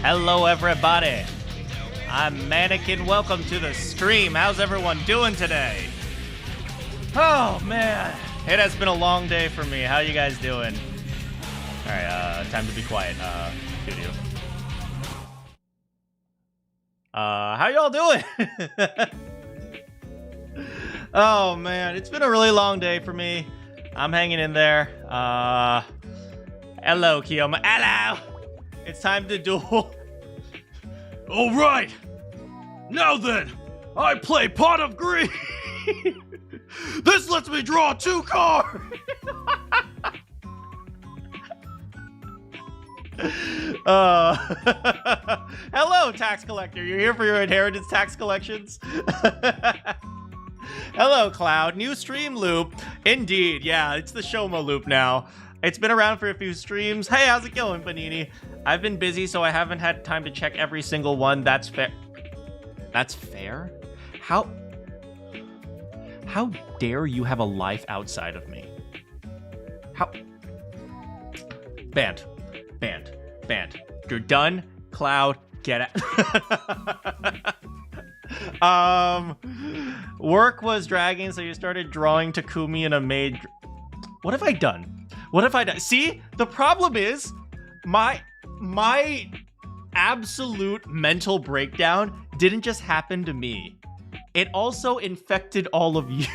Hello, everybody. I'm Manakyn. Welcome to the stream. How's everyone doing today? Oh, man. It has been a long day for me. How you guys doing? All right, time to be quiet. Studio. How y'all doing? Oh, man. It's been a really long day for me. I'm hanging in there. Hello, Kiyoma. Hello! It's time to duel. All right. Now then, I play Pot of Greed. This lets me draw 2 cards. Hello, tax collector. You're here for your inheritance tax collections? Hello, Cloud. New stream loop. Indeed, yeah, it's the Shoma loop now. It's been around for a few streams. Hey, how's it going, Panini? I've been busy, so I haven't had time to check every single one. That's fair. That's fair? How dare you have a life outside of me? How? Banned. You're done, Cloud. Get out. Work was dragging, so you started drawing Takumi in a maid. What have I done? What have I done? See, the problem is my absolute mental breakdown didn't just happen to me. It also infected all of you.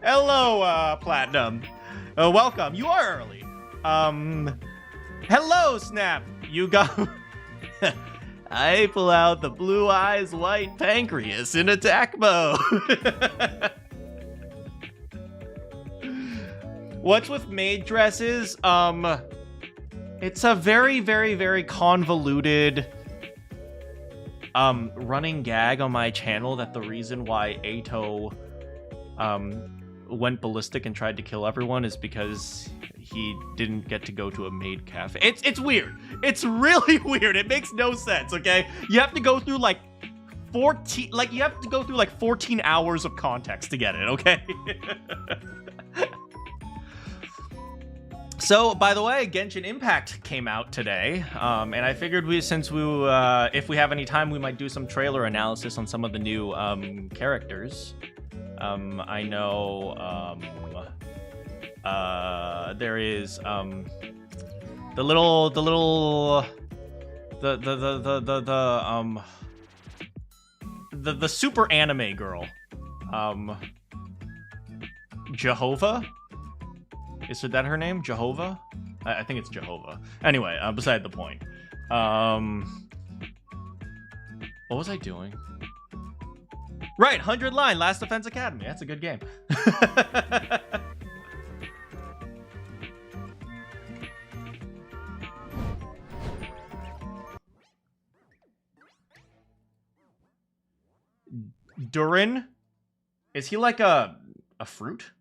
Hello, Platinum. Welcome. You are early. Hello, Snap. You got... I pull out the blue eyes white pancreas in attack mode. What's with maid dresses? It's a very, very, very convoluted running gag on my channel that the reason why Ato went ballistic and tried to kill everyone is because he didn't get to go to a maid cafe. It's weird. It's really weird. It makes no sense, okay? You have to go through like 14 hours of context to get it, okay? So, by the way, Genshin Impact came out today, and I figured if we have any time, we might do some trailer analysis on some of the new characters. I know there is the super anime girl, Jehovah. Is that her name? Jehovah? I think it's Jehovah. Anyway, beside the point. What was I doing? Right, 100 Line, Last Defense Academy. That's a good game. Durin? Is he like a fruit?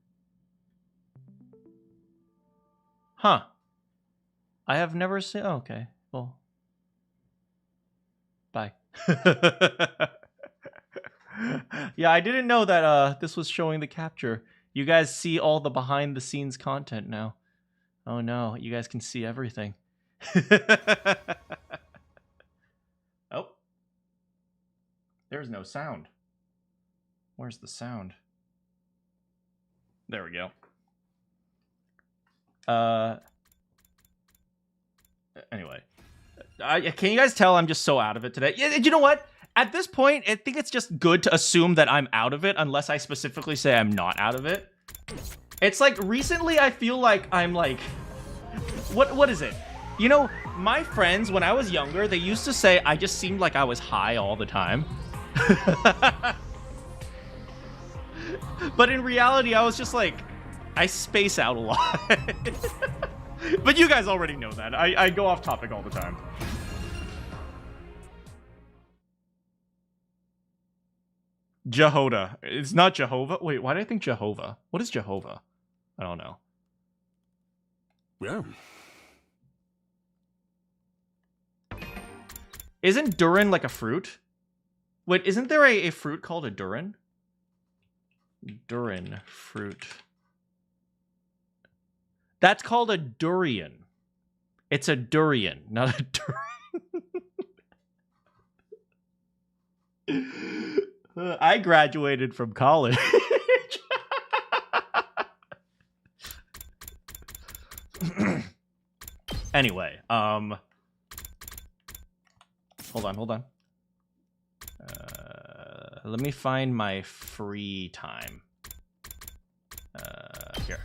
Huh. I have never seen... Oh, okay. Well. Bye. Yeah, I didn't know that this was showing the capture. You guys see all the behind-the-scenes content now. Oh, no. You guys can see everything. Oh. There's no sound. Where's the sound? There we go. Anyway, can you guys tell I'm just so out of it today? You know what? At this point, I think it's just good to assume that I'm out of it unless I specifically say I'm not out of it. It's like recently I feel like I'm like, what is it? You know, my friends, when I was younger, they used to say I just seemed like I was high all the time. But in reality, I was just like, I space out a lot. But you guys already know that. I go off topic all the time. Jehoda. It's not Jehovah. Wait, why did I think Jehovah? What is Jehovah? I don't know. Yeah. Isn't Durin like a fruit? Wait, isn't there a fruit called a Durin? Durin fruit. That's called a durian. It's a durian, not a durian. I graduated from college. Anyway, hold on. Let me find my free time. Here.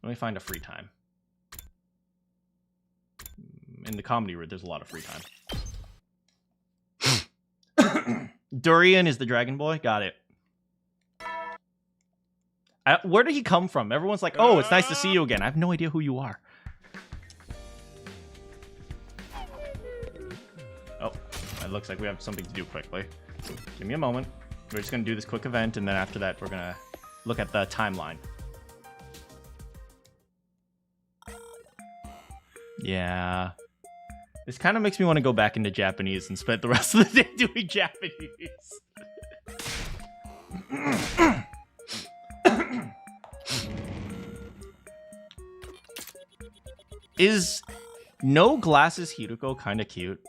Let me find a free time. In the comedy route, there's a lot of free time. Durian is the dragon boy. Got it. Where did he come from? Everyone's like, oh, it's nice to see you again. I have no idea who you are. Oh, it looks like we have something to do quickly. Give me a moment. We're just going to do this quick event, and then after that, we're going to look at the timeline. Yeah. This kind of makes me want to go back into Japanese and spend the rest of the day doing Japanese. Is no glasses Hiruko kind of cute?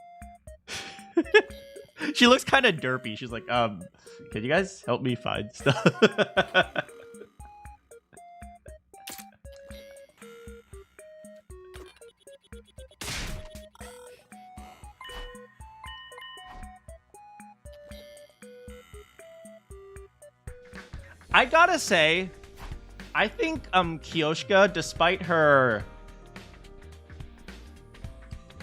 She looks kind of derpy. She's like, can you guys help me find stuff? I gotta say, I think Kiyoshika, despite her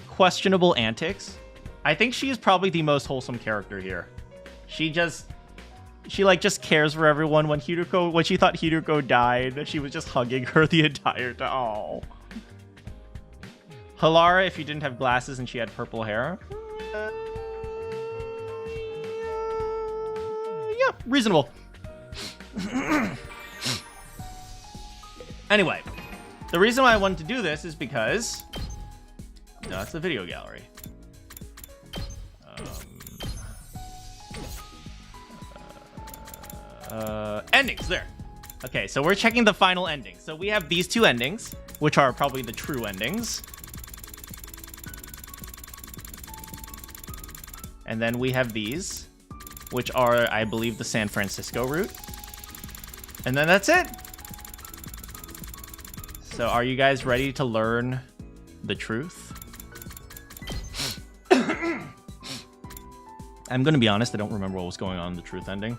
questionable antics, I think she is probably the most wholesome character here. She like just cares for everyone. When she thought Hiruko died, she was just hugging her the entire time. Oh. Halara, if you didn't have glasses and she had purple hair. Yeah, reasonable. Anyway, the reason why I wanted to do this is because it's the video gallery. Endings there. Okay, so we're checking the final ending. So we have these two endings, which are probably the true endings. And then we have these, which are, I believe, the San Francisco route. And then that's it. So are you guys ready to learn the truth? I'm going to be honest, I don't remember what was going on in the truth ending.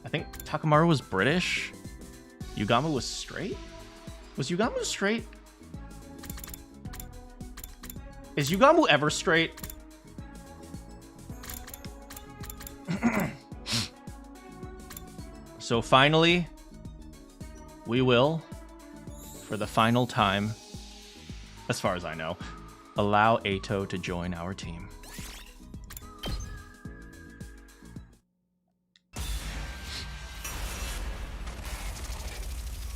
I think Takamaru was British. Yugama was straight? Was Yugama straight? Is Yugama ever straight? So finally, we will, for the final time, as far as I know, allow Eito to join our team.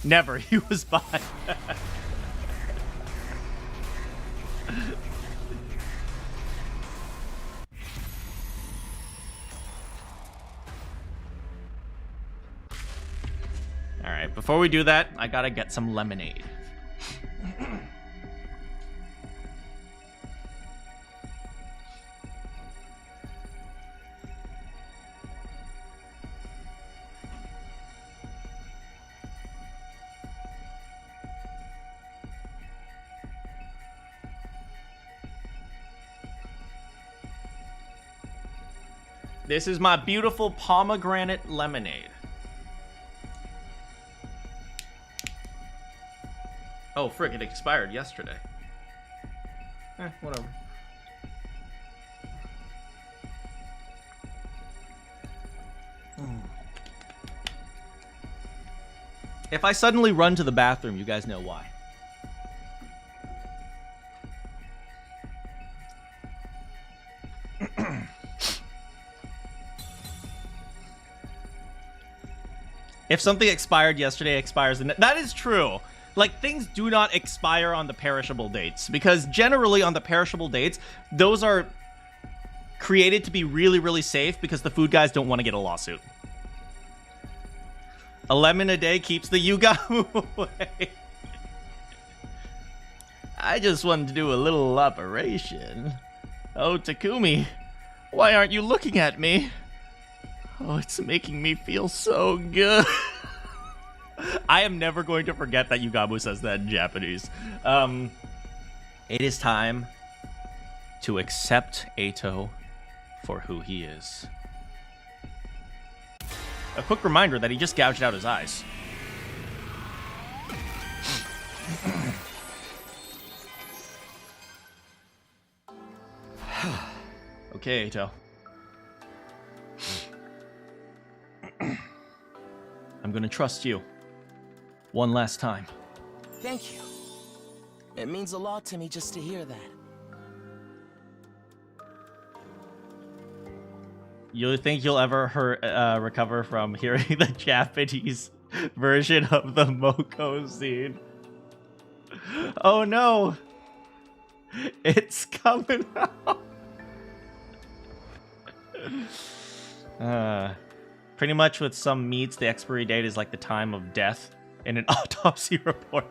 Never, he was fine. Alright, before we do that, I gotta get some lemonade. This is my beautiful pomegranate lemonade. Oh, frick, it expired yesterday. Whatever. If I suddenly run to the bathroom, you guys know why. If something expired yesterday, expires the that is true. Like, things do not expire on the perishable dates, because generally on the perishable dates, those are created to be really, really safe because the food guys don't want to get a lawsuit. A lemon a day keeps the Yugamu away. I just wanted to do a little operation. Oh, Takumi, why aren't you looking at me? Oh, it's making me feel so good. I am never going to forget that Yugamu says that in Japanese. It is time to accept Eito for who he is. A quick reminder that he just gouged out his eyes. Okay, Eito. I'm gonna trust you. One last time. Thank you. It means a lot to me just to hear that. You think you'll ever recover from hearing the Japanese version of the Moko scene? Oh no! It's coming out! Pretty much with some meats, the expiry date is like the time of death in an autopsy report.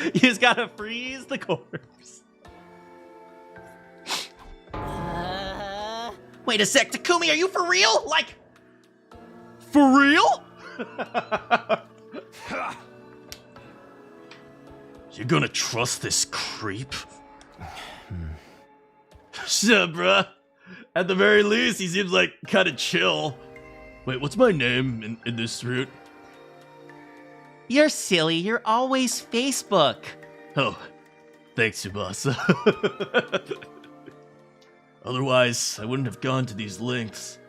You just gotta freeze the corpse. Wait a sec, Takumi, are you for real? Like, for real? You're gonna trust this creep? Shut up, bruh. At the very least, he seems like kinda chill. Wait, what's my name in this route? You're silly. You're always Facebook. Oh, thanks, Tsubasa. Otherwise, I wouldn't have gone to these lengths.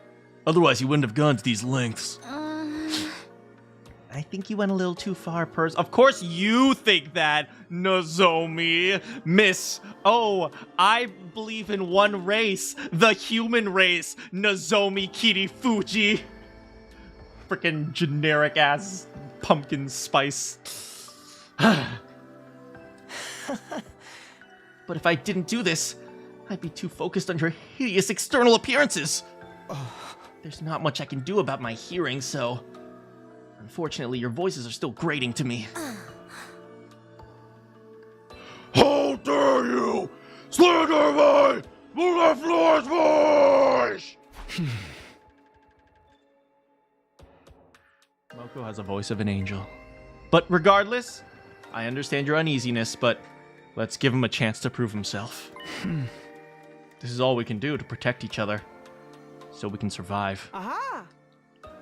I think you went a little too far, Pers. Of course you think that, Nozomi. Miss. Oh, I believe in one race. The human race. Nozomi Kirifuji. Frickin' generic ass pumpkin spice. But if I didn't do this, I'd be too focused on your hideous external appearances. There's not much I can do about my hearing, so... Unfortunately, your voices are still grating to me. How dare you slander my mellifluous voice! Moko has a voice of an angel. But regardless, I understand your uneasiness, but let's give him a chance to prove himself. This is all we can do to protect each other, so we can survive. Aha!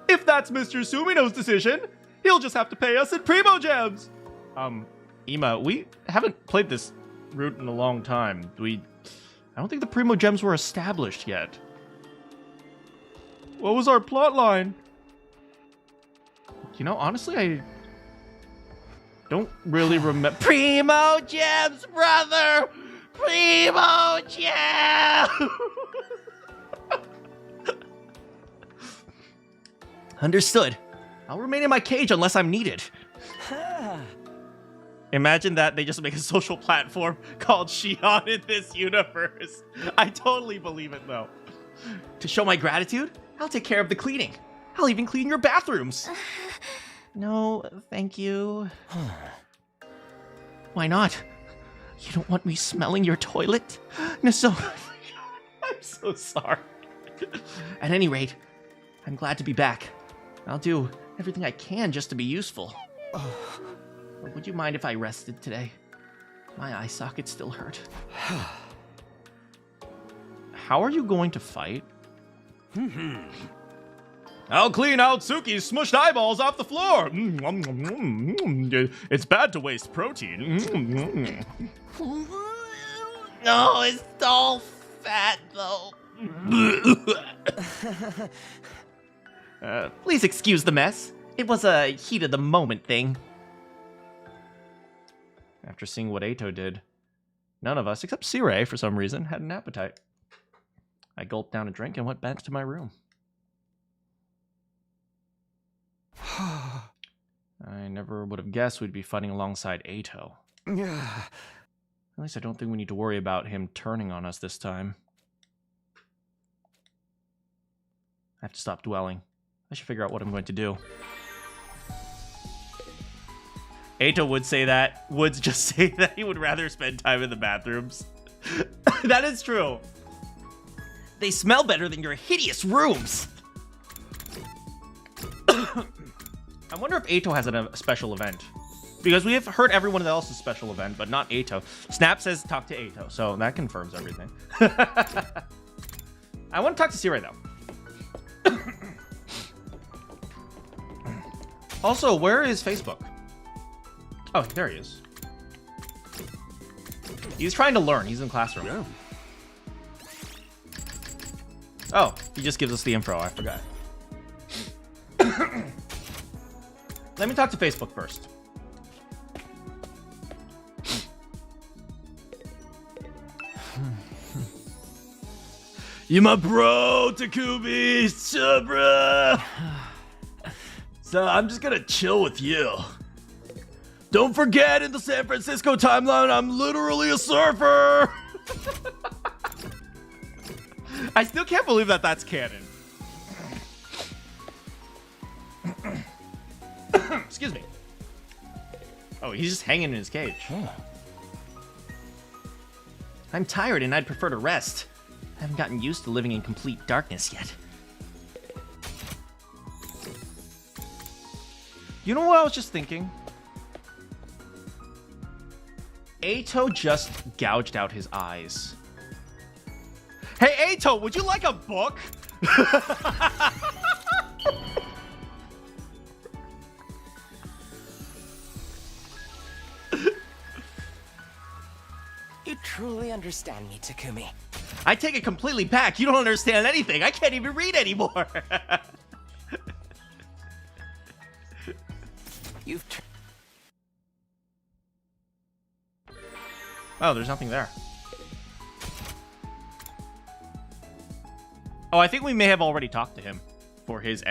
If that's Mr. Sumino's decision, he'll just have to pay us in Primo Gems! Ima, we haven't played this route in a long time. I don't think the Primo Gems were established yet. What was our plot line? You know, honestly, I don't really remember. Primo Gems, brother! Primo Gems! Understood. I'll remain in my cage unless I'm needed. Imagine that they just make a social platform called Shion in this universe. I totally believe it, though. To show my gratitude, I'll take care of the cleaning. I'll even clean your bathrooms. No, thank you. Why not? You don't want me smelling your toilet? No, I'm so sorry. At any rate, I'm glad to be back. I'll do everything I can just to be useful. But would you mind if I rested today? My eye sockets still hurt. How are you going to fight? I'll clean out Tsuki's smushed eyeballs off the floor. It's bad to waste protein. No, it's all fat, though. Please excuse the mess. It was a heat-of-the-moment thing. After seeing what Eito did, none of us, except Sirei, for some reason, had an appetite. I gulped down a drink and went back to my room. I never would have guessed we'd be fighting alongside Eito. At least I don't think we need to worry about him turning on us this time. I have to stop dwelling. I should figure out what I'm going to do. Eito would say that. Would just say that he would rather spend time in the bathrooms. That is true. They smell better than your hideous rooms. I wonder if Eito has a special event. Because we have heard everyone else's special event, but not Eito. Snap says talk to Eito, so that confirms everything. I want to talk to Sirei, though. Also, where is Facebook? Oh, there he is. He's trying to learn. He's in classroom. Yeah. Oh, he just gives us the info. I forgot. Let me talk to Facebook first. You my bro, Takumi, bruh. So I'm just gonna chill with you. Don't forget, in the San Francisco timeline, I'm literally a surfer. I still can't believe that that's canon. Excuse me. Oh, he's just hanging in his cage. I'm tired and I'd prefer to rest. I haven't gotten used to living in complete darkness yet. You know what I was just thinking? Eito just gouged out his eyes. Hey, Eito, would you like a book? You truly understand me, Takumi. I take it completely back. You don't understand anything. I can't even read anymore. You've Oh, there's nothing there. Oh, I think we may have already talked to him for his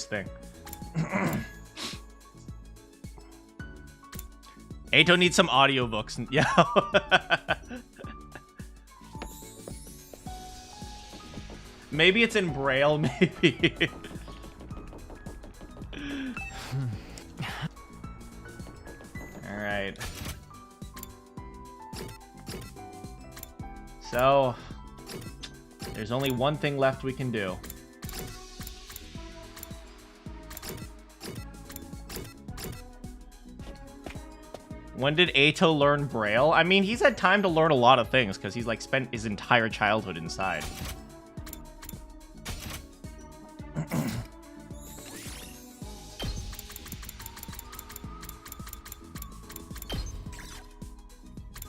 thing. Eito needs some audiobooks. Yeah. Maybe it's in Braille, maybe. All right. So, there's only one thing left we can do. When did Eito learn Braille? I mean, he's had time to learn a lot of things because he's like spent his entire childhood inside.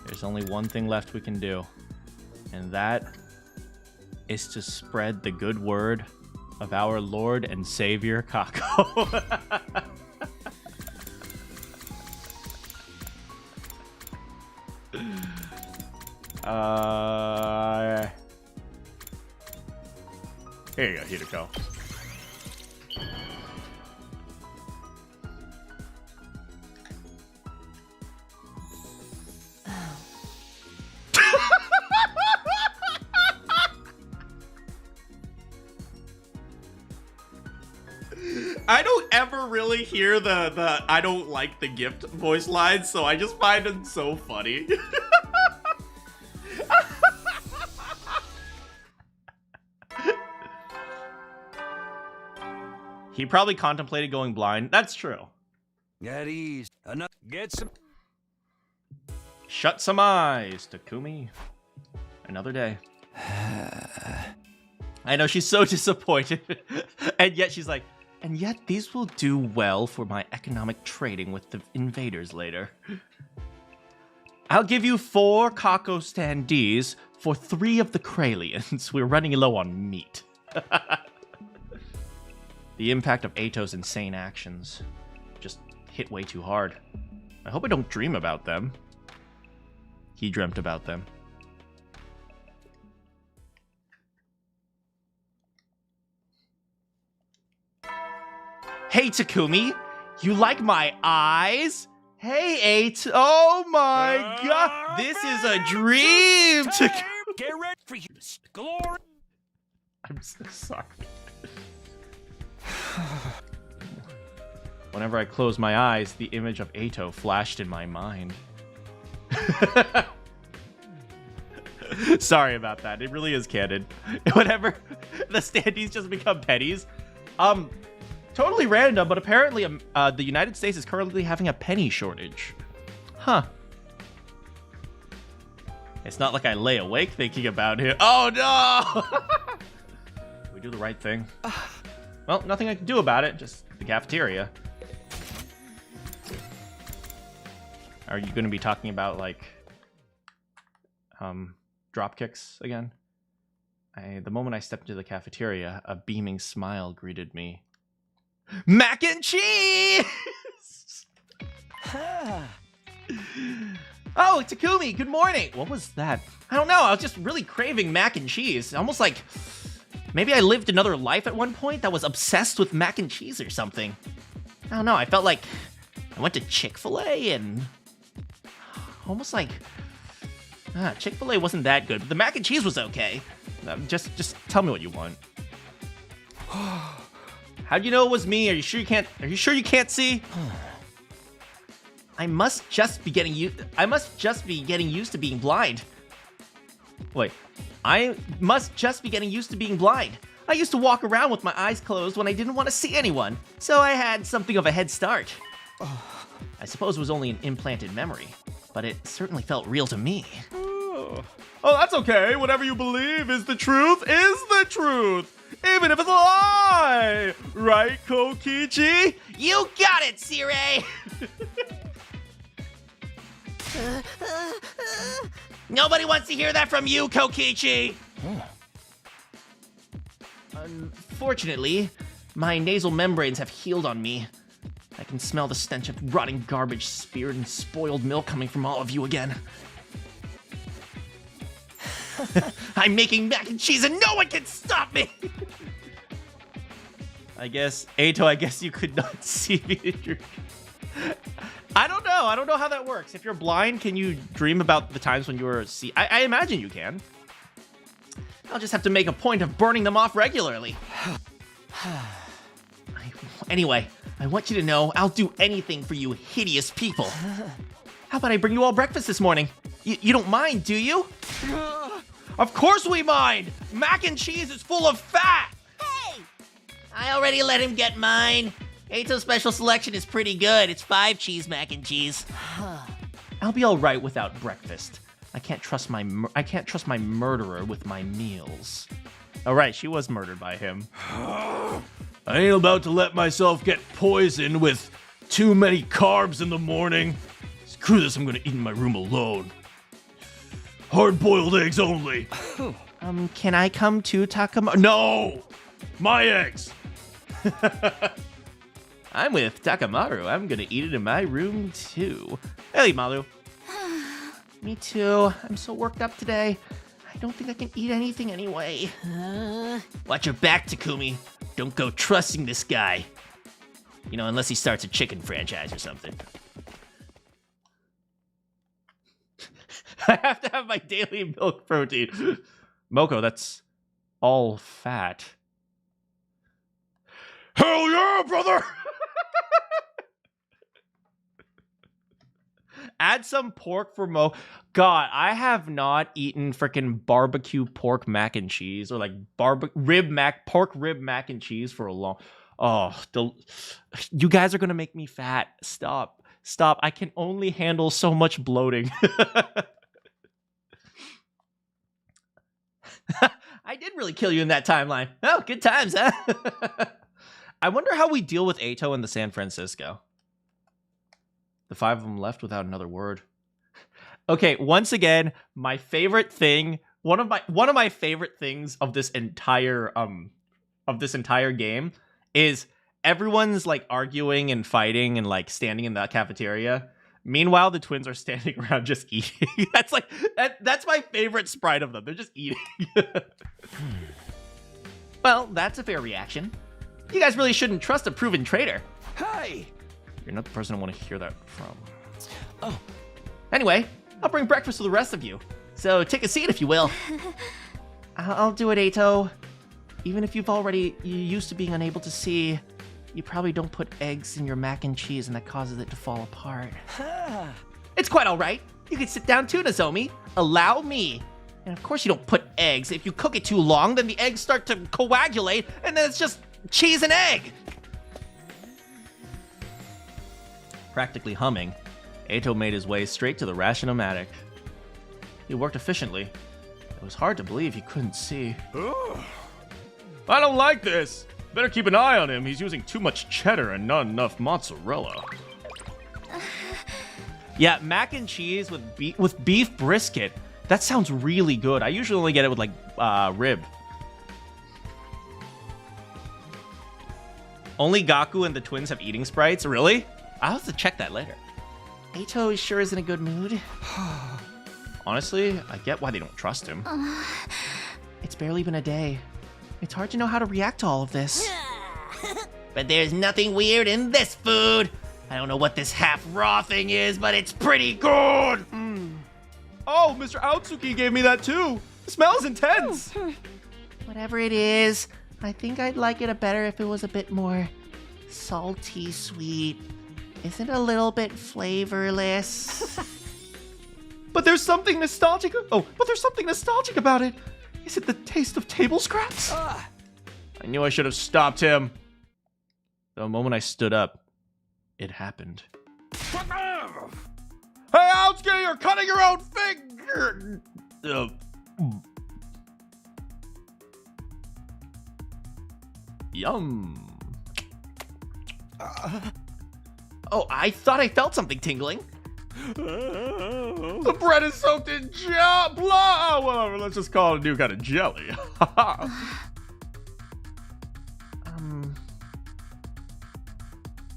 There's only one thing left we can do, and that is to spread the good word of our Lord and Savior, Kako. Here you go, Hideko. I don't ever really hear the I don't like the gift voice lines, so I just find them so funny. He probably contemplated going blind. That's true. At ease. Enough. Get some. Shut some eyes, Takumi. Another day. I know she's so disappointed. And yet she's like, and yet these will do well for my economic trading with the invaders later. I'll give you 4 Kako standees for 3 of the Kralians. We're running low on meat. The impact of Eito's insane actions just hit way too hard. I hope I don't dream about them. He dreamt about them. Hey, Takumi, you like my eyes? Hey, 8. Oh my god, this is a dream. Get ready for you. Glory. I'm so sorry. Whenever I closed my eyes, the image of Eito flashed in my mind. Sorry about that. It really is canon. Whenever the standees just become pennies. Totally random, but apparently the United States is currently having a penny shortage. Huh. It's not like I lay awake thinking about it. Oh no! We do the right thing. Well, nothing I can do about it, just the cafeteria. Are you going to be talking about, like, drop kicks again? The moment I stepped into the cafeteria, a beaming smile greeted me. Mac and cheese! Oh, Takumi, good morning. What was that? I don't know. I was just really craving mac and cheese. Almost like maybe I lived another life at one point that was obsessed with mac and cheese or something. I don't know. I felt like I went to Chick-fil-A and almost like Chick-fil-A wasn't that good, but the mac and cheese was okay. Just tell me what you want. How'd you know it was me? Are you sure you can't see? I must just be getting used to being blind. Wait. I must just be getting used to being blind. I used to walk around with my eyes closed when I didn't want to see anyone, so I had something of a head start. I suppose it was only an implanted memory, but it certainly felt real to me. Oh, that's okay. Whatever you believe is the truth, even if it's a lie. Right, Kokichi? You got it, Sirei! Nobody wants to hear that from you, Kokichi! Unfortunately, my nasal membranes have healed on me. I can smell the stench of rotting garbage, speared and spoiled milk coming from all of you again. I'm making mac and cheese and no one can stop me! I guess you could not see me. I don't know how that works. If you're blind, can you dream about the times when you were I imagine you can. I'll just have to make a point of burning them off regularly. Anyway, I want you to know I'll do anything for you hideous people. How about I bring you all breakfast this morning? You don't mind, do you? Of course we mind! Mac and cheese is full of fat! Hey! I already let him get mine. Eito's special selection is pretty good. It's 5 cheese mac and cheese. I'll be all right without breakfast. I can't trust my murderer with my meals. All right, she was murdered by him. I ain't about to let myself get poisoned with too many carbs in the morning. Screw this, I'm gonna eat in my room alone. Hard-boiled eggs only. Can I come to Takuma? No! My eggs! I'm with Takamaru. I'm gonna eat it in my room too. Hey, Malu. Me too. I'm so worked up today. I don't think I can eat anything anyway. Watch your back, Takumi. Don't go trusting this guy. You know, unless he starts a chicken franchise or something. I have to have my daily milk protein. Moko, that's all fat. Hell yeah, brother! Add some pork for Mo. God, I have not eaten freaking barbecue pork mac and cheese or like pork rib mac and cheese for a long. Oh, you guys are gonna make me fat. Stop. I can only handle so much bloating. I did really kill you in that timeline. Oh, good times, huh? I wonder how we deal with Eito in the San Francisco. The 5 of them left without another word. Okay, once again, my favorite thing, one of my favorite things of this entire game is everyone's like arguing and fighting and like standing in the cafeteria. Meanwhile, the twins are standing around just eating. That's my favorite sprite of them. They're just eating. Well, that's a fair reaction. You guys really shouldn't trust a proven traitor. Hey! You're not the person I want to hear that from. Oh. Anyway, I'll bring breakfast to the rest of you. So take a seat if you will. I'll do it, Eito. Even if you're used to being unable to see, You probably don't put eggs in your mac and cheese and that causes it to fall apart. It's quite all right. You can sit down too, Nozomi. Allow me. And of course you don't put eggs. If you cook it too long, then the eggs start to coagulate, and then it's just cheese and egg. Practically humming, Eito made his way straight to the ration-o-matic. He worked efficiently. It was hard to believe he couldn't see. I don't like this. Better keep an eye on him. He's using too much cheddar and not enough mozzarella. Yeah, mac and cheese with beef brisket. That sounds really good. I usually only get it with like rib. Only Gaku and the twins have eating sprites? Really? I'll have to check that later. Eito sure is in a good mood. Honestly, I get why they don't trust him. It's barely been a day. It's hard to know how to react to all of this. But there's nothing weird in this food. I don't know what this half-raw thing is, but it's pretty good. Oh, Mr. Aotsuki gave me that too. It smells intense. Whatever it is, I think I'd like it better if it was a bit more salty sweet. Isn't it a little bit flavorless? But there's something nostalgic. Oh, but there's something nostalgic about it. Is it the taste of table scraps? I knew I should have stopped him. The moment I stood up, it happened. Hey, Aotsuki, you're cutting your own finger! Yum. Oh, I thought I felt something tingling. The bread is soaked in whatever, let's just call it a new kind of jelly.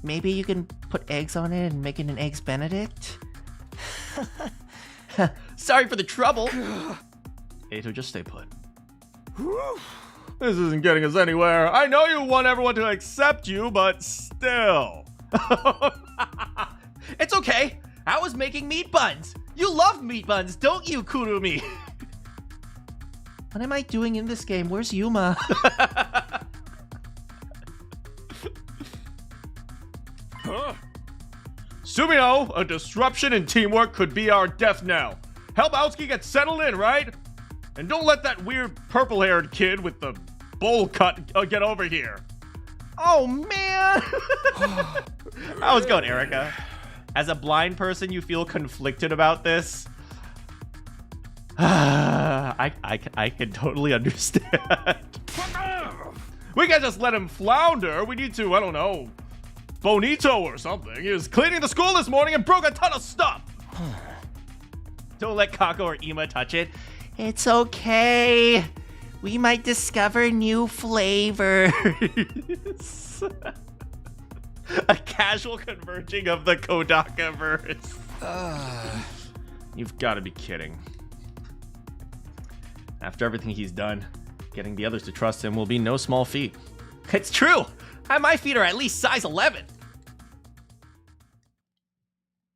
Maybe you can put eggs on it and make it an Eggs Benedict? Sorry for the trouble. Eito, just stay put. This isn't getting us anywhere. I know you want everyone to accept you, but still. It's okay. I was making meat buns. You love meat buns, don't you, Kurumi? What am I doing in this game? Where's Yuma? Sumino, a disruption in teamwork could be our death knell. Help Aotsuki get settled in, right? And don't let that weird purple-haired kid with the bowl cut get over here. Oh, man. How's it going, Erica? As a blind person, you feel conflicted about this? I can totally understand. We can't just let him flounder. We need to, I don't know, Bonito or something. He was cleaning the school this morning and broke a ton of stuff. Don't let Kako or Ima touch it. It's okay. We might discover new flavors. A casual converging of the Kodaka-verse. You've got to be kidding. After everything he's done, getting the others to trust him will be no small feat. It's true! My feet are at least size 11.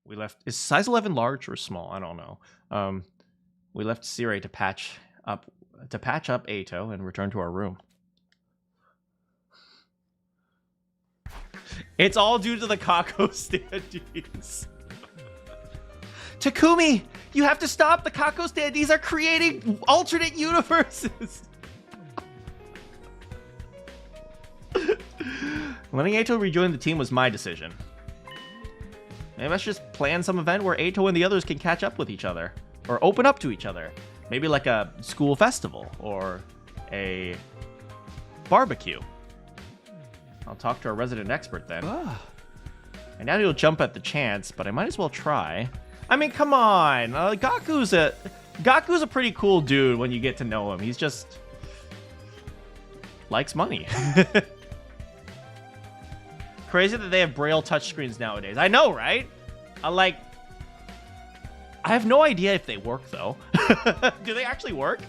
We left... Is size 11 large or small? I don't know. We left Sirei to patch up Eito and return to our room. It's all due to the Kako standees. Takumi, you have to stop. The Kako standees are creating alternate universes. Letting Eito rejoin the team was my decision. Maybe let's just plan some event where Eito and the others can catch up with each other. Or open up to each other. Maybe like a school festival or a barbecue. I'll talk to our resident expert then. I doubt he'll jump at the chance, but I might as well try. I mean, come on. Gaku's a pretty cool dude when you get to know him. He's just likes money. Crazy that they have Braille touchscreens nowadays. I know, right? I have no idea if they work, though. Do they actually work?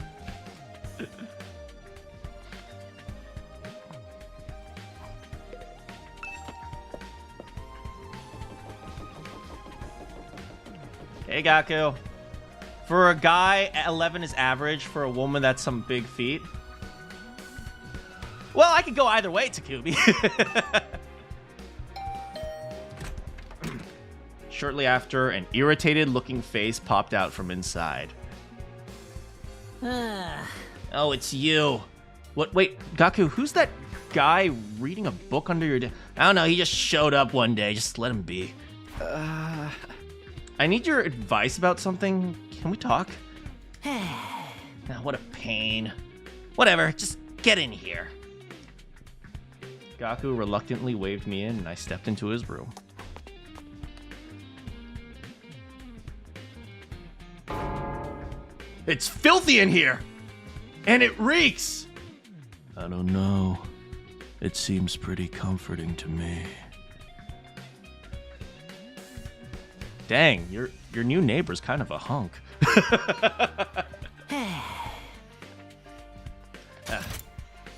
Hey, Gaku. For a guy, 11 is average. For a woman, that's some big feat. Well, I could go either way, Takumi. Shortly after, an irritated-looking face popped out from inside. Oh, it's you. What? Wait, Gaku, who's that guy reading a book under your desk? I don't know, he just showed up one day. Just let him be. I need your advice about something. Can we talk? What a pain. Whatever, just get in here. Gaku reluctantly waved me in, and I stepped into his room. It's filthy in here! And it reeks! I don't know. It seems pretty comforting to me. Dang, your new neighbor's kind of a hunk.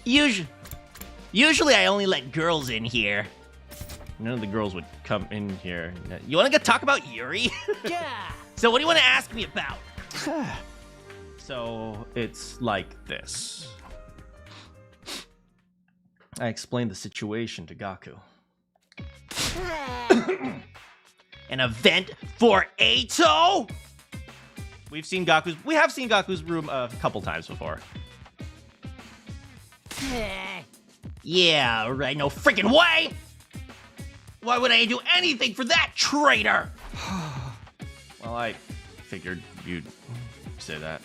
Usually I only let girls in here. None of the girls would come in here. You want to talk about Yuri? Yeah. So what do you want to ask me about? So it's like this. I explained the situation to Gaku. An event for Ato? We have seen Gaku's room a couple times before. Yeah, right, no freaking way! Why would I do anything for that traitor? Well, I figured you'd say that.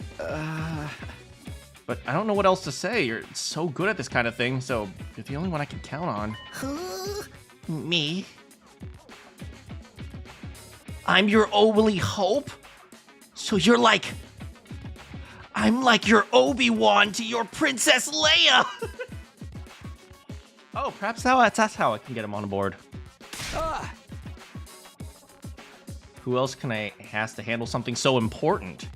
But I don't know what else to say. You're so good at this kind of thing, so you're the only one I can count on. Me? I'm your only hope? So you're like... I'm like your Obi-Wan to your Princess Leia! Oh, perhaps that's how I can get him on board. Who else has to handle something so important?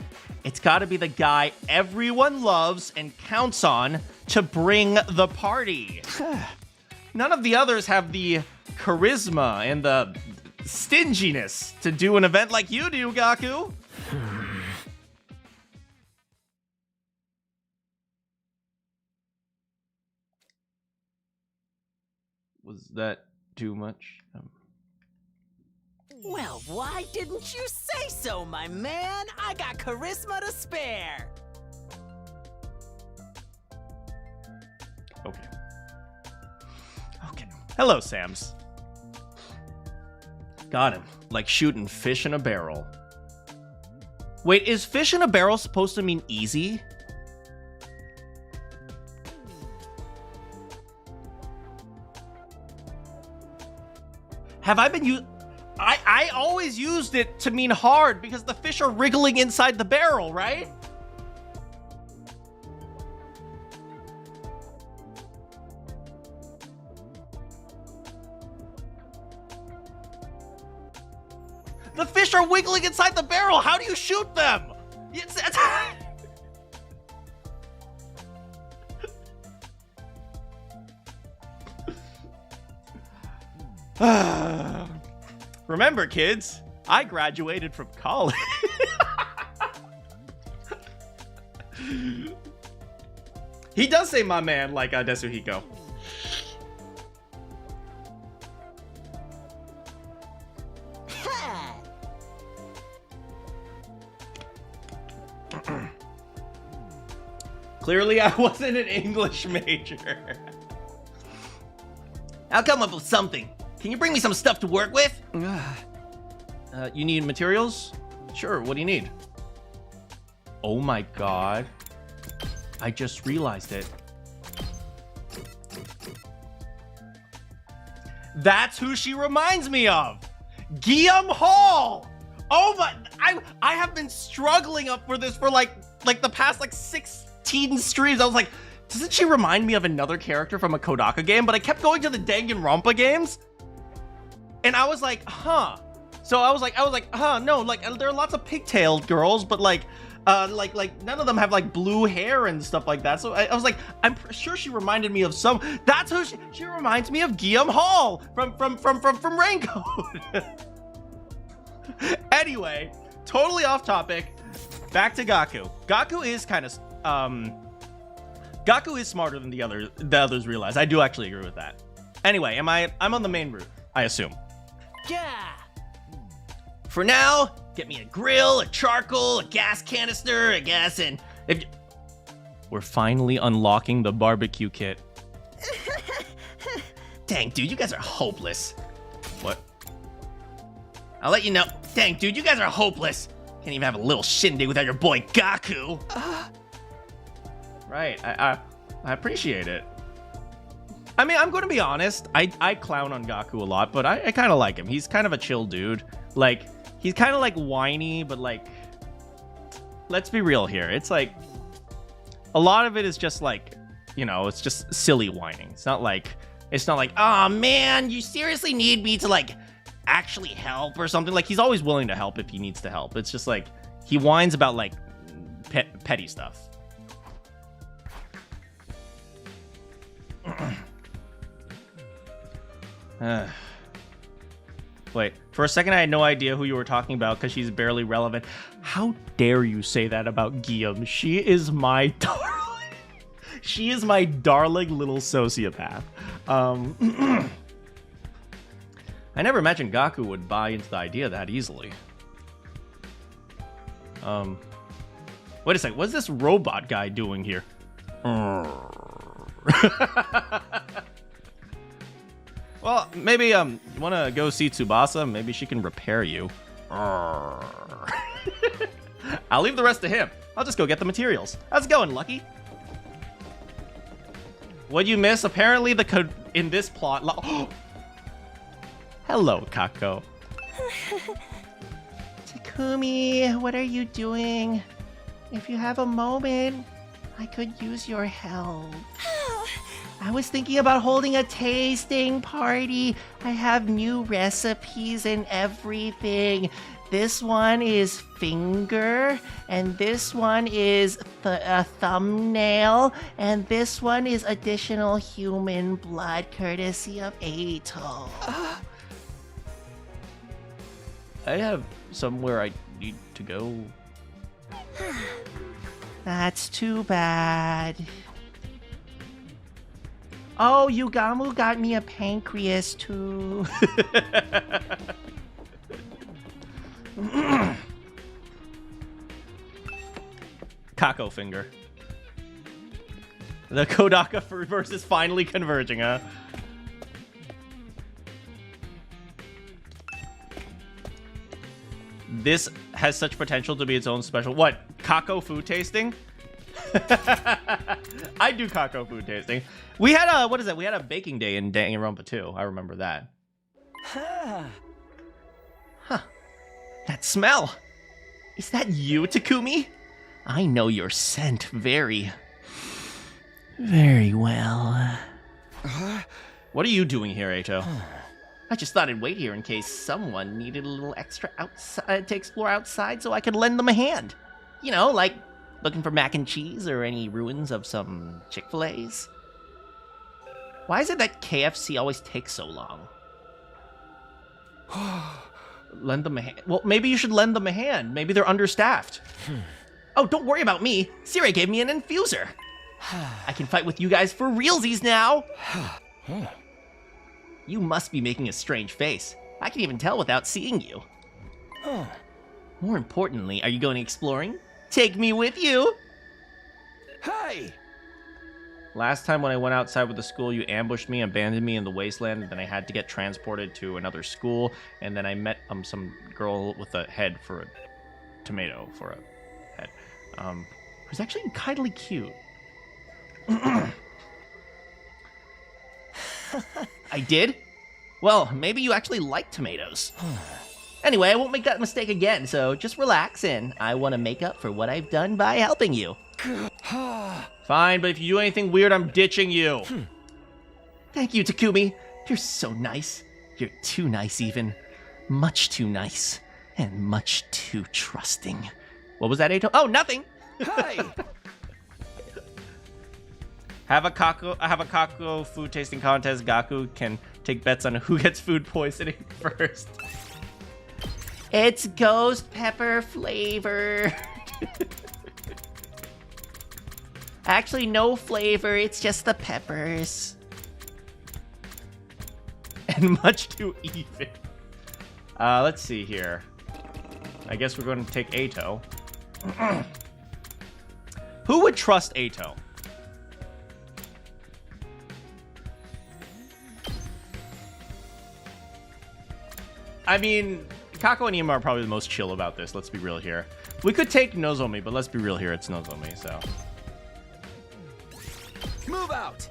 It's gotta be the guy everyone loves and counts on to bring the party. None of the others have the charisma and the stinginess to do an event like you do, Gaku. Was that too much? Well, why didn't you say so, my man? I got charisma to spare. Okay. Hello, Sams. Got him. Like shooting fish in a barrel. Wait, is fish in a barrel supposed to mean easy? Have I been I always used it to mean hard because the fish are wriggling inside the barrel, right? The fish are wiggling inside the barrel. How do you shoot them? Remember, kids, I graduated from college. He does say my man like Desuhiko. Clearly, I wasn't an English major. I'll come up with something. Can you bring me some stuff to work with? You need materials? Sure, what do you need? Oh my god. I just realized it. That's who she reminds me of! Guillaume Hall! Oh my... I have been struggling up for this for like the past 16 streams. I was like, doesn't she remind me of another character from a Kodaka game? But I kept going to the Danganronpa games. And I was like, huh. So I was like, huh, no, like there are lots of pigtailed girls, but like none of them have like blue hair and stuff like that. So I was like, I'm sure she reminded me of some. That's who she reminds me of Guillaume Hall from Raincoat. Anyway, totally off topic. Back to Gaku. Gaku is kind of Gaku is smarter than the others realize. I do actually agree with that. Anyway, I'm on the main route, I assume. Yeah. For now, get me a grill, a charcoal, a gas canister, a gas, and we're finally unlocking the barbecue kit. Dang, dude, you guys are hopeless. What? I'll let you know. Dang, dude, you guys are hopeless. Can't even have a little shindig without your boy Gaku. Right, I appreciate it. I mean, I'm going to be honest. I clown on Gaku a lot, but I kind of like him. He's kind of a chill dude. Like, he's kind of like whiny, but like, let's be real here. It's like, a lot of it is just like, you know, it's just silly whining. It's not like, oh man, you seriously need me to like actually help or something. Like, he's always willing to help if he needs to help. It's just like, he whines about like petty stuff. Wait, for a second I had no idea who you were talking about because she's barely relevant. How dare you say that about Guillaume? She is my darling. She is my darling little sociopath. I never imagined Gaku would buy into the idea that easily. Wait a sec, what's this robot guy doing here? Well, maybe you want to go see Tsubasa? Maybe she can repair you. I'll leave the rest to him. I'll just go get the materials. How's it going, Lucky? What'd you miss? Apparently the code in this plot... Hello, Kako. Takumi, what are you doing? If you have a moment, I could use your help. I was thinking about holding a tasting party. I have new recipes and everything. This one is finger, and this one is a thumbnail, and this one is additional human blood courtesy of Ato. I have somewhere I need to go. That's too bad. Oh, Yugamu got me a pancreas too. Kako finger. The Kodaka verse is finally converging, huh? This has such potential to be its own special... What? Kako food tasting? I do Kako food tasting. We had a... What is that? We had a baking day in Danganronpa too. I remember that. Huh. That smell. Is that you, Takumi? I know your scent very well. What are you doing here, Ato? I just thought I'd wait here in case someone needed a little extra outside to explore outside so I could lend them a hand. You know, like looking for mac and cheese or any ruins of some Chick-fil-A's. Why is it that KFC always takes so long? Lend them a hand. Well, maybe you should lend them a hand. Maybe they're understaffed. Oh, don't worry about me. Sirei gave me an infuser. I can fight with you guys for realsies now. You must be making a strange face. I can even tell without seeing you. More importantly, are you going exploring? Take me with you. Hey! Last time when I went outside with the school, you ambushed me, abandoned me in the wasteland, and then I had to get transported to another school, and then I met some girl with a head for a tomato for a head. Who's actually kindly cute. I did? Well, maybe you actually like tomatoes. Anyway, I won't make that mistake again, so just relax, and I want to make up for what I've done by helping you. Fine, but if you do anything weird, I'm ditching you. Thank you, Takumi. You're so nice. You're too nice, even. Much too nice. And much too trusting. What was that, Ato? Oh, nothing! Hey! Have a Kako food tasting contest. Gaku can take bets on who gets food poisoning first. It's ghost pepper flavor. Actually, no flavor. It's just the peppers. And much too even. Let's see here. I guess we're going to take Ato. Who would trust Ato? I mean, Kako and Ima are probably the most chill about this. Let's be real here. We could take Nozomi, but let's be real here. It's Nozomi, so. Move out.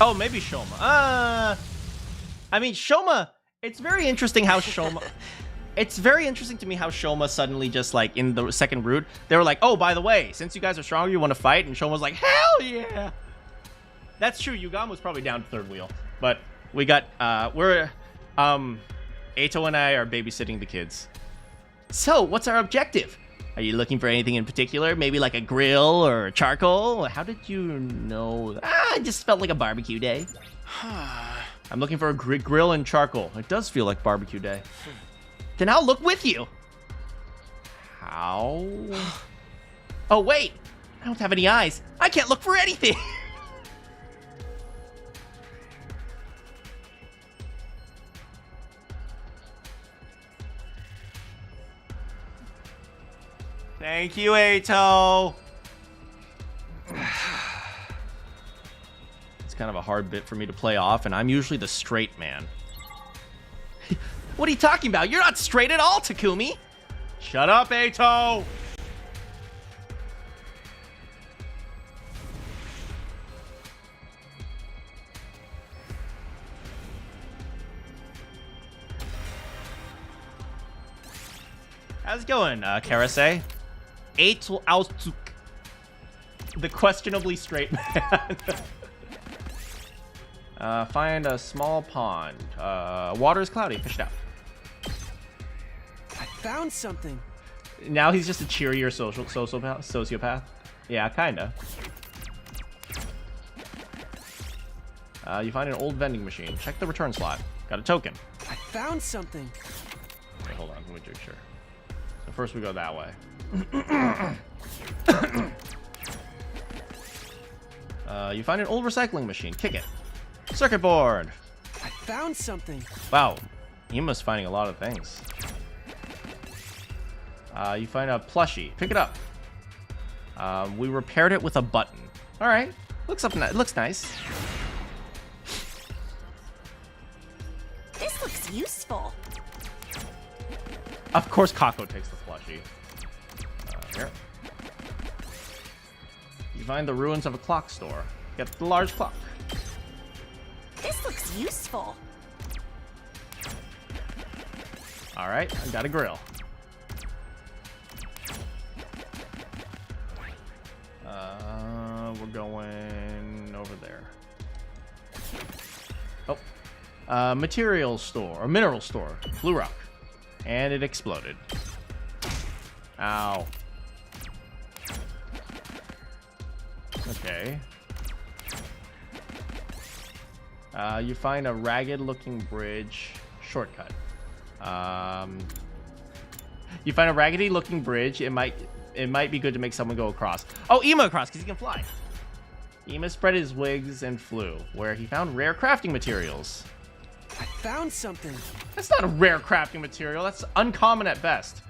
Oh, maybe Shoma. I mean, Shoma, it's very interesting how Shoma... It's very interesting to me how Shoma suddenly just, like, in the second route, they were like, oh, by the way, since you guys are stronger, you want to fight? And Shoma's like, hell yeah! That's true, Yugam was probably down third wheel. But we got, Ato and I are babysitting the kids. So, what's our objective? Are you looking for anything in particular? Maybe like a grill or charcoal? How did you know that? It just felt like a barbecue day. I'm looking for a grill and charcoal. It does feel like barbecue day. Then I'll look with you. How? Oh, wait. I don't have any eyes. I can't look for anything. Thank you, Ato. It's kind of a hard bit for me to play off, and I'm usually the straight man. What are you talking about? You're not straight at all, Takumi. Shut up, Ato. How's it going, Karase? Aotsuk. The questionably straight man. Find a small pond. Water is cloudy. Fish it out. I found something. Now he's just a cheerier sociopath. Yeah, kinda. You find an old vending machine. Check the return slot. Got a token. I found something. Okay, hold on. Let me make sure. So first we go that way. You find an old recycling machine. Kick it. Circuit board. I found something. Wow. Ima's finding a lot of things. You find a plushie. Pick it up. We repaired it with a button. All right. Looks nice. This looks useful. Of course, Kako takes the plushie. Here. You find the ruins of a clock store. Get the large clock. This looks useful. All right, I got a grill. We're going over there. Oh, material store or mineral store, Blue Rock, and it exploded. Ow. Okay. You find a ragged-looking bridge. Shortcut. You find a raggedy-looking bridge. It might be good to make someone go across. Oh, Ima across, because he can fly. Ima spread his wings and flew, where he found rare crafting materials. I found something. That's not a rare crafting material. That's uncommon at best.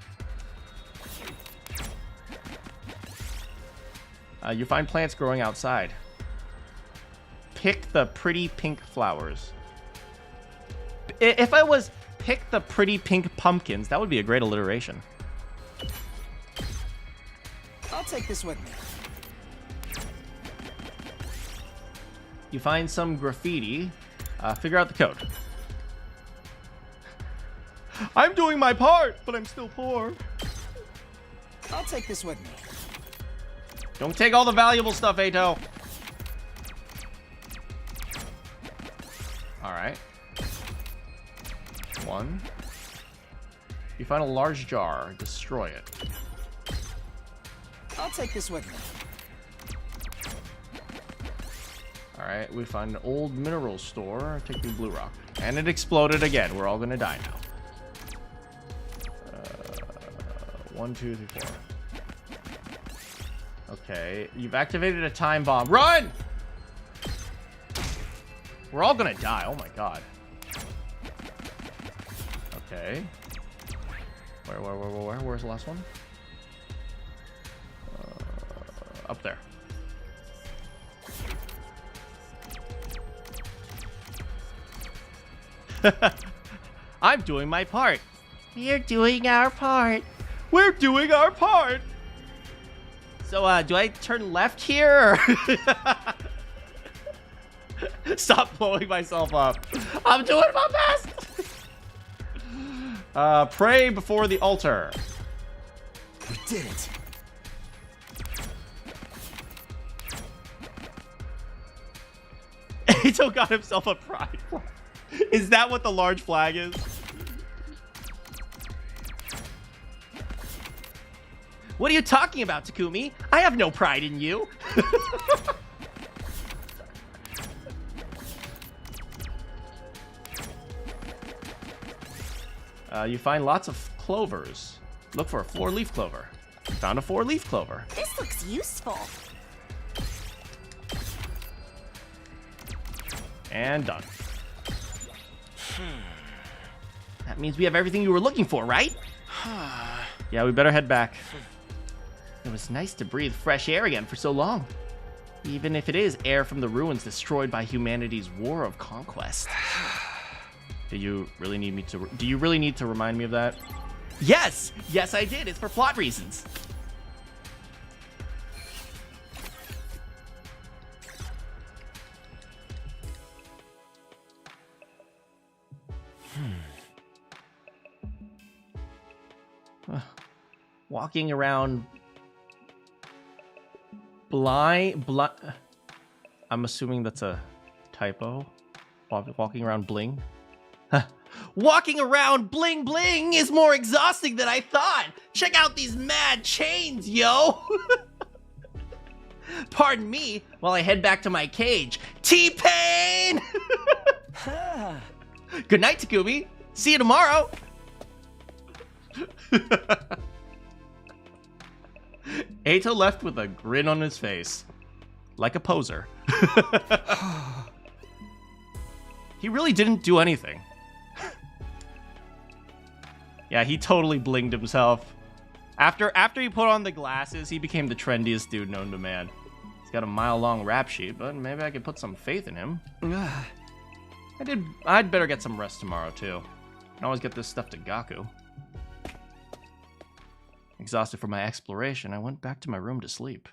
You find plants growing outside. Pick the pretty pink flowers. If I was pick the pretty pink pumpkins, that would be a great alliteration. I'll take this with me. You find some graffiti. Figure out the code. I'm doing my part, but I'm still poor. I'll take this with me. Don't take all the valuable stuff, Ato. All right. One. You find a large jar. Destroy it. I'll take this with me. All right. We find an old mineral store. Take the Blue Rock. And it exploded again. We're all going to die now. 1, 2, 3, 4. Okay. You've activated a time bomb. Run! We're all gonna die. Oh my god. Okay. Where's the last one? Up there. I'm doing my part. We're doing our part. We're doing our part. So, do I turn left here? Or stop blowing myself up. I'm doing my best. Pray before the altar. We did it. Ito got himself a pride flag. Is that what the large flag is? What are you talking about, Takumi? I have no pride in you. You find lots of clovers. Look for a 4-leaf clover. Found a 4-leaf clover. This looks useful. And done. That means we have everything you were looking for, right? Yeah, we better head back. It was nice to breathe fresh air again for so long. Even if it is air from the ruins destroyed by humanity's war of conquest. Do you really need to remind me of that? Yes! Yes, I did. It's for plot reasons. Walking around blind. I'm assuming that's a typo. Walking around bling. Walking around bling bling is more exhausting than I thought. Check out these mad chains, yo. Pardon me while I head back to my cage. T-Pain! Good night, Takumi. See you tomorrow. Eito left with a grin on his face. Like a poser. He really didn't do anything. Yeah, he totally blinged himself. After he put on the glasses, he became the trendiest dude known to man. He's got a mile-long rap sheet, but maybe I could put some faith in him. I'd better get some rest tomorrow, too. I can always get this stuff to Gaku. Exhausted from my exploration, I went back to my room to sleep.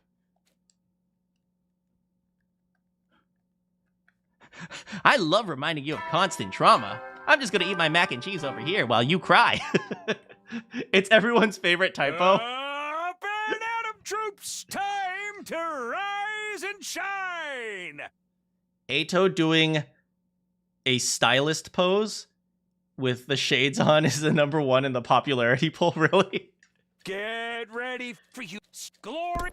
I love reminding you of constant trauma. I'm just gonna eat my mac and cheese over here while you cry. It's everyone's favorite typo. Up and Adam troops, time to rise and shine. Eito doing a stylist pose with the shades on is the #1 in the popularity poll, really? Get ready for you, glory.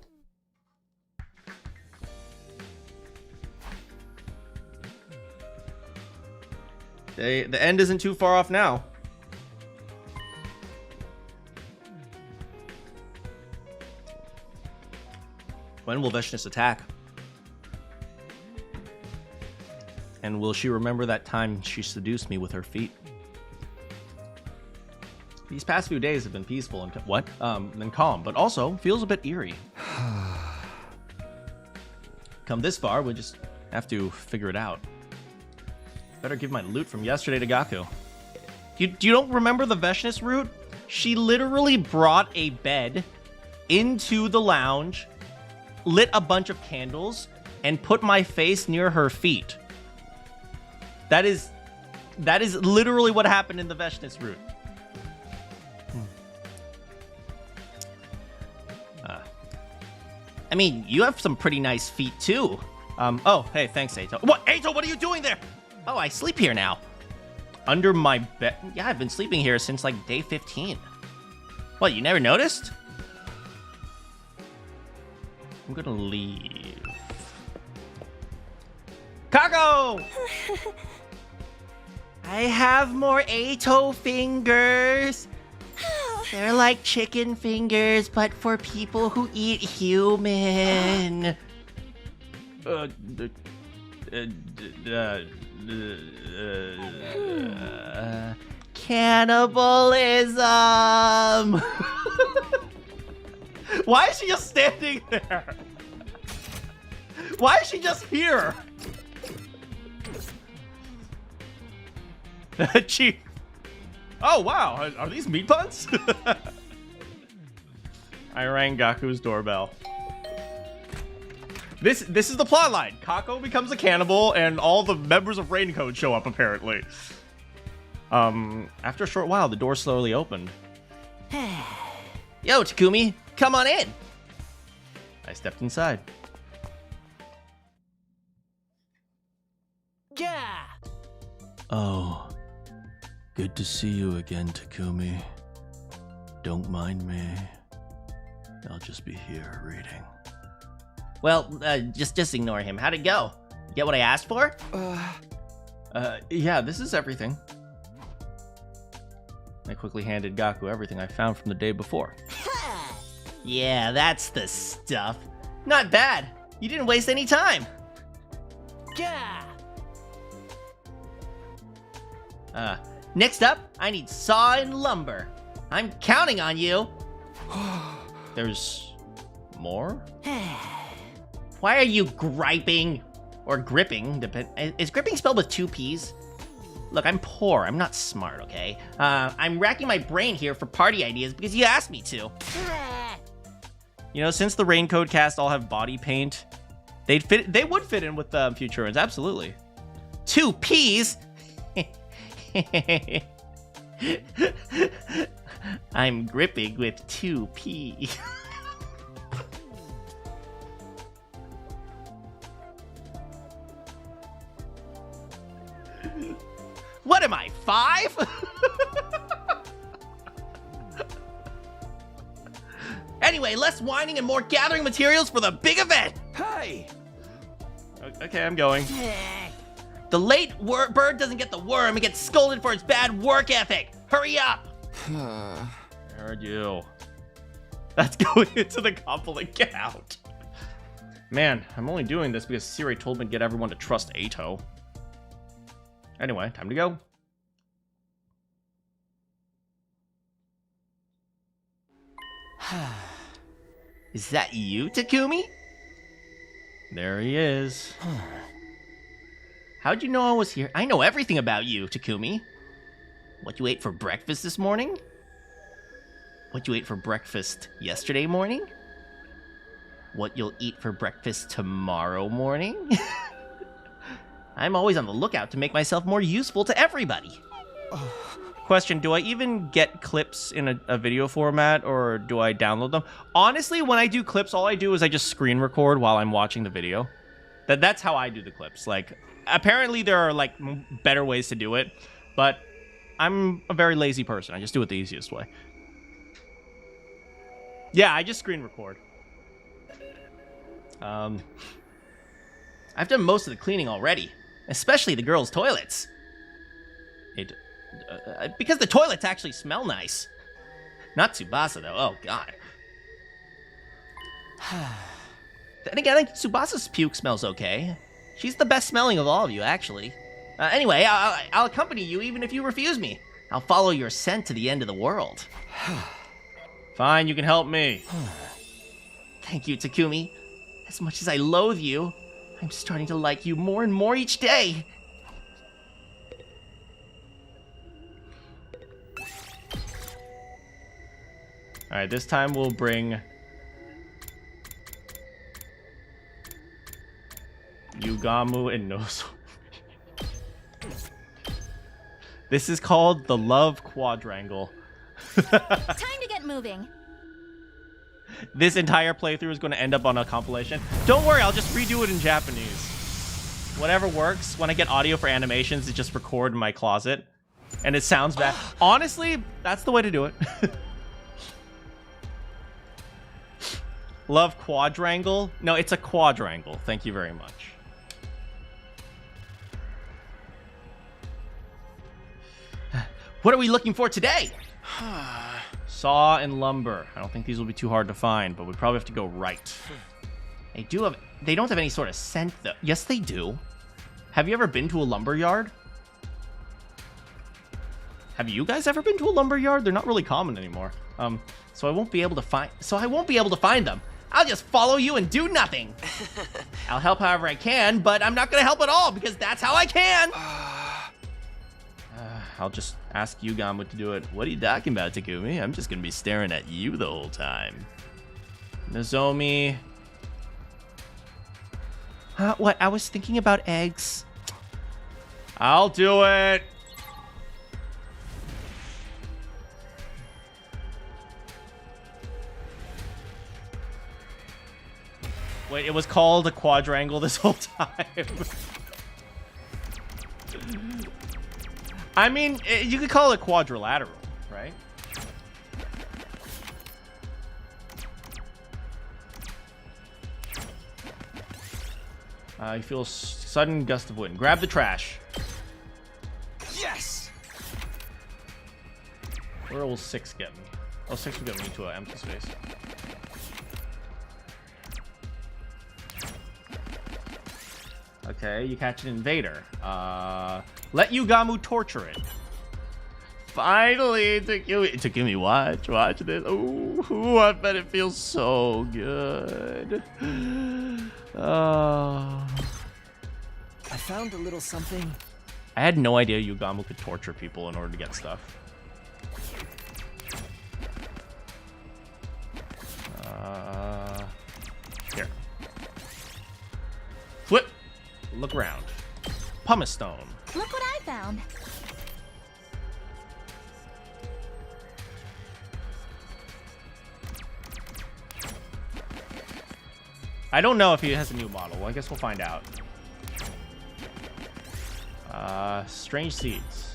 The end isn't too far off now. When will Veshness attack? And will she remember that time she seduced me with her feet? These past few days have been peaceful and calm, but also feels a bit eerie. Come this far, we just have to figure it out. Better give my loot from yesterday to Gaku. You don't remember the Veshness route? She literally brought a bed into the lounge, lit a bunch of candles, and put my face near her feet. That is literally what happened in the Veshness route. I mean, you have some pretty nice feet too. Oh, hey, thanks, Eito. What, Eito? What are you doing there? Oh, I sleep here now. Under my bed. Yeah, I've been sleeping here since like day 15. What, you never noticed? I'm gonna leave. Kago! I have more Eito fingers. They're like chicken fingers, but for people who eat human. Cannibalism. Why is she just standing there? Why is she just here? Chief. Oh wow, are these meat puns? I rang Gaku's doorbell. This is the plot line. Kako becomes a cannibal, and all the members of Raincoat show up apparently. After a short while, the door slowly opened. Yo, Takumi, come on in. I stepped inside. Yeah. Oh, good to see you again, Takumi. Don't mind me. I'll just be here reading. Well, just ignore him. How'd it go? Get what I asked for? Yeah, this is everything. I quickly handed Gaku everything I found from the day before. Yeah, that's the stuff. Not bad. You didn't waste any time. Yeah. Next up, I need saw and lumber. I'm counting on you. There's more? Why are you griping? Or gripping? Is gripping spelled with 2 P's? Look, I'm poor. I'm not smart, okay? I'm racking my brain here for party ideas because you asked me to. You know, since the Raincoat cast all have body paint, they would fit in with future ones, absolutely. 2 P's? I'm gripping with 2 P. What am I, 5? Anyway, less whining and more gathering materials for the big event. Hey! Okay, I'm going. The late bird doesn't get the worm and gets scolded for its bad work ethic. Hurry up! Heard you. That's going into the compliment. Get out. Man, I'm only doing this because Sirei told me to get everyone to trust Ato. Anyway, time to go. Is that you, Takumi? There he is. How'd you know I was here? I know everything about you, Takumi. What you ate for breakfast this morning? What you ate for breakfast yesterday morning? What you'll eat for breakfast tomorrow morning? I'm always on the lookout to make myself more useful to everybody. Question, do I even get clips in a video format, or do I download them? Honestly, when I do clips, all I do is I just screen record while I'm watching the video. That's how I do the clips. Like, apparently there are, like, better ways to do it, but I'm a very lazy person. I just do it the easiest way. Yeah, I just screen record. I've done most of the cleaning already, especially the girls' toilets. Because the toilets actually smell nice. Not Tsubasa, though. Oh, God. Then again, I think Tsubasa's puke smells okay. She's the best smelling of all of you, actually. Anyway, I'll accompany you even if you refuse me. I'll follow your scent to the end of the world. Fine, you can help me. Thank you, Takumi. As much as I loathe you, I'm starting to like you more and more each day. Alright, this time we'll bring Yugamu and Nozo. This is called the Love Quadrangle. Time to get moving. This entire playthrough is going to end up on a compilation. Don't worry, I'll just redo it in Japanese. Whatever works. When I get audio for animations, it's just record in my closet. And it sounds bad. Honestly, that's the way to do it. Love Quadrangle? No, it's a quadrangle. Thank you very much. What are we looking for today? Saw and lumber. I don't think these will be too hard to find, but we probably have to go right. They don't have any sort of scent, though. Yes, they do. Have you ever been to a lumber yard? Have you guys ever been to a lumber yard? They're not really common anymore. So I won't be able to find them. I'll just follow you and do nothing. I'll help however I can, but I'm not gonna help at all because that's how I can. I'll just ask you, Gamu, to do it. What are you talking about, Takumi? I'm just gonna be staring at you the whole time. Nozomi. What? I was thinking about eggs. I'll do it. Wait, it was called a quadrangle this whole time. I mean, you could call it quadrilateral, right? You feel a sudden gust of wind. Grab the trash. Yes! Where will 6 get me? Oh, 6 will get me to an empty space. Okay, you catch an invader. Let Yugamu torture it. Finally, Takumi, watch this. Ooh, I bet it feels so good. Oh. I found a little something. I had no idea Yugamu could torture people in order to get stuff. Here. Flip. Look around. Pumice stone. Look what I found. I don't know if he has a new model. Well, I guess we'll find out. Strange seeds.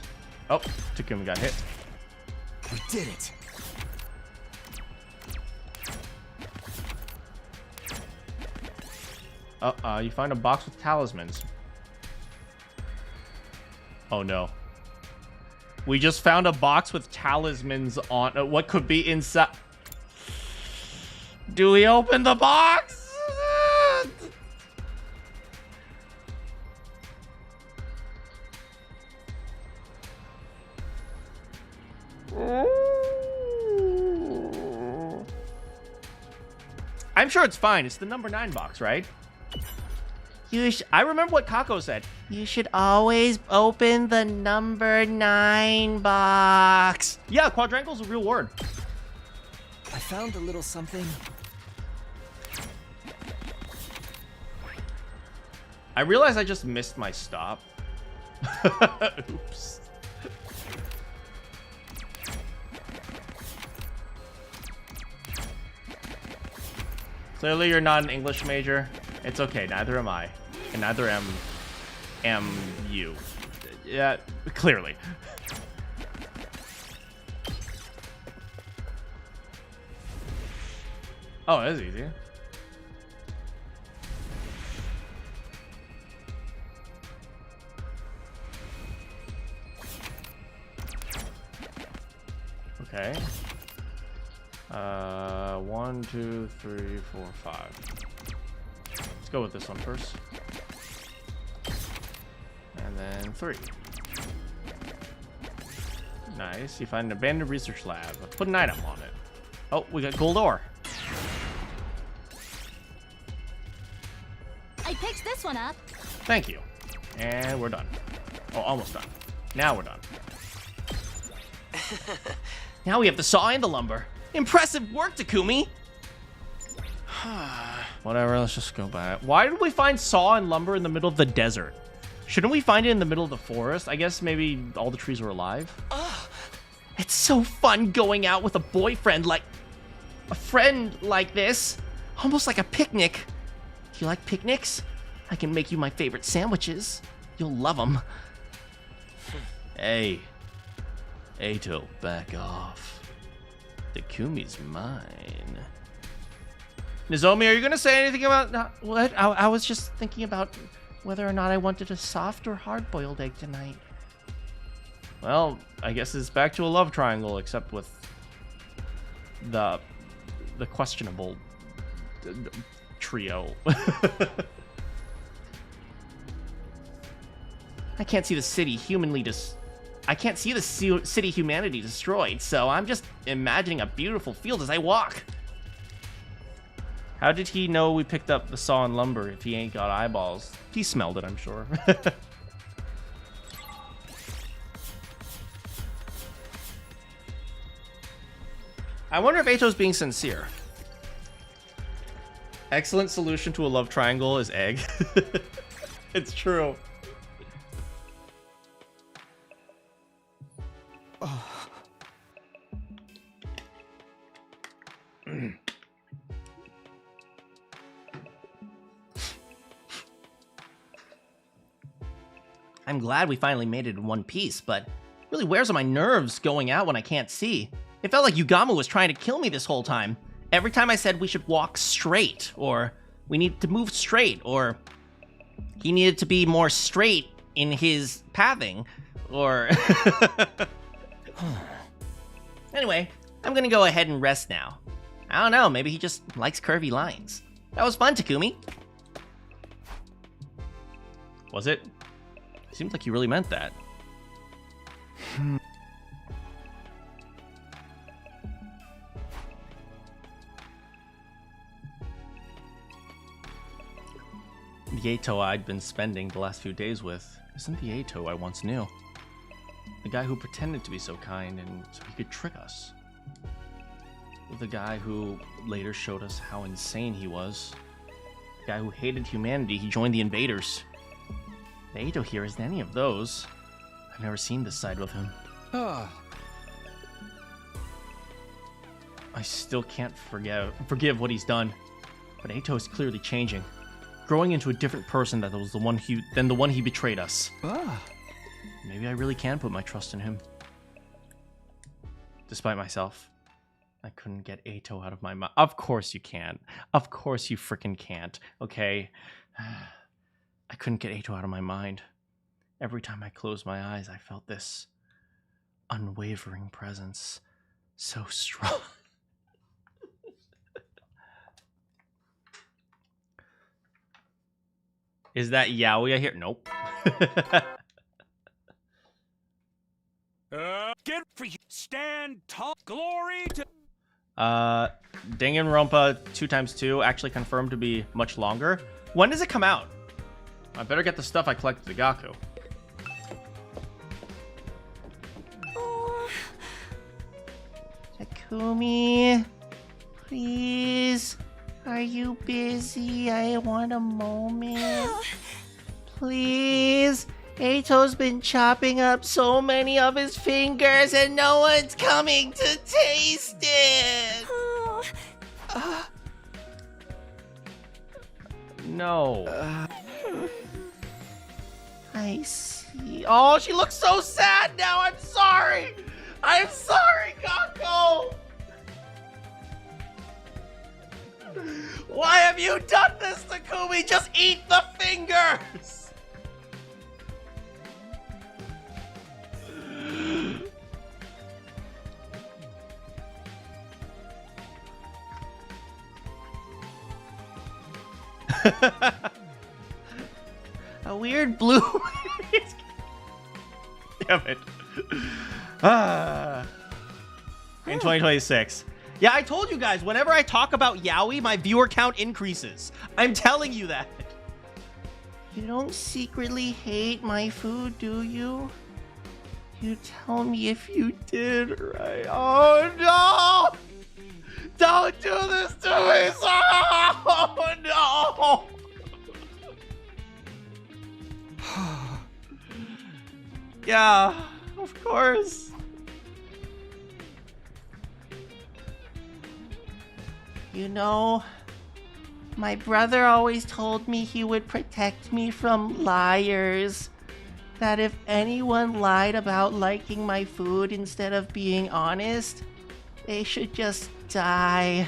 Oh, Takumi got hit. We did it. You find a box with talismans. Oh no. We just found a box with talismans on what could be inside. Do we open the box? I'm sure it's fine. It's the number 9 box, right? I remember what Kako said. You should always open the number 9 box. Yeah, quadrangle's a real word. I found a little something. I realize I just missed my stop. Oops. Clearly you're not an English major. It's okay, neither am I. And neither am you. Yeah, clearly. Oh, that's easy. Okay. 1, 2, 3, 4, 5. Let's go with this one first. And then 3. Nice. You find an abandoned research lab. Put an item on it. Oh, we got gold ore. I picked this one up. Thank you. And we're done. Oh, almost done. Now we're done. Now we have the saw and the lumber. Impressive work, Takumi! Whatever, let's just go back. Why did we find saw and lumber in the middle of the desert? Shouldn't we find it in the middle of the forest? I guess maybe all the trees were alive. It's so fun going out with a boyfriend like... a friend like this. Almost like a picnic. Do you like picnics? I can make you my favorite sandwiches. You'll love them. Hey. Ato, back off. Takumi's mine. Nozomi, are you going to say anything about... what? I was just thinking about whether or not I wanted a soft or hard-boiled egg tonight. Well, I guess it's back to a love triangle, except with the questionable trio. can't see the city humanity destroyed, so I'm just imagining a beautiful field as I walk. How did he know we picked up the saw and lumber if he ain't got eyeballs? He smelled it, I'm sure. I wonder if Eito's being sincere. Excellent solution to a love triangle is egg. It's true. I'm glad we finally made it in one piece, but it really wears on my nerves going out when I can't see. It felt like Yugama was trying to kill me this whole time. Every time I said we should walk straight, or we need to move straight, or he needed to be more straight in his pathing, or... Anyway, I'm gonna go ahead and rest now. I don't know, maybe he just likes curvy lines. That was fun, Takumi. Was it? Seems like you really meant that. The Eito I'd been spending the last few days with isn't the Eito I once knew. The guy who pretended to be so kind and so he could trick us. The guy who later showed us how insane he was. The guy who hated humanity, he joined the invaders. The Eito here isn't any of those. I've never seen this side of him. I still can't forgive what he's done. But Eito is clearly changing. Growing into a different person than the one he betrayed us. Maybe I really can put my trust in him. Despite myself, I couldn't get Eito out of my mind. Of course you can. Of course you frickin' can't. Okay. I couldn't get Eito out of my mind. Every time I closed my eyes, I felt this unwavering presence. So strong. Is that Yaoi I hear? Nope. Get for you. Stand tall. Glory to... Danganronpa 2x2 actually confirmed to be much longer. When does it come out? I better get the stuff I collected at Gaku. Takumi, please. Are you busy? I want a moment. Please. Eito's been chopping up so many of his fingers and no one's coming to taste it. No. I see. Oh, she looks so sad now. I'm sorry. I'm sorry, Gaku. Why have you done this, Takumi? Just eat the fingers! A weird blue... Damn it. In 2026. Yeah, I told you guys, whenever I talk about Yaoi, my viewer count increases. I'm telling you that. You don't secretly hate my food, do you? You tell me if you did, right? Oh, no! Don't do this to me! Oh, no! Yeah, of course. You know, my brother always told me he would protect me from liars. That if anyone lied about liking my food instead of being honest, they should just die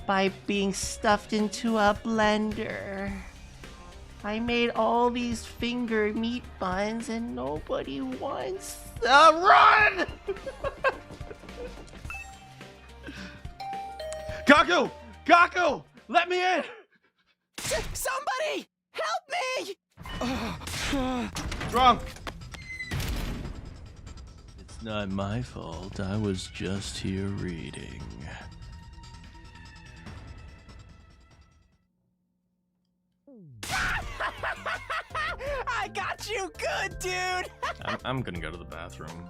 by being stuffed into a blender. I made all these finger meat buns and nobody wants to run! Gaku! Gaku! Let me in! Somebody! Help me! Drunk. It's not my fault. I was just here reading. I got you good, dude! I'm gonna go to the bathroom.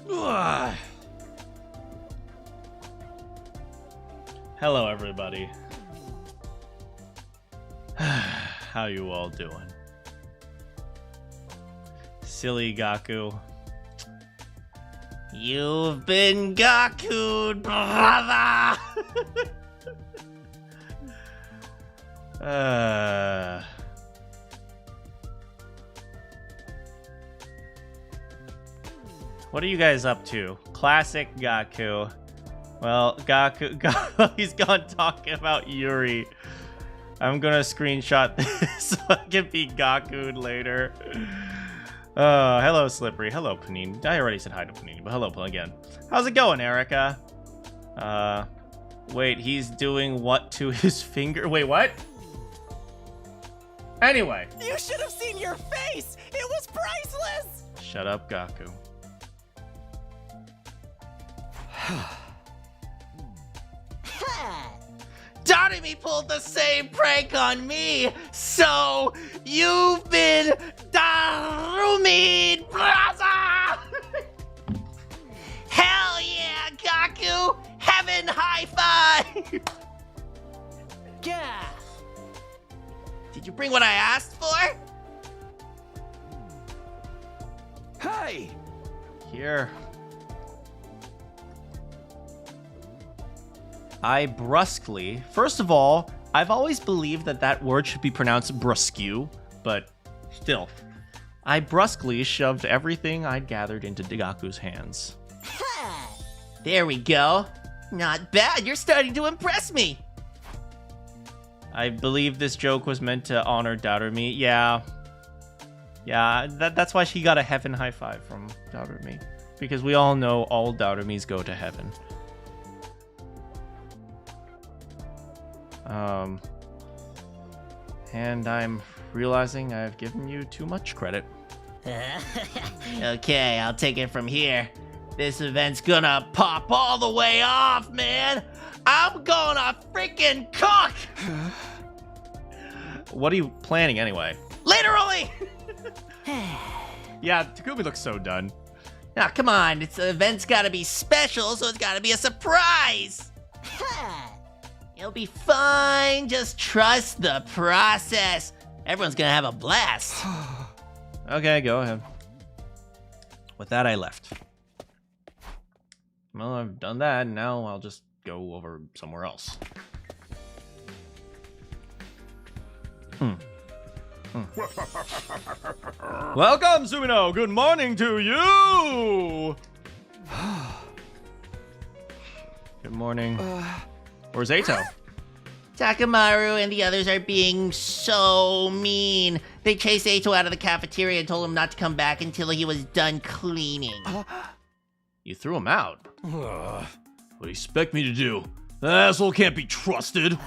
Ugh. Hello, everybody. How you all doing? Silly Gaku. You've been Gaku'd, brother! What are you guys up to? Classic Gaku. Well, Gaku he's gone talking about Yuri. I'm gonna screenshot this so I can be Gaku'd later. Hello, Slippery. Hello, Panini. I already said hi to Panini, but hello again. How's it going, Erica? Wait, he's doing what to his finger? Wait, what? Anyway. You should have seen your face! It was priceless! Shut up, Gaku. Darumi pulled the same prank on me, so you've been Darumi, brother! Hell yeah, Gaku! Heaven high five! Yeah. Did you bring what I asked for? Hey! Here. I brusquely... First of all, I've always believed that that word should be pronounced brusque, but still. I brusquely shoved everything I'd gathered into Gaku's hands. There we go. Not bad. You're starting to impress me. I believe this joke was meant to honor Darumi. Yeah. Yeah, that's why she got a heaven high five from Darumi. Because we all know all Darumis go to heaven. And I'm realizing I've given you too much credit. Okay, I'll take it from here. This event's gonna pop all the way off, man! I'm gonna freaking cook! What are you planning anyway? Literally! Yeah, Takumi looks so done. Now, come on, the event's gotta be special, so it's gotta be a surprise! It'll be fine, just trust the process. Everyone's gonna have a blast. Okay, go ahead. With that, I left. Well, I've done that, and now I'll just go over somewhere else. Welcome, Sumino! Good morning to you! Good morning. Where's Ato? Takamaru and the others are being so mean. They chased Ato out of the cafeteria and told him not to come back until he was done cleaning. You threw him out? What do you expect me to do? That asshole can't be trusted.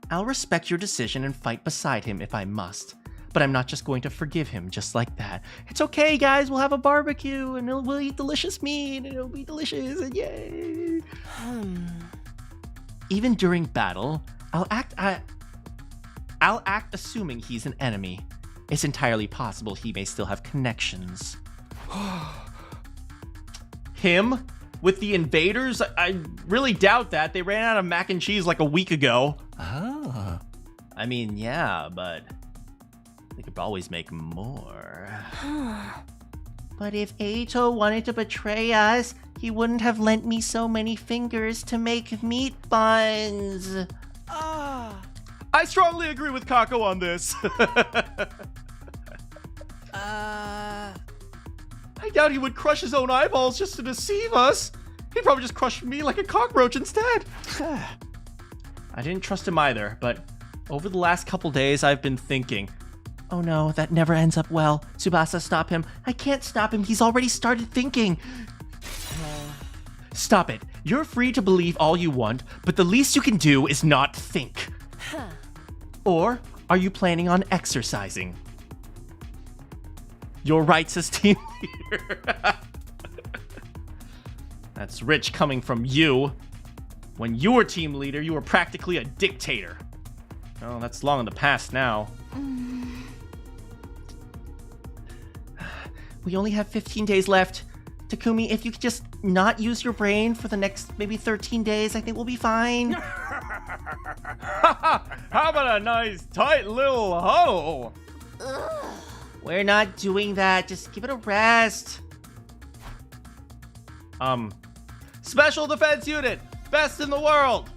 I'll respect your decision and fight beside him if I must. But I'm not just going to forgive him just like that. It's okay, guys. We'll have a barbecue and we'll eat delicious meat and it'll be delicious and yay. Even during battle, I'll act assuming he's an enemy. It's entirely possible he may still have connections. Him? With the invaders? I really doubt that. They ran out of mac and cheese like a week ago. Ah. I mean, yeah, but they could always make more. But if Ato wanted to betray us, he wouldn't have lent me so many fingers to make meat buns. I strongly agree with Kako on this. I doubt he would crush his own eyeballs just to deceive us. He'd probably just crush me like a cockroach instead. I didn't trust him either, but over the last couple days, I've been thinking, oh no, that never ends up well. Tsubasa, stop him. I can't stop him. He's already started thinking. Stop it. You're free to believe all you want, but the least you can do is not think. Or are you planning on exercising? Your rights as team leader. That's rich coming from you. When you were team leader, you were practically a dictator. Oh, that's long in the past now. We only have 15 days left. Takumi, if you could just not use your brain for the next maybe 13 days, I think we'll be fine. How about a nice tight little huddle? We're not doing that. Just give it a rest. Special defense unit, best in the world.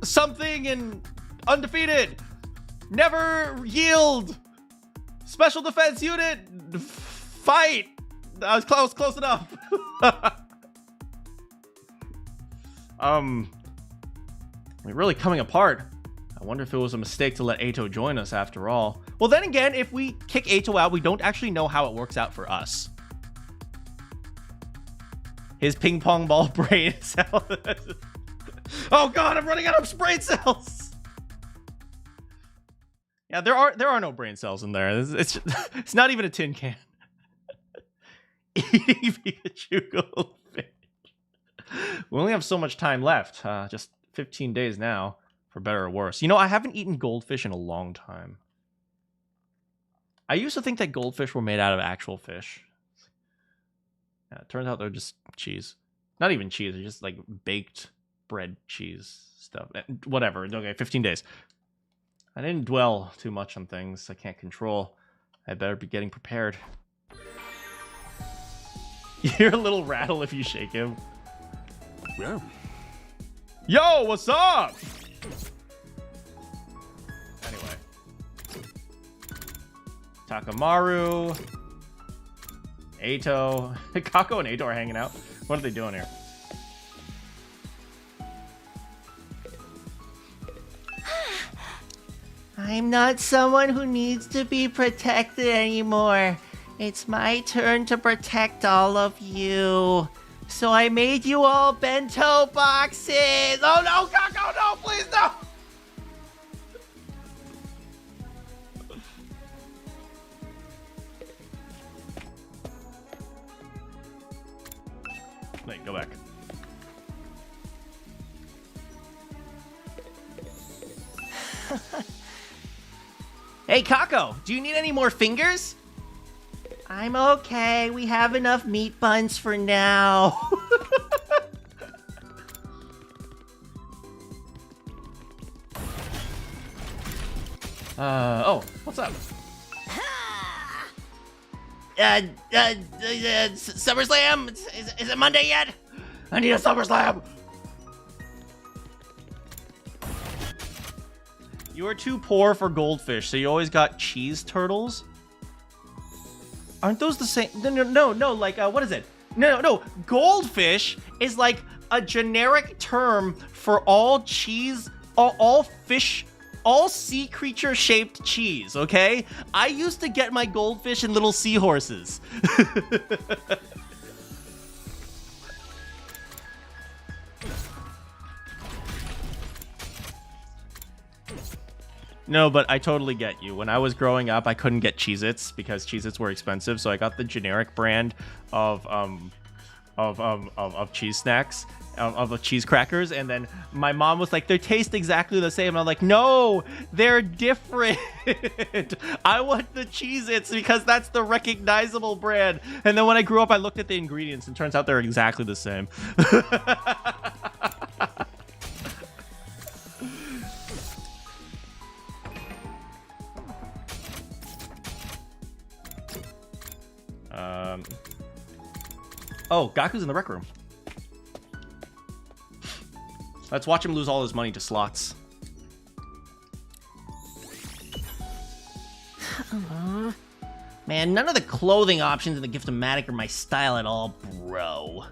Something and undefeated, never yield. Special defense unit, fight. I was close enough. We're really coming apart. I wonder if it was a mistake to let Ato join us after all. Well, then again, if we kick Ato out, we don't actually know how it works out for us. His ping pong ball brain cell. Oh god, I'm running out of brain cells. Yeah, there are no brain cells in there. It's not even a tin can. Eating Pikachu goldfish. We only have so much time left. Just 15 days now, for better or worse. You know, I haven't eaten goldfish in a long time. I used to think that goldfish were made out of actual fish. Yeah, it turns out they're just cheese. Not even cheese, they're just like baked bread cheese stuff. Whatever, okay, 15 days. I didn't dwell too much on things I can't control. I better be getting prepared. You hear a little rattle if you shake him. Yeah. Yo, what's up? Anyway. Takamaru. Ato. Kako and Ato are hanging out. What are they doing here? I'm not someone who needs to be protected anymore. It's my turn to protect all of you. So I made you all bento boxes. Oh no, Kako, no, please no. Wait, go back. Hey, Kako, do you need any more fingers? I'm okay. We have enough meat buns for now. Oh, what's up? SummerSlam? Is it Monday yet? I need a SummerSlam. You are too poor for goldfish, so you always got cheese turtles? Aren't those the same? No, like, what is it? No, goldfish is like a generic term for all cheese, all fish, all sea creature shaped cheese, okay? I used to get my goldfish in little seahorses. No, but I totally get you. When I was growing up, I couldn't get Cheez-Its because Cheez-Its were expensive, so I got the generic brand of cheese snacks, of cheese crackers, and then my mom was like, they taste exactly the same. And I'm like, no, they're different. I want the Cheez-Its because that's the recognizable brand. And then when I grew up, I looked at the ingredients and turns out they're exactly the same. Oh, Gaku's in the rec room. Let's watch him lose all his money to slots. Man, none of the clothing options in the Gift-O-Matic are my style at all, bro.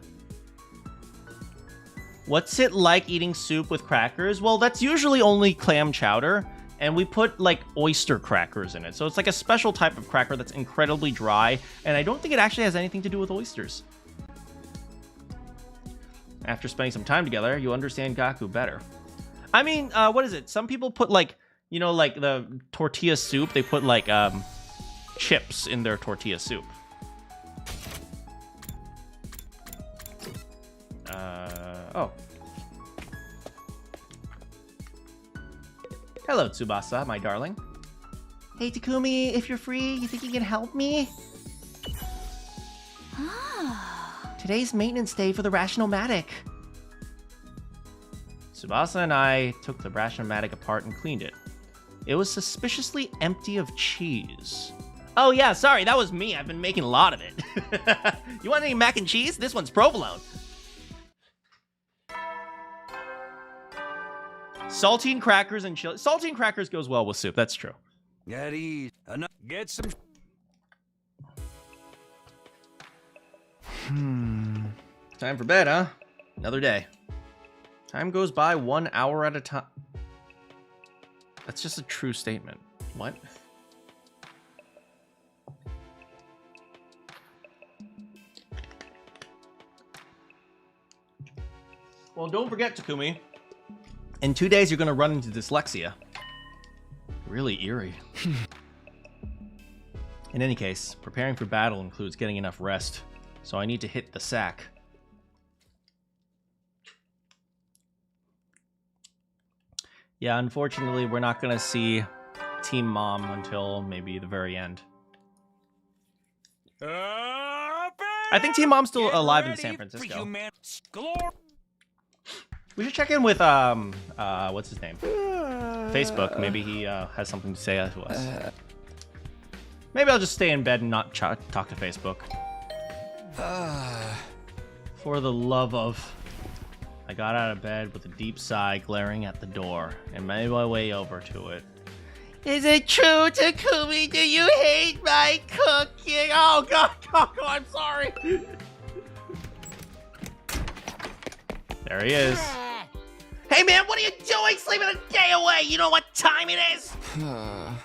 What's it like eating soup with crackers? Well, that's usually only clam chowder, and we put, like, oyster crackers in it. So it's like a special type of cracker that's incredibly dry, and I don't think it actually has anything to do with oysters. After spending some time together, you understand Gaku better. I mean, what is it? Some people put, like, you know, like the tortilla soup, they put, like, chips in their tortilla soup. Oh. Hello, Tsubasa, my darling. Hey, Takumi, if you're free, you think you can help me? Today's maintenance day for the Rational-Matic. Tsubasa and I took the Rational-Matic apart and cleaned it. It was suspiciously empty of cheese. Oh yeah, sorry, that was me. I've been making a lot of it. You want any mac and cheese? This one's provolone. Saltine crackers and chili. Saltine crackers goes well with soup. That's true. Get easy. Get some. Time for bed, huh? Another day. Time goes by 1 hour at a time. That's just a true statement. What? Well, don't forget, Takumi. In 2 days, you're going to run into dyslexia. Really eerie. In any case, preparing for battle includes getting enough rest, so I need to hit the sack. Yeah, unfortunately, we're not going to see Team Mom until maybe the very end. I think Team Mom's still alive in San Francisco. We should check in with, what's his name? Facebook. Maybe he has something to say to us. Maybe I'll just stay in bed and not talk to Facebook. For the love of... I got out of bed with a deep sigh glaring at the door and made my way over to it. Is it true, Takumi? Do you hate my cooking? Oh, God, I'm sorry. There he is. Hey, man, what are you doing? Sleeping a day away. You know what time it is? Didn't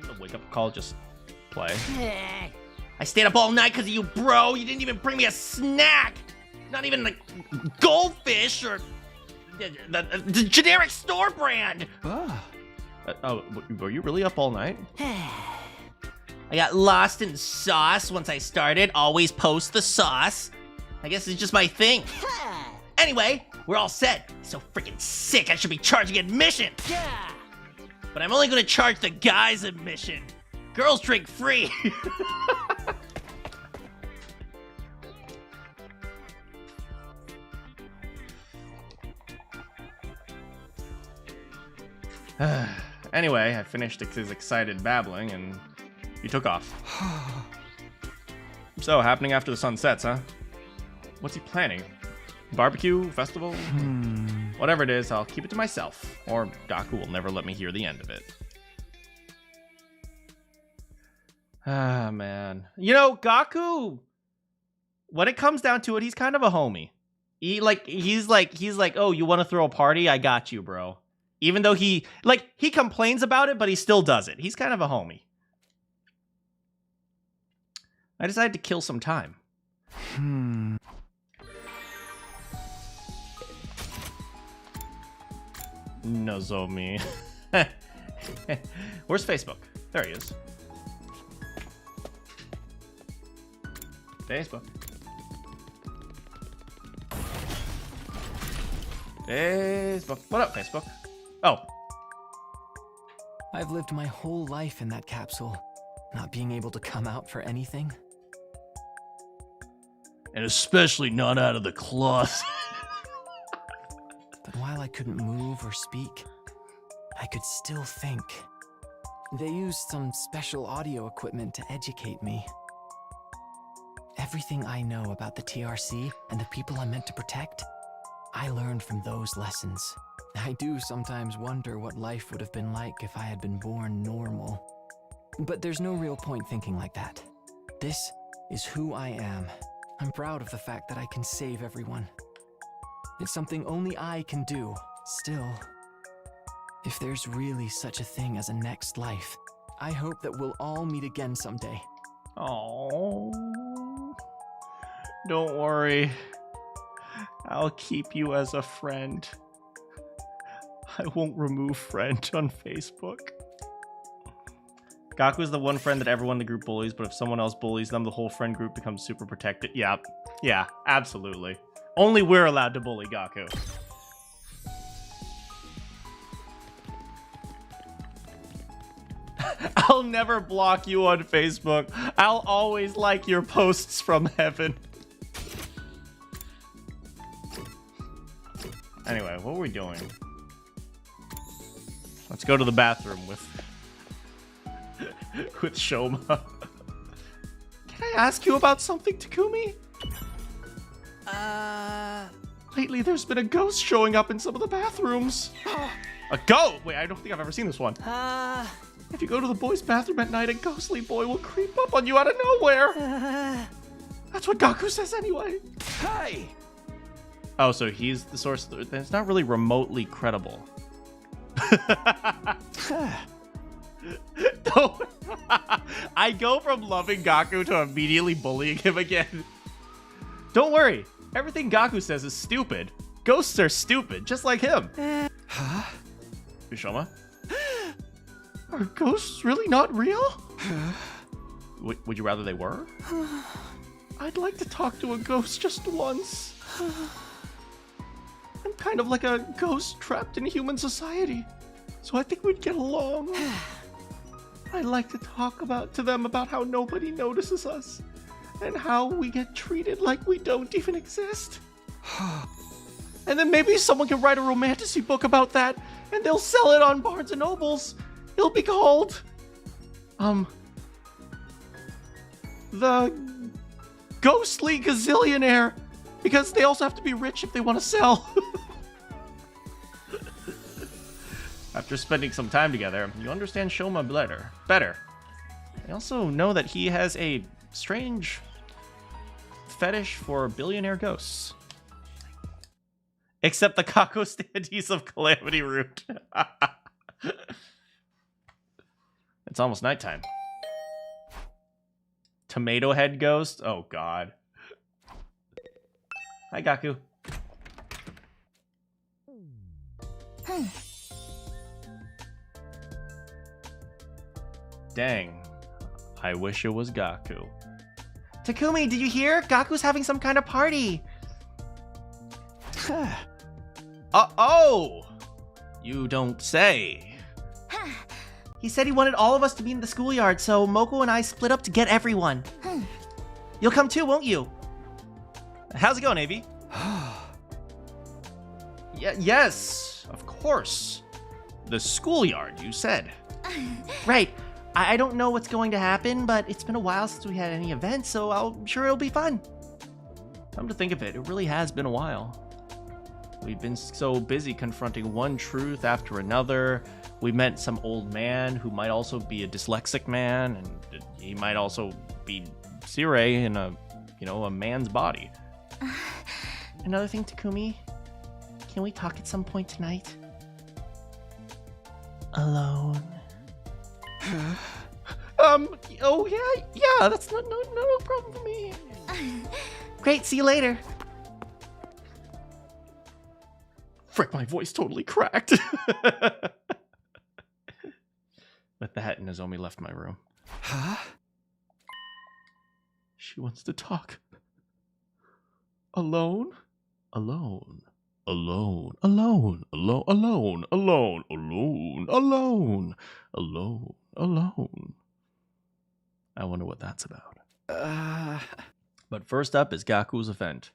the wake-up call just play? I stayed up all night because of you, bro. You didn't even bring me a snack. Not even like goldfish or the generic store brand. Were you really up all night? I got lost in sauce once I started. Always post the sauce. I guess it's just my thing. Anyway, we're all set. So freaking sick, I should be charging admission. But I'm only gonna charge the guys admission. Girls drink free. Anyway, I finished his excited babbling and he took off. So, happening after the sun sets, huh? What's he planning? Barbecue? Festival? Whatever it is, I'll keep it to myself. Or Gaku will never let me hear the end of it. Ah, man. You know, Gaku, when it comes down to it, he's kind of a homie. He's like, oh, you want to throw a party? I got you, bro. Even though he complains about it, but he still does it. He's kind of a homie. I decided to kill some time. Nozomi. Where's Facebook? There he is. Facebook. Facebook. What up, Facebook? Oh. I've lived my whole life in that capsule, not being able to come out for anything. And especially not out of the cloth. But while I couldn't move or speak, I could still think. They used some special audio equipment to educate me. Everything I know about the TRC and the people I'm meant to protect, I learned from those lessons. I do sometimes wonder what life would have been like if I had been born normal. But there's no real point thinking like that. This is who I am. I'm proud of the fact that I can save everyone. It's something only I can do. Still, if there's really such a thing as a next life, I hope that we'll all meet again someday. Oh, don't worry. I'll keep you as a friend. I won't remove friend on Facebook. Gaku's the one friend that everyone in the group bullies, but if someone else bullies them, the whole friend group becomes super protected. Yeah, absolutely. Only we're allowed to bully Gaku. I'll never block you on Facebook. I'll always like your posts from heaven. Anyway, what were we doing? Let's go to the bathroom with with Shoma. Can I ask you about something, Takumi? Lately, there's been a ghost showing up in some of the bathrooms. A ghost? Wait, I don't think I've ever seen this one. If you go to the boys' bathroom at night, a ghostly boy will creep up on you out of nowhere. That's what Gaku says anyway. Hey! Oh, so he's the source. It's not really remotely credible. No. I go from loving Gaku to immediately bullying him again. Don't worry. Everything Gaku says is stupid. Ghosts are stupid, just like him. Huh? Ushoma? Are ghosts really not real? Would you rather they were? I'd like to talk to a ghost just once. I'm kind of like a ghost trapped in human society, so I think we'd get along. I'd like to talk to them about how nobody notices us and how we get treated like we don't even exist. And then maybe someone can write a romantasy book about that, and they'll sell it on Barnes and Nobles. It'll be called, The Ghostly Gazillionaire, because they also have to be rich if they want to sell. After spending some time together, you understand Shoma better. I also know that he has a strange fetish for billionaire ghosts. Except the Kako standees of Calamity Root. It's almost nighttime. Tomato head ghost? Oh god. Hi, Gaku. Dang. I wish it was Gaku. Takumi, did you hear? Gaku's having some kind of party. Oh! You don't say. He said he wanted all of us to be in the schoolyard, so Moko and I split up to get everyone. You'll come too, won't you? How's it going, Avi? Yes, of course. The schoolyard, you said. Right. I don't know what's going to happen, but it's been a while since we had any events, so I'm sure it'll be fun. Come to think of it, it really has been a while. We've been so busy confronting one truth after another. We met some old man who might also be a dyslexic man, and he might also be Sirei in a man's body. Another thing, Takumi, can we talk at some point tonight? Alone. Oh yeah, that's no problem for me. Great, see you later. Frick, my voice totally cracked. With that, Nozomi left my room. Huh? She wants to talk. Alone? Alone. Alone. Alone. Alone. Alone. Alone. Alone. Alone. Alone. Alone. I wonder what that's about. But first up is Gaku's event.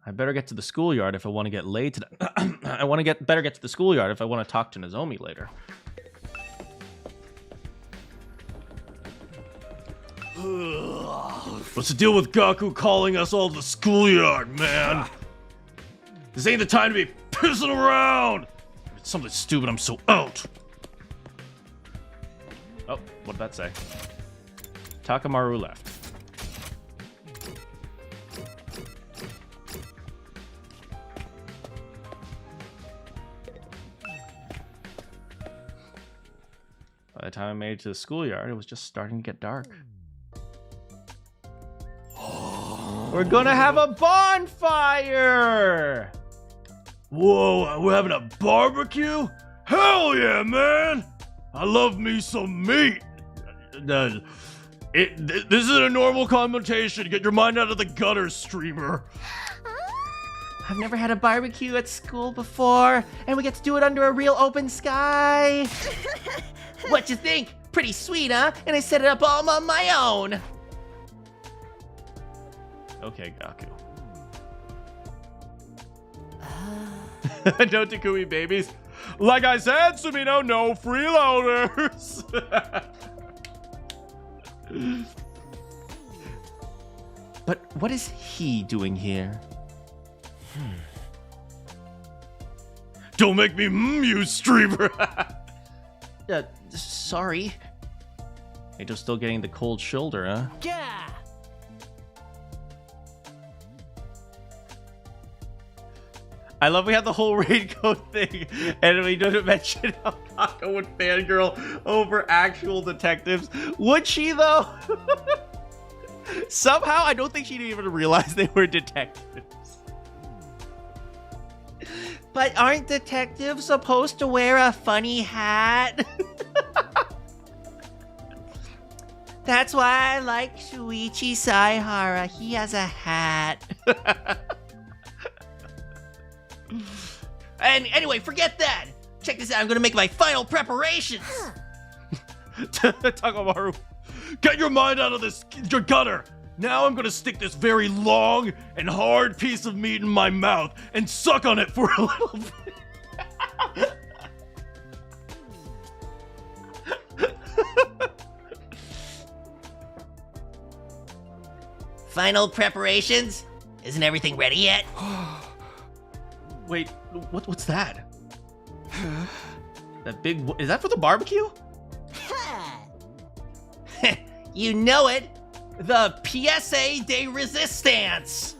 I better get to the schoolyard if I want to get laid to the better get to the schoolyard if I want to talk to Nozomi later. What's the deal with Gaku calling us all to the schoolyard, man? This ain't the time to be pissing around! It's something stupid, I'm so out! Oh, what did that say? Takamaru left. By the time I made it to the schoolyard, it was just starting to get dark. We're gonna have a bonfire! Whoa, we're having a barbecue? Hell yeah, man! I love me some meat! This isn't a normal connotation. Get your mind out of the gutter, streamer. I've never had a barbecue at school before, and we get to do it under a real open sky. What you think? Pretty sweet, huh? And I set it up all on my own. Okay, Gaku. No Takumi babies. Like I said, Sumino, no freeloaders. But what is he doing here? Don't make me you streamer. Sorry. Ato's still getting the cold shoulder, huh? Gah! I love we have the whole raincoat thing, and we didn't mention how Kako would fangirl over actual detectives. Would she, though? Somehow, I don't think she'd even realize they were detectives. But aren't detectives supposed to wear a funny hat? That's why I like Shuichi Saihara. He has a hat. And anyway, forget that. Check this out. I'm gonna make my final preparations. Takamaru, get your mind out of your gutter. Now I'm gonna stick this very long and hard piece of meat in my mouth and suck on it for a little bit. Final preparations? Isn't everything ready yet? Wait, what's that? That big... Is that for the barbecue? You know it. The PSA de Resistance.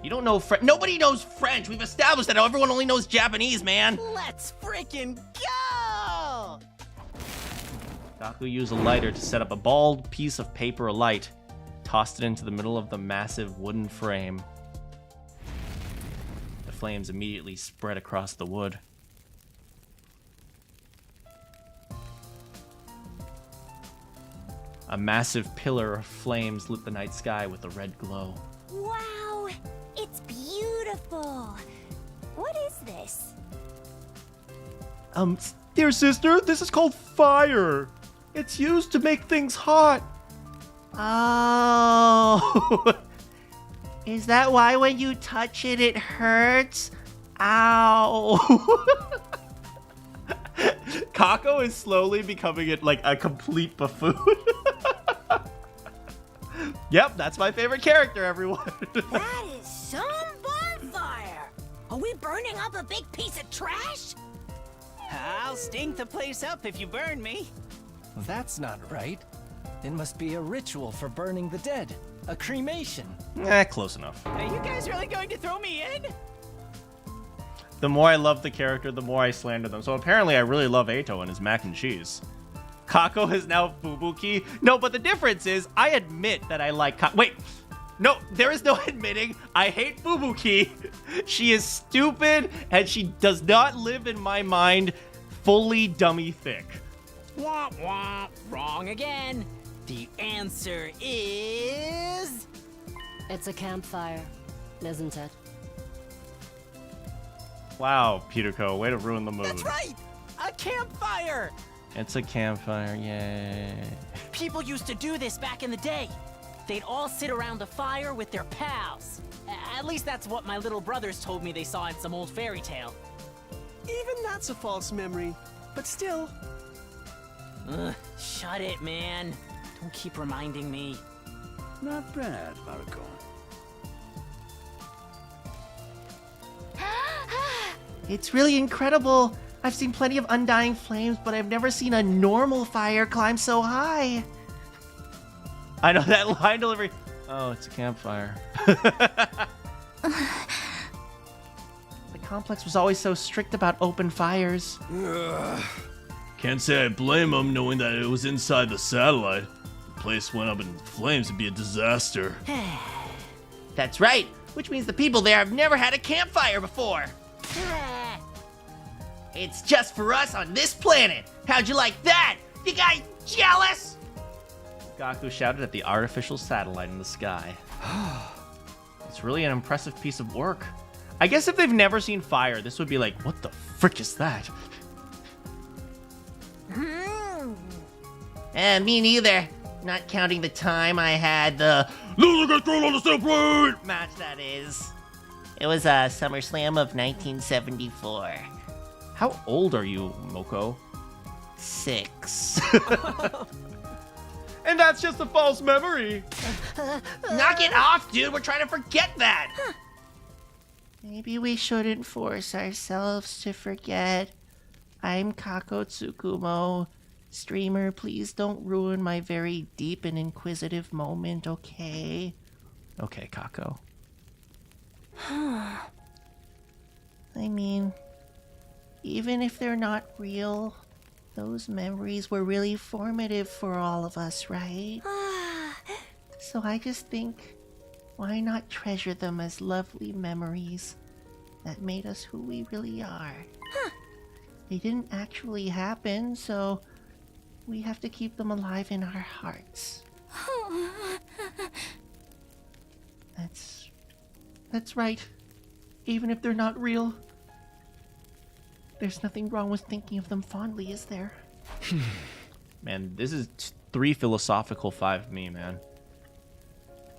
You don't know French. Nobody knows French. We've established that. Everyone only knows Japanese, man. Let's freaking go! Gaku used a lighter to set up a bald piece of paper alight, tossed it into the middle of the massive wooden frame. The flames immediately spread across the wood. A massive pillar of flames lit the night sky with a red glow. Wow, it's beautiful. What is this? Dear sister, this is called fire. It's used to make things hot. Oh. Is that why when you touch it, it hurts? Ow. Kako is slowly becoming like a complete buffoon. Yep, that's my favorite character, everyone. That is some bonfire! Are we burning up a big piece of trash? I'll stink the place up if you burn me. That's not right. It must be a ritual for burning the dead. A cremation. Close enough. Are you guys really going to throw me in? The more I love the character, the more I slander them. So apparently I really love Ato and his mac and cheese. Kako is now Fubuki. No, but the difference is I admit that I like Wait, no, there is no admitting. I hate Fubuki. She is stupid and she does not live in my mind fully dummy thick. Wah wah. Wrong again. The answer is... It's a campfire, isn't it? Wow, Pituko, way to ruin the mood. That's right! A campfire! It's a campfire, yay. People used to do this back in the day. They'd all sit around a fire with their pals. At least that's what my little brothers told me they saw in some old fairy tale. Even that's a false memory. But still. Ugh, shut it, man. Don't keep reminding me. Not bad, Manakyn. It's really incredible. I've seen plenty of undying flames, but I've never seen a normal fire climb so high. I know that line delivery. Oh, it's a campfire. The complex was always so strict about open fires. Can't say I blame him knowing that it was inside the satellite. The place went up in flames, it'd be a disaster. That's right, which means the people there have never had a campfire before. It's just for us on this planet. How'd you like that? You guys jealous? Gaku shouted at the artificial satellite in the sky. It's really an impressive piece of work. I guess if they've never seen fire, this would be like, what the frick is that? Me neither. Not counting the time I had the Loser gets thrown on the same plane! match, that is. It was SummerSlam of 1974. How old are you, Moko? 6. And that's just a false memory. Knock it off, dude. We're trying to forget that. Maybe we shouldn't force ourselves to forget. I'm Kako Tsukumo. Streamer, please don't ruin my very deep and inquisitive moment, okay? Okay, Kako. I mean, even if they're not real, those memories were really formative for all of us, right? So I just think, why not treasure them as lovely memories that made us who we really are? They didn't actually happen, so we have to keep them alive in our hearts. That's right. Even if they're not real, there's nothing wrong with thinking of them fondly, is there? Man, this is 3 philosophical 5 me, man.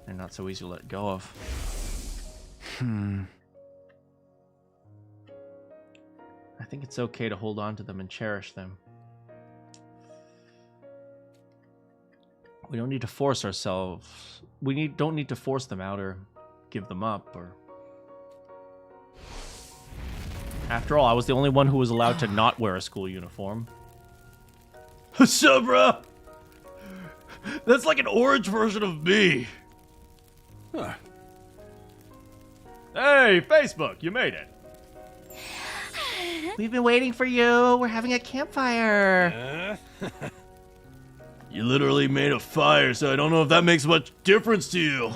They're not so easy to let go of. I think it's okay to hold on to them and cherish them. We don't need to force ourselves. Don't need to force them out or give them up or... After all, I was the only one who was allowed to not wear a school uniform. So, bruh? That's like an orange version of me. Huh. Hey, Facebook, you made it. We've been waiting for you. We're having a campfire. You literally made a fire, so I don't know if that makes much difference to you.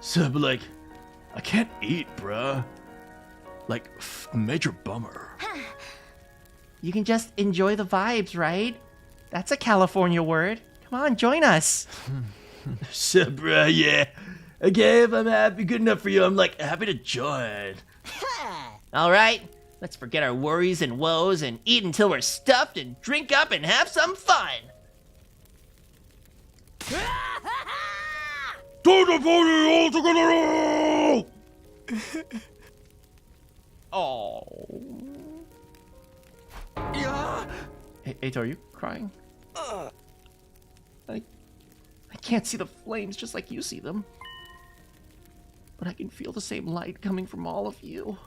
So, but like, I can't eat, bruh. Like, major bummer. You can just enjoy the vibes, right? That's a California word. Come on, join us. So, bruh, yeah. Okay, if I'm happy, good enough for you, I'm like happy to join. All right, let's forget our worries and woes and eat until we're stuffed and drink up and have some fun. To the party all together! Oh. Hey, Eito, are you crying? I can't see the flames just like you see them. But I can feel the same light coming from all of you.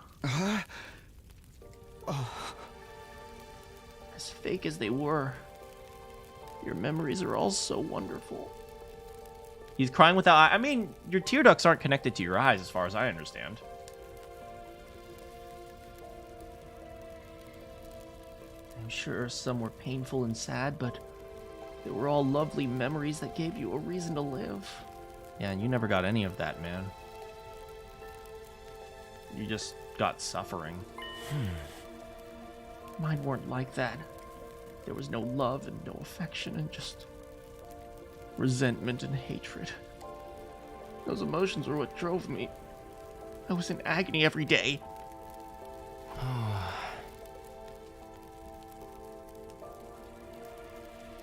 As fake as they were, your memories are all so wonderful. He's crying without... I mean, your tear ducts aren't connected to your eyes as far as I understand. I'm sure some were painful and sad, but they were all lovely memories that gave you a reason to live. Yeah, and you never got any of that, man. You just got suffering. Mine weren't like that. There was no love and no affection and just resentment and hatred. Those emotions were what drove me. I was in agony every day.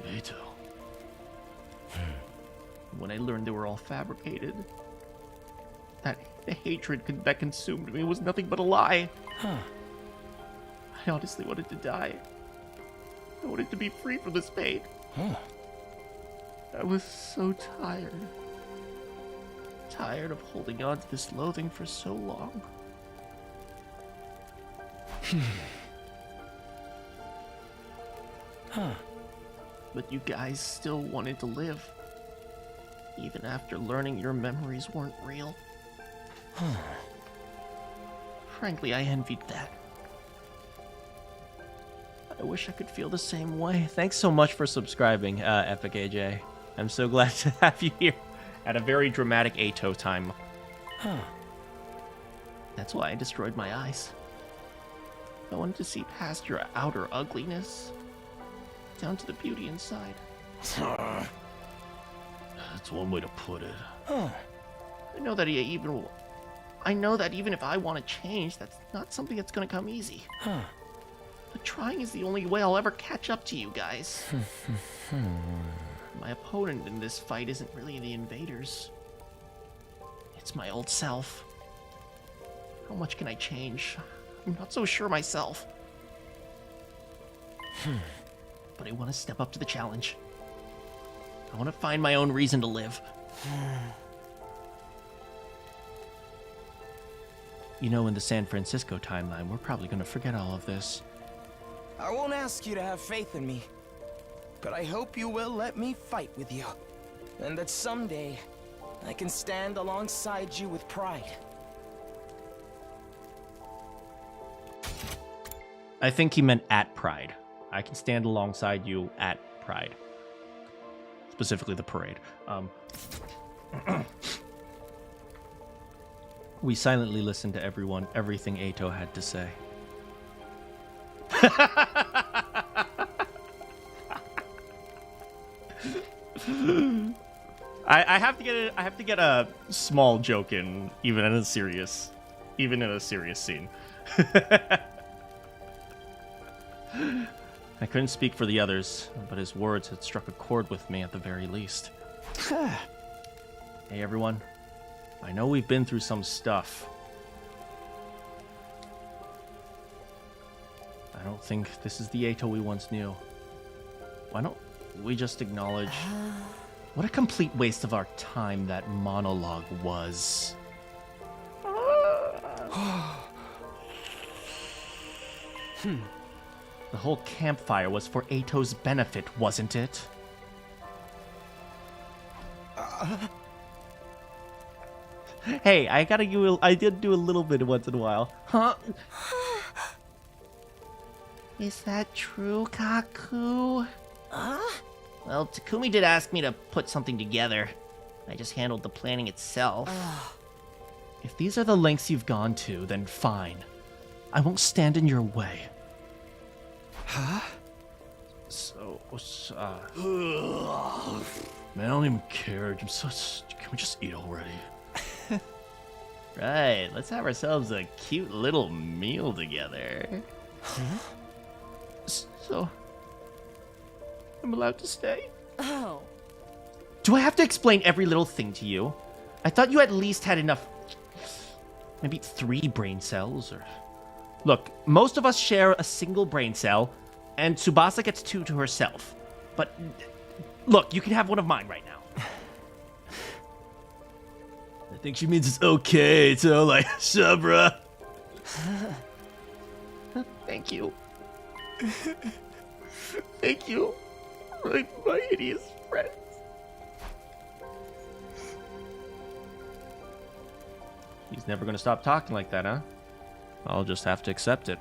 Eito. When I learned they were all fabricated, that the hatred that consumed me was nothing but a lie. I honestly wanted to die. I wanted to be free from this pain. I was so tired. Tired of holding on to this loathing for so long. But you guys still wanted to live. Even after learning your memories weren't real. Frankly, I envied that. I wish I could feel the same way. Thanks so much for subscribing, Epic AJ. I'm so glad to have you here at a very dramatic Eito time. That's why I destroyed my eyes. I wanted to see past your outer ugliness, down to the beauty inside. That's one way to put it. I know that even if I want to change, that's not something that's gonna come easy. But trying is the only way I'll ever catch up to you guys. My opponent in this fight isn't really the invaders. It's my old self. How much can I change? I'm not so sure myself. But I want to step up to the challenge. I want to find my own reason to live. You know, in the San Francisco timeline, we're probably going to forget all of this. I won't ask you to have faith in me, but I hope you will let me fight with you. And that someday, I can stand alongside you with pride. I think he meant at Pride. I can stand alongside you at Pride. Specifically the parade. We silently listened to everything Ato had to say. I have to get a small joke in, even in a serious scene. I couldn't speak for the others, but his words had struck a chord with me at the very least. Hey everyone, I know we've been through some stuff. I don't think this is the Ato we once knew. Why don't we just acknowledge what a complete waste of our time that monologue was? The whole campfire was for Ato's benefit, wasn't it? Hey, I did do a little bit once in a while. Huh? Is that true, Kaku? Well, Takumi did ask me to put something together. I just handled the planning itself. If these are the lengths you've gone to, then fine. I won't stand in your way. Huh? So, man, I don't even care. Can we just eat already? Right, let's have ourselves a cute little meal together. So, I'm allowed to stay? Oh. Do I have to explain every little thing to you? I thought you at least had enough, maybe 3 brain cells, or... Look, most of us share a single brain cell, and Tsubasa gets 2 to herself. But, look, you can have one of mine right now. I think she means it's okay, so like, Shabra. Thank you. Thank you. Like my hideous friends. He's never gonna stop talking like that, huh? I'll just have to accept it.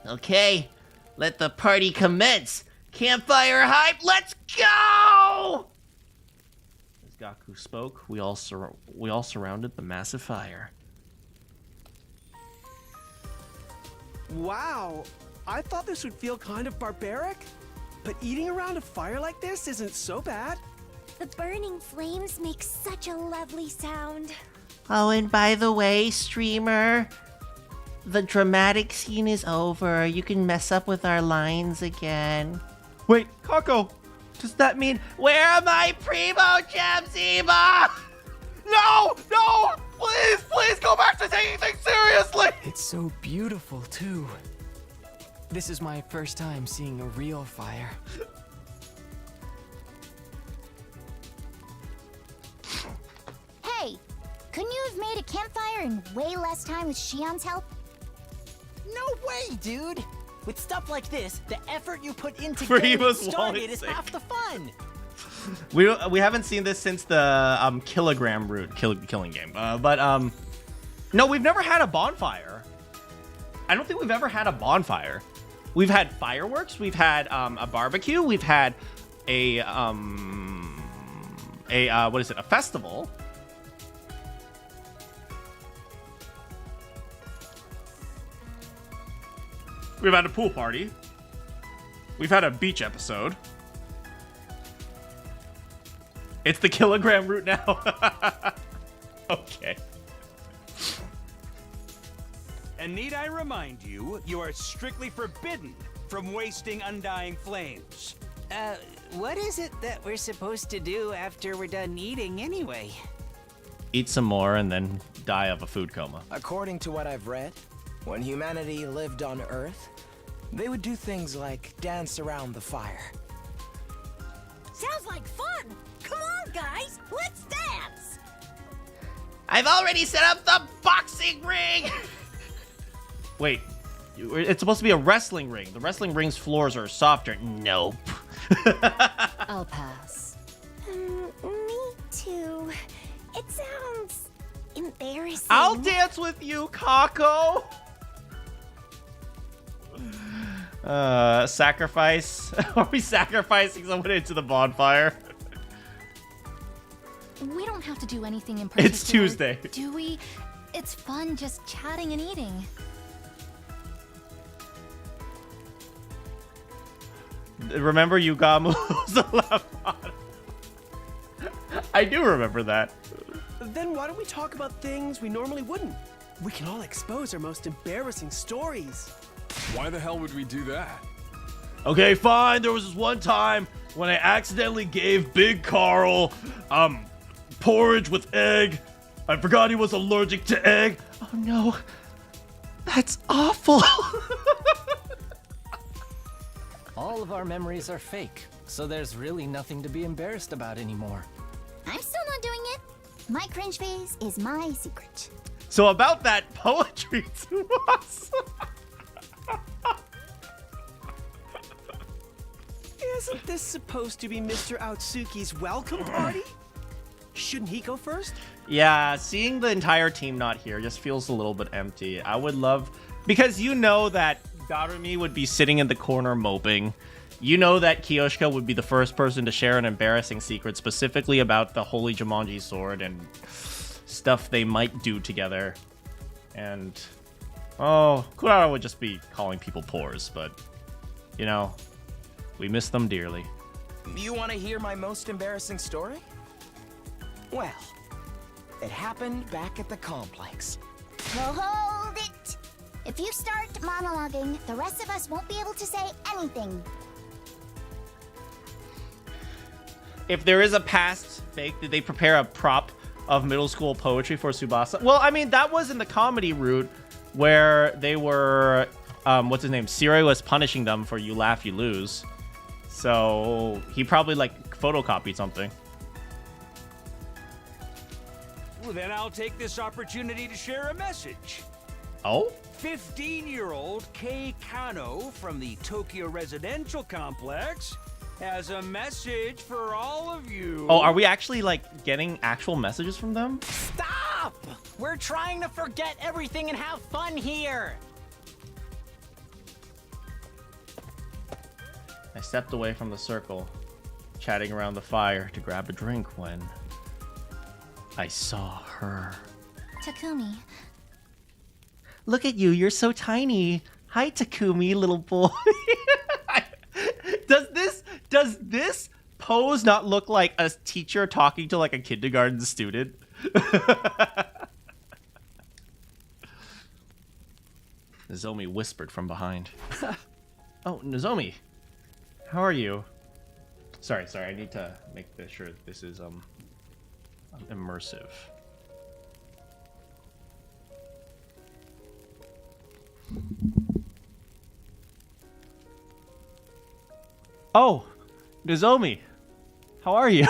Okay, let the party commence. Campfire hype, let's go! As Gaku spoke, we all surrounded the massive fire. Wow, I thought this would feel kind of barbaric, but eating around a fire like this isn't so bad. The burning flames make such a lovely sound. Oh, and by the way, streamer, the dramatic scene is over. You can mess up with our lines again. Wait, Kako, does that mean... Where are my primo gems, Eva? No! No! Please go back to taking things seriously! It's so beautiful, too. This is my first time seeing a real fire. Hey, couldn't you have made a campfire in way less time with Shion's help? No way, dude! With stuff like this, the effort you put into For getting it Eva's started wallet's is sake. half the fun. We haven't seen this since the kilogram route killing game. No, we've never had a bonfire. I don't think we've ever had a bonfire. We've had fireworks. We've had a barbecue. We've had a what is it? A festival. We've had a pool party. We've had a beach episode. It's the kilogram route now. Okay. And need I remind you, you are strictly forbidden from wasting undying flames. What is it that we're supposed to do after we're done eating anyway? Eat some more and then die of a food coma. According to what I've read, when humanity lived on Earth, they would do things like dance around the fire. Sounds like fun! Come on, guys! Let's dance! I've already set up the boxing ring! Wait, it's supposed to be a wrestling ring. The wrestling ring's floors are softer. Nope. I'll pass. Me too. It sounds embarrassing. I'll dance with you, Kako! Sacrifice? Are we sacrificing someone into the bonfire? We don't have to do anything in particular. It's Tuesday. Do we? It's fun just chatting and eating. Remember Yugamu was the left bottom? I do remember that. Then why don't we talk about things we normally wouldn't? We can all expose our most embarrassing stories. Why the hell would we do that? Okay, fine. There was this one time when I accidentally gave Big Carl, porridge with egg. I forgot he was allergic to egg. Oh no. That's awful. All of our memories are fake, so there's really nothing to be embarrassed about anymore. I'm still not doing it. My cringe phase is my secret. So about that poetry to us. Isn't this supposed to be Mr. Outsuki's welcome party? Shouldn't he go first? Yeah, seeing the entire team not here just feels a little bit empty. I would love, because you know that Darumi would be sitting in the corner moping. You know that Kiyoshika would be the first person to share an embarrassing secret specifically about the Holy Jumanji sword and stuff they might do together. And, oh, Kurara would just be calling people pores, but, you know, we miss them dearly. You want to hear my most embarrassing story? Well, it happened back at the complex. Well, hold it! If you start monologuing, the rest of us won't be able to say anything. If there is a past fake, did they prepare a prop of middle school poetry for Tsubasa? Well, I mean, that was in the comedy route where they were, what's his name? Sirei was punishing them for you laugh, you lose. So he probably like photocopied something. Well, then I'll take this opportunity to share a message. Oh? 15-year-old Kei Kano from the Tokyo Residential Complex has a message for all of you. Oh, are we actually like getting actual messages from them? Stop! We're trying to forget everything and have fun here. I stepped away from the circle, chatting around the fire to grab a drink when I saw her. Takumi. Look at you, you're so tiny. Hi, Takumi, little boy. Does this pose not look like a teacher talking to like a kindergarten student? Nozomi whispered from behind. Oh, Nozomi. How are you? Sorry, I need to make sure this is immersive. Oh, Nozomi, how are you?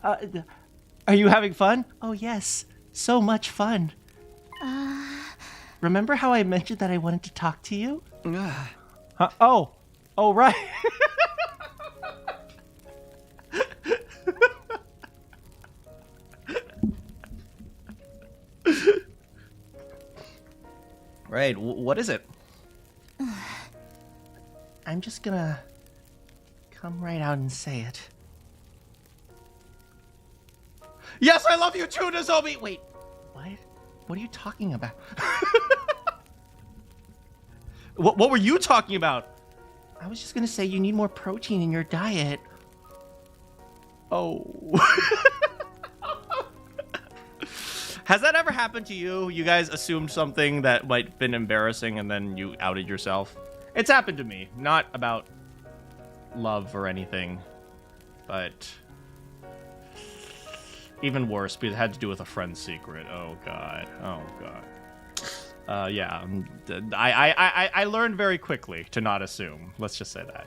Are you having fun? Oh yes, so much fun. Remember how I mentioned that I wanted to talk to you? Huh? Oh, right. Right, what is it? I'm just gonna come right out and say it. Yes, I love you too, Nozomi! Wait, what? What are you talking about? What were you talking about? I was just gonna say you need more protein in your diet. Oh. Has that ever happened to you? You guys assumed something that might have been embarrassing and then you outed yourself? It's happened to me. Not about love or anything, but even worse, because it had to do with a friend's secret. Oh, God. Oh, God. Yeah, I learned very quickly to not assume. Let's just say that.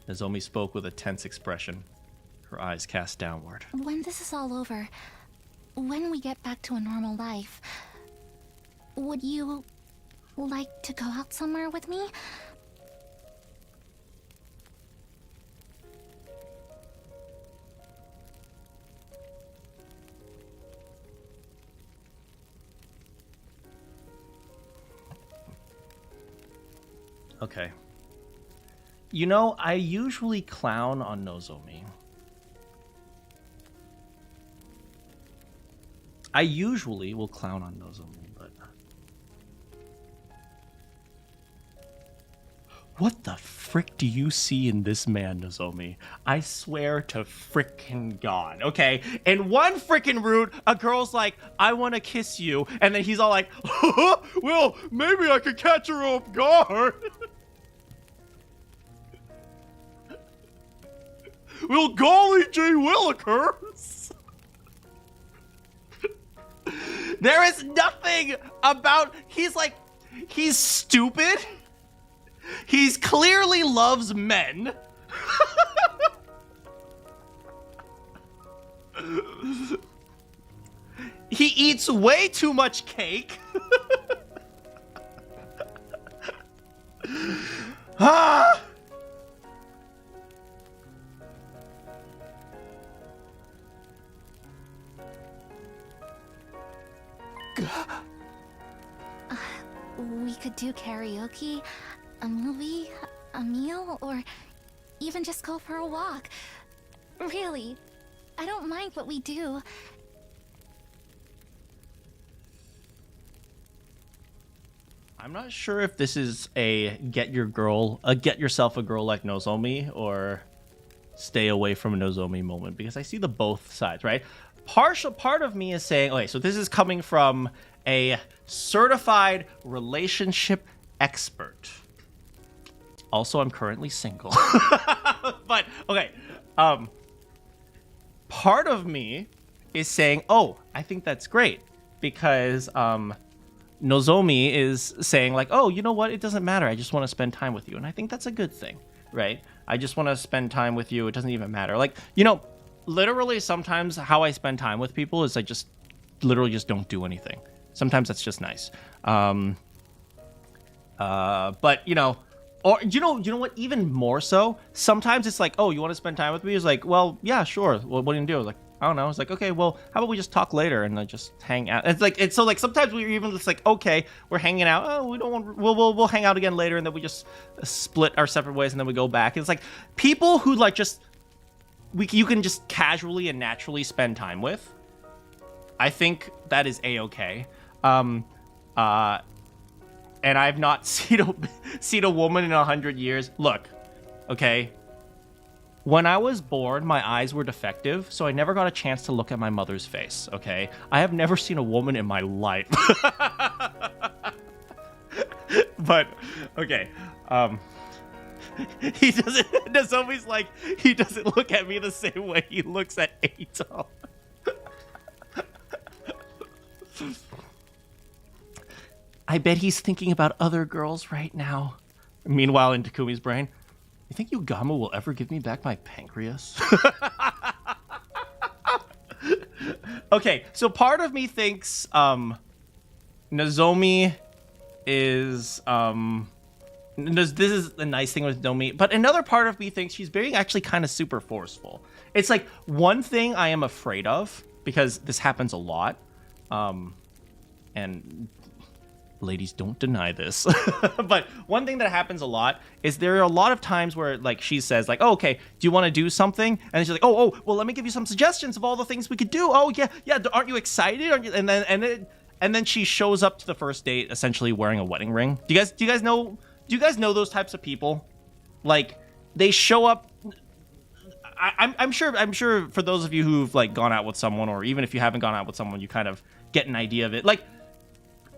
Nozomi spoke with a tense expression, her eyes cast downward. When this is all over, when we get back to a normal life, would you like to go out somewhere with me? Okay. You know, I usually clown on Nozomi. I usually will clown on Nozomi, but... What the frick do you see in this man, Nozomi? I swear to frickin' God, okay? In one frickin' route, a girl's like, I want to kiss you, and then he's all like, well, maybe I could catch her off guard. Well, golly gee willikers. There is nothing about... He's stupid. He's clearly loves men. He eats way too much cake. Ah! We could do karaoke, a movie, a meal, or even just go for a walk. Really, I don't mind what we do. I'm not sure if this is a get yourself a girl like Nozomi or stay away from a Nozomi moment, because I see the both sides, right? Part of me is saying, okay, so this is coming from a certified relationship expert. Also, I'm currently single. But okay, part of me is saying, oh, I think that's great, because Nozomi is saying like, oh, you know what? It doesn't matter. I just want to spend time with you. And I think that's a good thing, right? I just want to spend time with you. It doesn't even matter. Like, you know, literally sometimes how I spend time with people is I just literally just don't do anything. Sometimes that's just nice. But you know, or you know what? Even more so, sometimes it's like, oh, you want to spend time with me? It's like, well, yeah, sure. Well, what do you do? Like, I don't know. It's like, okay, well, how about we just talk later and just hang out? It's so like sometimes we're even just like, okay, we're hanging out. Oh, we don't want. We'll hang out again later, and then we just split our separate ways, and then we go back. It's like people who like just you can just casually and naturally spend time with. I think that is a-okay. And I've not seen a woman in 100 years. Look, okay. When I was born, my eyes were defective, so I never got a chance to look at my mother's face, okay? I have never seen a woman in my life. But, okay. He doesn't, Nozomi's like, he doesn't look at me the same way he looks at Ato. I bet he's thinking about other girls right now. Meanwhile, in Takumi's brain, you think Yugama will ever give me back my pancreas? Okay, so part of me thinks Nozomi is this is a nice thing with Nozomi, but another part of me thinks she's being actually kind of super forceful. It's like one thing I am afraid of, because this happens a lot, and ladies, don't deny this. But one thing that happens a lot is there are a lot of times where like she says like, oh, okay, do you want to do something? And then she's like, oh, well, let me give you some suggestions of all the things we could do. Oh yeah, aren't you excited? Aren't you? And then she shows up to the first date essentially wearing a wedding ring. Do you guys know those types of people? Like they show up. I'm sure for those of you who've like gone out with someone, or even if you haven't gone out with someone, you kind of get an idea of it. Like,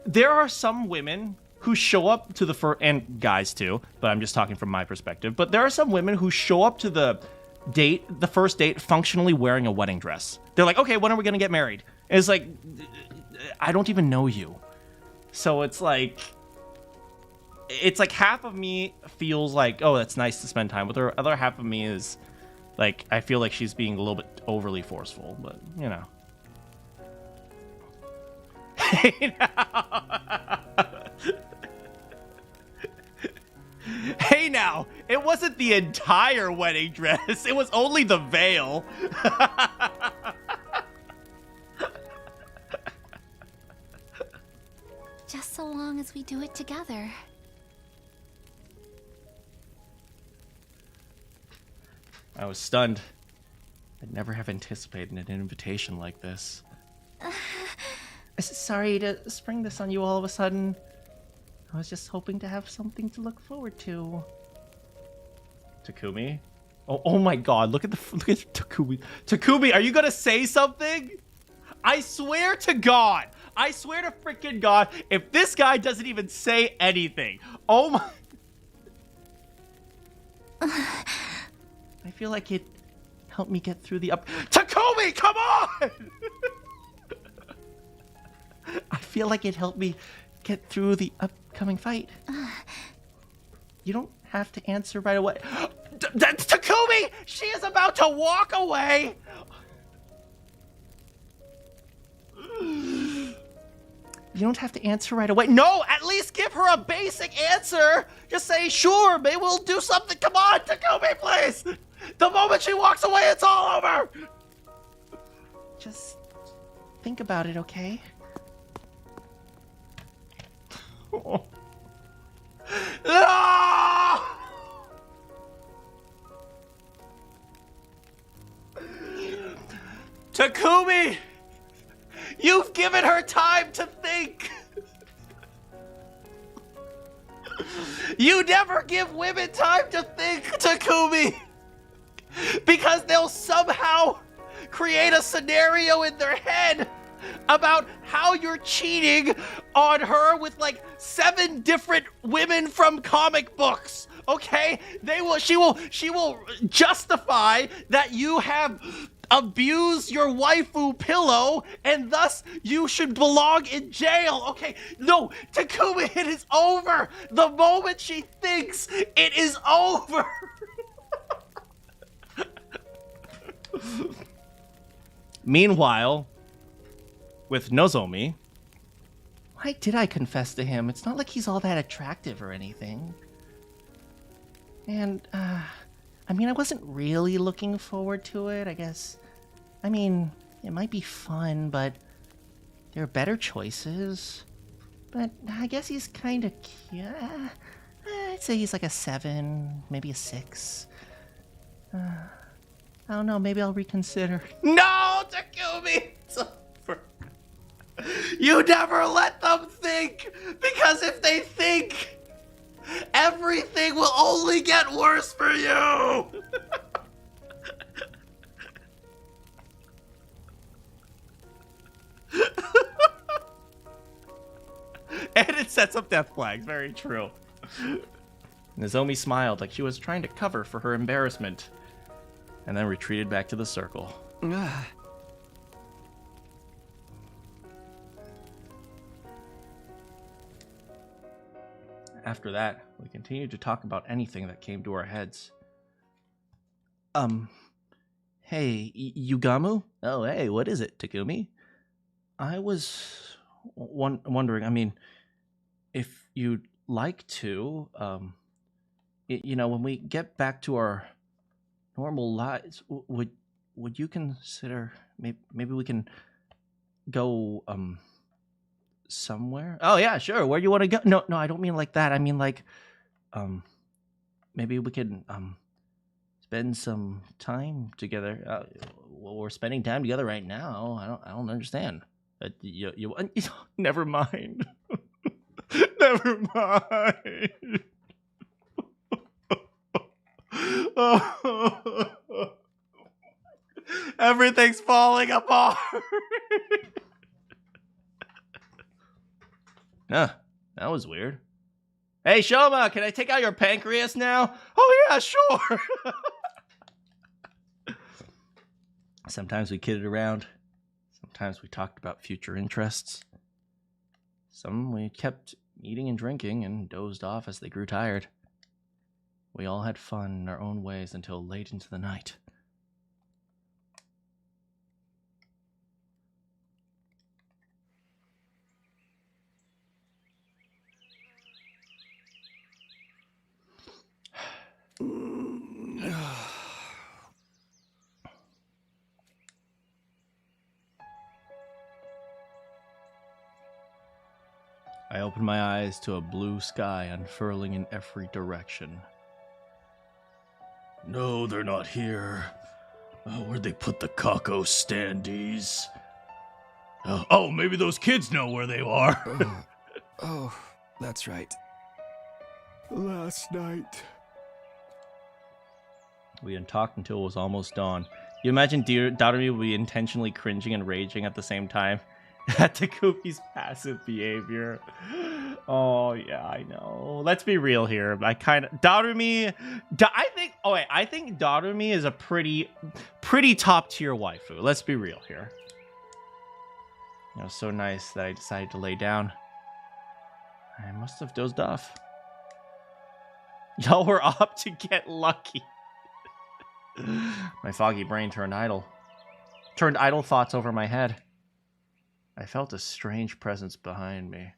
there are some women who show up to the first, and guys too, but I'm just talking from my perspective. But there are some women who show up to the first date, functionally wearing a wedding dress. They're like, okay, when are we gonna get married? And it's like, I don't even know you. So it's like half of me feels like, oh, that's nice to spend time with her. Other half of me is like, I feel like she's being a little bit overly forceful, but you know. Hey now. Hey now, it wasn't the entire wedding dress. It was only the veil. Just so long as we do it together. I was stunned. I'd never have anticipated an invitation like this. Sorry to spring this on you all of a sudden. I was just hoping to have something to look forward to. Takumi? Oh my god, look at Takumi. Takumi, are you gonna say something? I swear to God. I swear to freaking God, if this guy doesn't even say anything. Oh my... I feel like it helped me get through the up... Takumi, come on! I feel like it helped me get through the upcoming fight. You don't have to answer right away. Takumi! She is about to walk away! You don't have to answer right away. No, at least give her a basic answer. Just say, sure, maybe we'll do something. Come on, Takumi, please. The moment she walks away, it's all over. Just think about it, okay? Oh. No! Takumi! You've given her time to think! You never give women time to think, Takumi! Because they'll somehow create a scenario in their head about how you're cheating on her with like 7 different women from comic books. Okay? She will justify that you have abused your waifu pillow and thus you should belong in jail. Okay, no, Takumi, it is over. The moment she thinks, it is over. Meanwhile, with Nozomi, why did I confess to him? It's not like he's all that attractive or anything. And, I mean, I wasn't really looking forward to it, I guess. I mean, it might be fun, but there are better choices. But I guess he's kind of cute. I'd say he's like a 7, maybe a 6. I don't know, maybe I'll reconsider. No, Takumi! It's over. You never let them think! Because if they think, everything will only get worse for you! And it sets up death flags, very true. Nozomi smiled like she was trying to cover for her embarrassment, and then retreated back to the circle. After that, we continued to talk about anything that came to our heads. Hey, Yugamu? Oh, hey, what is it, Takumi? I was wondering, I mean, if you'd like to, you know, when we get back to our normal lives, would you consider, maybe we can go, somewhere? Oh, yeah, sure. Where do you want to go? No, I don't mean like that. I mean like, maybe we can, spend some time together. Well, we're spending time together right now. I don't understand. You never mind. Never mind. Everything's falling apart. Huh, that was weird. Hey, Shoma, can I take out your pancreas now? Oh, yeah, sure. Sometimes we kidded around. Sometimes we talked about future interests. Some we kept eating and drinking and dozed off as they grew tired. We all had fun in our own ways until late into the night. I opened my eyes to a blue sky unfurling in every direction. No, they're not here. Where'd they put the Kako standees? Oh, maybe those kids know where they are. Oh, that's right. Last night. We hadn't talked until it was almost dawn. You imagine Darumi would be intentionally cringing and raging at the same time at Takumi's passive behavior. Oh, yeah, I know. Let's be real here. I think Darumi is a pretty top tier waifu. Let's be real here. It was so nice that I decided to lay down. I must have dozed off. Y'all were up to get lucky. My foggy brain turned idle thoughts over my head. I felt a strange presence behind me.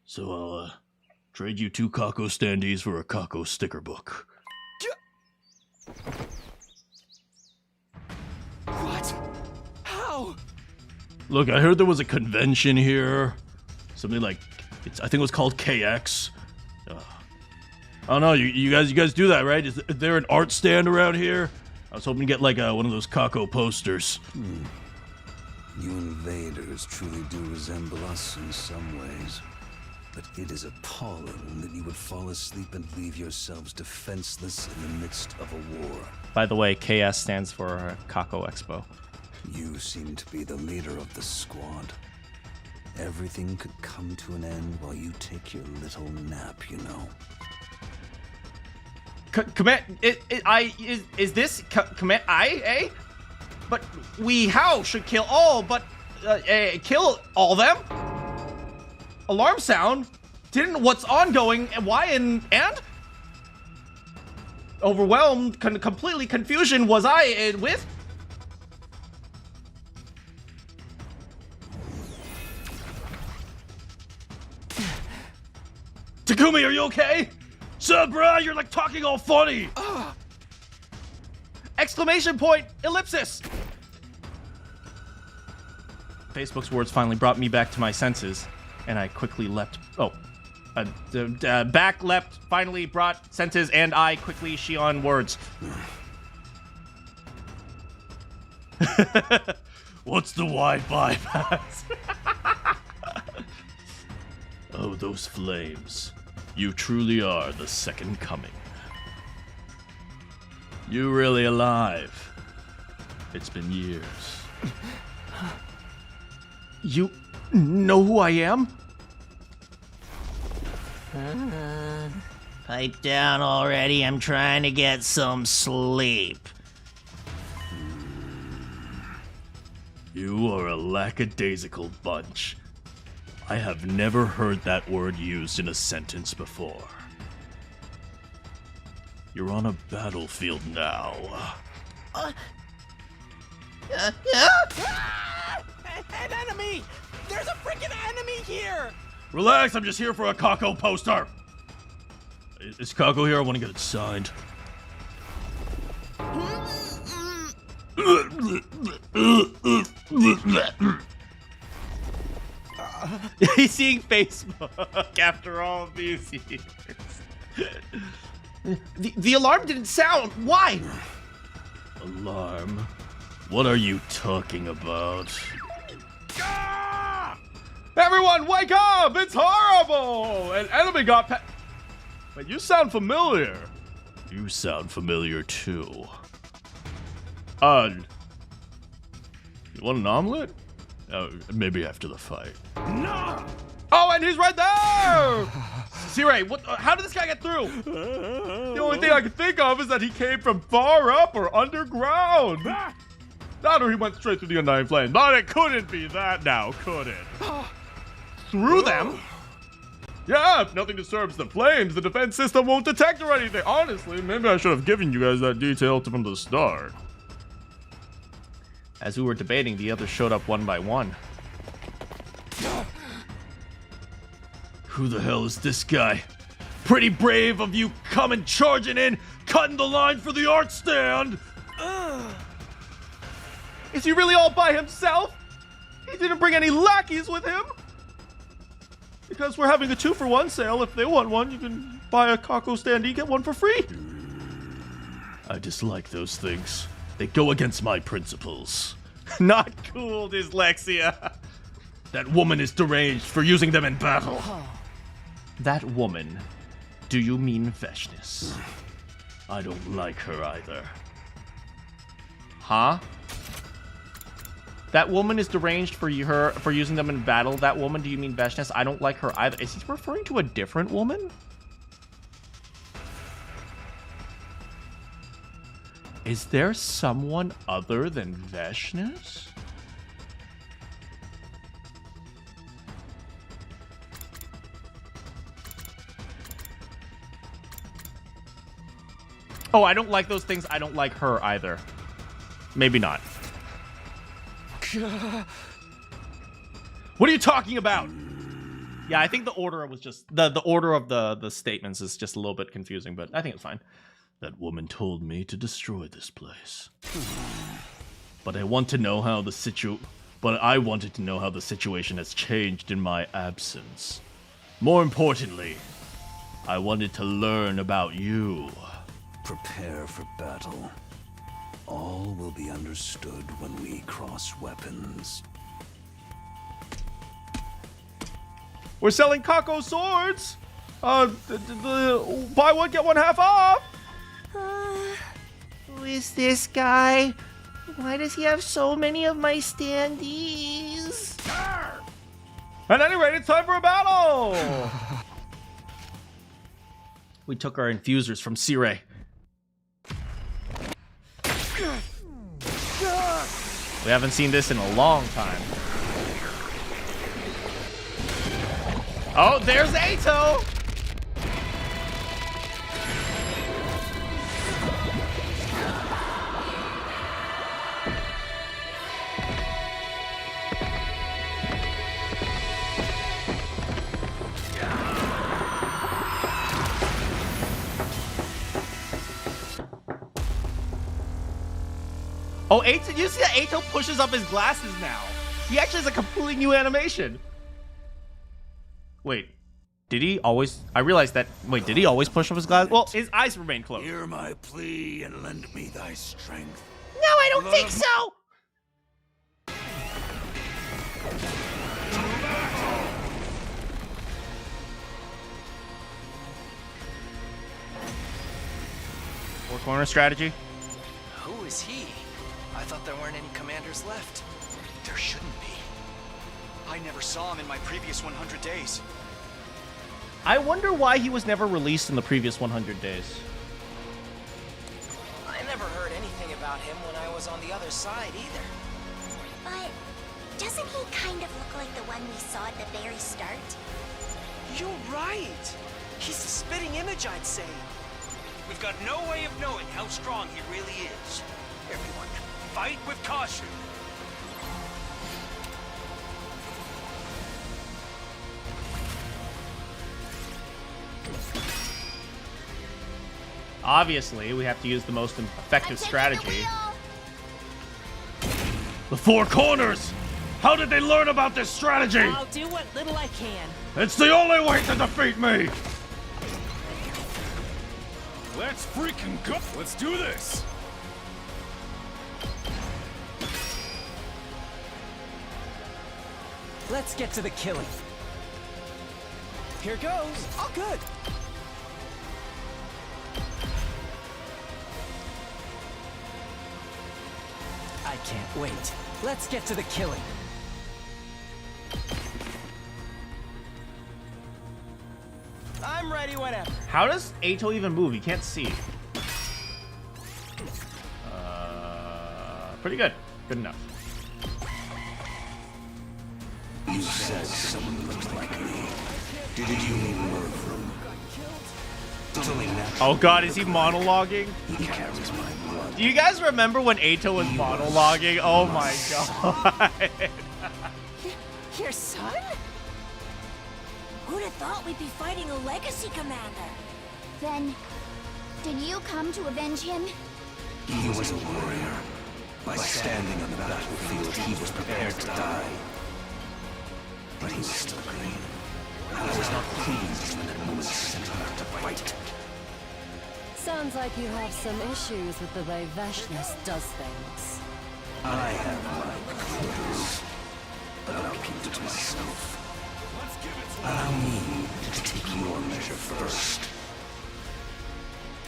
So I'll trade you 2 Kako standees for a Kako sticker book. What? How? Look, I heard there was a convention here. Something like, I think it was called KX. I don't know, you guys do that, right? Is there an art stand around here? I was hoping to get like one of those Kako posters. You invaders truly do resemble us in some ways. But it is appalling that you would fall asleep and leave yourselves defenseless in the midst of a war. By the way, KS stands for Kako Expo. You seem to be the leader of the squad. Everything could come to an end while you take your little nap, you know. Command, is this command But we should kill all, but kill all them? Alarm sound? Didn't what's ongoing and why and? Overwhelmed, completely confusion was I with? Takumi, are you okay? Sup, bruh? You're like talking all funny. Exclamation point, ellipsis. Facebook's words finally brought me back to my senses, and I quickly leapt. Back leapt, finally brought senses, and I quickly Shion words. What's the Wi-Fi pass? Oh, those flames. You truly are the second coming. You really alive? It's been years. You know who I am? Pipe down already. I'm trying to get some sleep. You are a lackadaisical bunch. I have never heard that word used in a sentence before. You're on a battlefield now. An enemy! There's a freaking enemy here! Relax, I'm just here for a Kako poster. Is Kako here? I want to get it signed. He's seeing Facebook after all of these years. The alarm didn't sound. Why? Alarm? What are you talking about? Everyone, wake up! It's horrible! An enemy got But you sound familiar. You sound familiar too. You want an omelet? Maybe after the fight. No! Oh, and he's right there! Sirei, how did this guy get through? The only thing I can think of is that he came from far up or underground. That or he went straight through the undying flame. But it couldn't be that now, could it? through them. Yeah, if nothing disturbs the flames, the defense system won't detect or anything. Honestly, maybe I should have given you guys that detail from the start. As we were debating, the others showed up one by one. Who the hell is this guy? Pretty brave of you coming charging in, cutting the line for the art stand. Is he really all by himself? He didn't bring any lackeys with him? Because we're having a 2-for-1 sale. If they want one, you can buy a Kako standee, get one for free. I dislike those things. They go against my principles. Not cool, dyslexia. That woman is deranged for using them in battle. That woman? Do you mean Veshness? I don't like her either. Huh? That woman is deranged for using them in battle. That woman, do you mean Veshness? I don't like her either. Is he referring to a different woman? Is there someone other than Veshness? Oh, I don't like those things. I don't like her either. Maybe not. What are you talking about? Yeah, I think the order was just the order of the statements is just a little bit confusing, but I think it's fine. That woman told me to destroy this place. But I wanted to know how the situation has changed in my absence. More importantly, I wanted to learn about you. Prepare for battle. All will be understood when we cross weapons. We're selling Kako swords. Buy one get one half off. Who is this guy? Why does he have so many of my standees? At any rate, it's time for a battle. We took our infusers from Sirei. We haven't seen this in a long time. Oh, there's Ato! Oh, Ato, you see that Ato pushes up his glasses now? He actually has a completely new animation. Wait, did he always? I realized that. Wait, did he always push up his glasses? Well, his eyes remain closed. Hear my plea and lend me thy strength. No, I don't think so! Four-corner strategy. Who is he? I thought there weren't any commanders left. There shouldn't be. I never saw him in my previous 100 days. I wonder why he was never released in the previous 100 days. I never heard anything about him when I was on the other side either. But doesn't he kind of look like the one we saw at the very start? You're right. He's the spitting image, I'd say. We've got no way of knowing how strong he really is. Everyone, fight with caution. Obviously, we have to use the most effective strategy. The four corners! How did they learn about this strategy? I'll do what little I can. It's the only way to defeat me! Let's freaking go! Let's do this! Let's get to the killing. Here goes. Oh, good. I can't wait. Let's get to the killing. I'm ready whenever. How does Ato even move? He can't see. Pretty good. Good enough. You said someone looked like me. Did you mean Murfrum? It's only natural. Oh god, is he monologuing? He carries my blood. Do you guys remember when Ato was monologuing? Oh my god. Your son? Who'd have thought we'd be fighting a legacy commander? Then, did you come to avenge him? He was a warrior. By standing on the battlefield, he was prepared to die. But he was still green. I was not pleased when that moment sent him out to fight. Sounds like you have some issues with the way Veshness does things. I have my quibbles, but I'll keep it to myself. Allow me to take your measure first.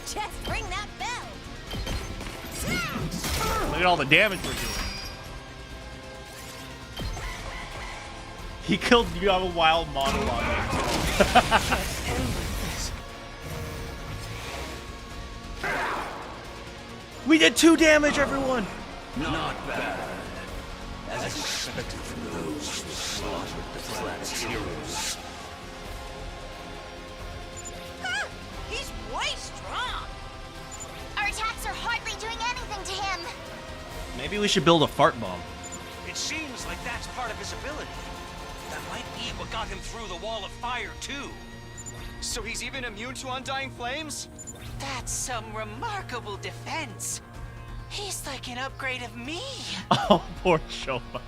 Just ring that bell! Look at all the damage we're doing. He killed you on a wild monologue. We did 2 damage, everyone! Not bad. As expected from those who slaughtered the planet's heroes. He's way strong! Our attacks are hardly doing anything to him. Maybe we should build a fart bomb. It seems like that's part of his ability. That might be what got him through the wall of fire, too. So he's even immune to undying flames? That's some remarkable defense. He's like an upgrade of me. Oh, poor Shoma.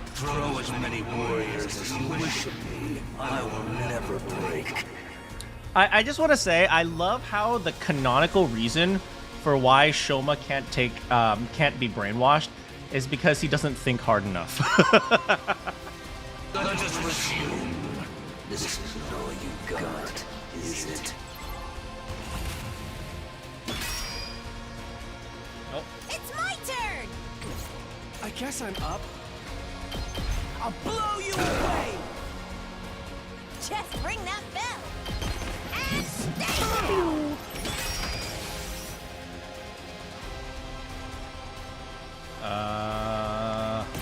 Throw as many warriors as you wish of me. I will never break. I just want to say, I love how the canonical reason for why Shoma can't be brainwashed is because he doesn't think hard enough. Let us resume. This isn't all you got, is it? It's my turn! I guess I'm up. I'll blow you away! Just ring that bell! And stay!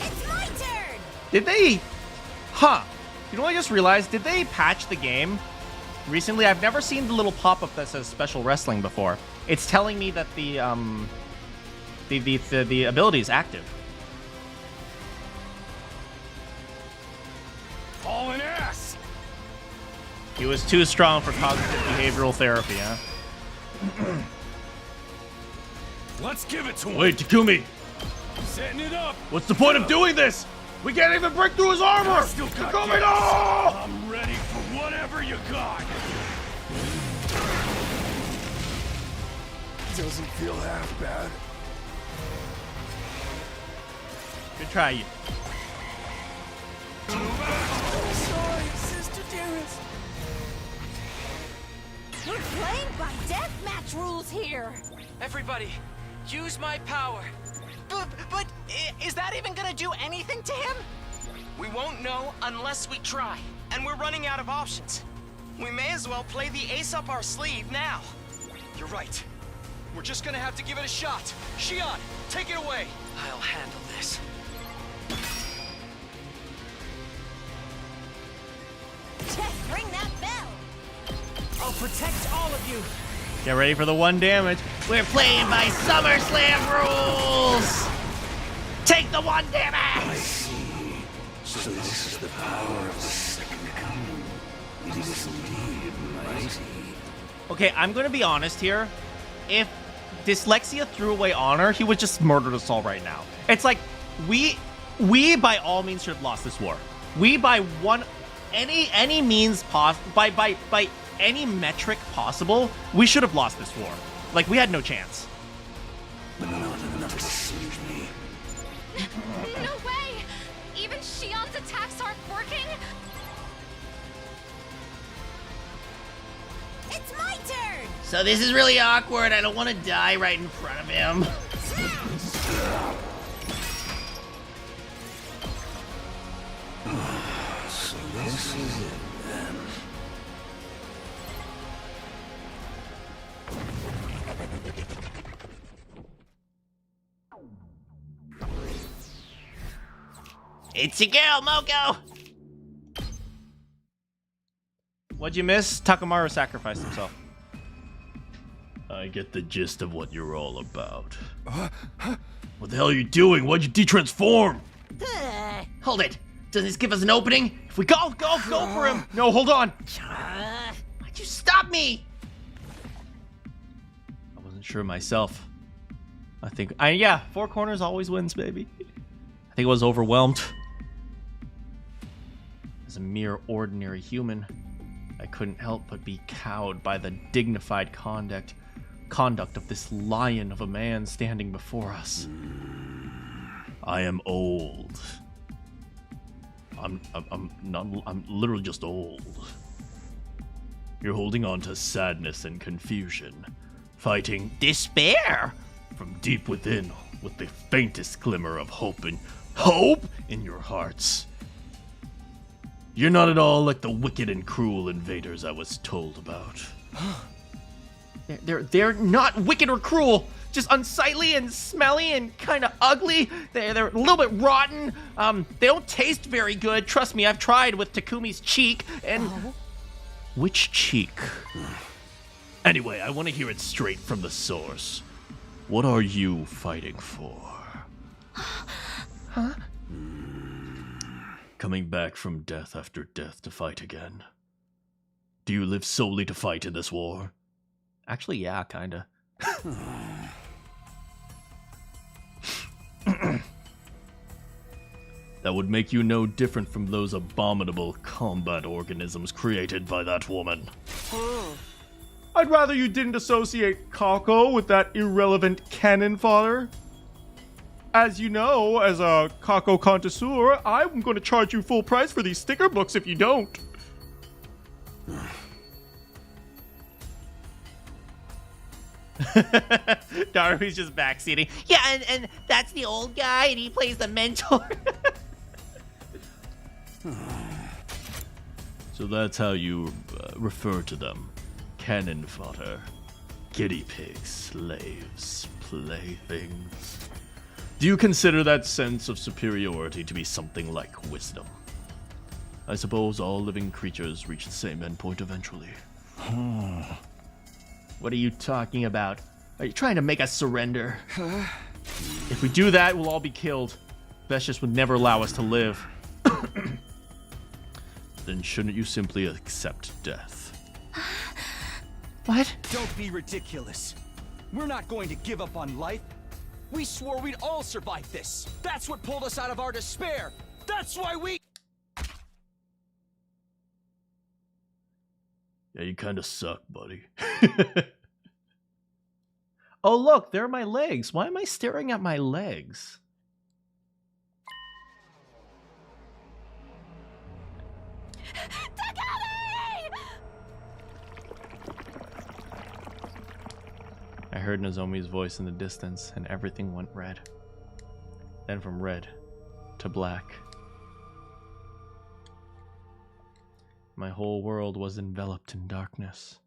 It's my turn! Did they... Huh. You know what I just realized? Did they patch the game recently? I've never seen the little pop-up that says special wrestling before. It's telling me that the ability is active. Hauling ass! He was too strong for cognitive behavioral therapy, huh? Let's give it to him! Wait, Takumi! Setting it up! What's the point of doing this? We can't even break through his armor! I still got Takumi, gas. no! I'm ready for whatever you got! Doesn't feel half bad. Good try, you. Sorry, Sister Dearest. We're playing by deathmatch rules here! Everybody, use my power. But is that even gonna do anything to him? We won't know unless we try, and we're running out of options. We may as well play the ace up our sleeve now. You're right. We're just gonna have to give it a shot. Shion, take it away. I'll handle this. Just ring that bell! I'll protect all of you. Get ready for the 1 damage. We're playing by SummerSlam rules! Take the 1 damage! I see. So this is the power of the second coming. It is indeed mighty. Okay, I'm gonna be honest here. If Dyslexia threw away honor, he would just murder us all right now. It's like, we by all means should have lost this war. We by any means possible, by any metric possible, we should have lost this war. Like, we had no chance. But not enough to singe me. No way! Even Shion's attacks aren't working? It's my turn! So this is really awkward. I don't want to die right in front of him. So this is it then. It's your girl, Moko! What'd you miss? Takamaru sacrificed himself. I get the gist of what you're all about. What the hell are you doing? Why'd you de-transform? Hold it! Does this give us an opening? If we go for him! No, hold on! Why'd you stop me? I wasn't sure myself. Yeah, four corners always wins, baby. I think I was overwhelmed. As a mere ordinary human, I couldn't help but be cowed by the dignified conduct of this lion of a man standing before us. I am old. I'm literally just old. You're holding on to sadness and confusion, fighting despair from deep within with the faintest glimmer of hope in your hearts. You're not at all like the wicked and cruel invaders I was told about. They're not wicked or cruel, just unsightly and smelly and kind of ugly. They're a little bit rotten. They don't taste very good. Trust me, I've tried with Takumi's cheek and... Which cheek? Anyway, I want to hear it straight from the source. What are you fighting for? Huh? Coming back from death after death to fight again. Do you live solely to fight in this war? Actually, yeah, kinda. That would make you no different from those abominable combat organisms created by that woman. I'd rather you didn't associate Kako with that irrelevant cannon fodder. As you know, as a Kako connoisseur, I'm going to charge you full price for these sticker books if you don't. Darby's just backseating. Yeah, and that's the old guy, and he plays the mentor. So that's how you refer to them. Cannon fodder. Guinea pigs, slaves, playthings. Do you consider that sense of superiority to be something like wisdom? I suppose all living creatures reach the same endpoint eventually. What are you talking about? Are you trying to make us surrender? If we do that, we'll all be killed. Vestius would never allow us to live. Then shouldn't you simply accept death? What? Don't be ridiculous. We're not going to give up on life. We swore we'd all survive this. That's what pulled us out of our despair. That's why we... Yeah, you kind of suck, buddy. Oh, look, there are my legs. Why am I staring at my legs? I heard Nozomi's voice in the distance, and everything went red. Then from red to black. My whole world was enveloped in darkness.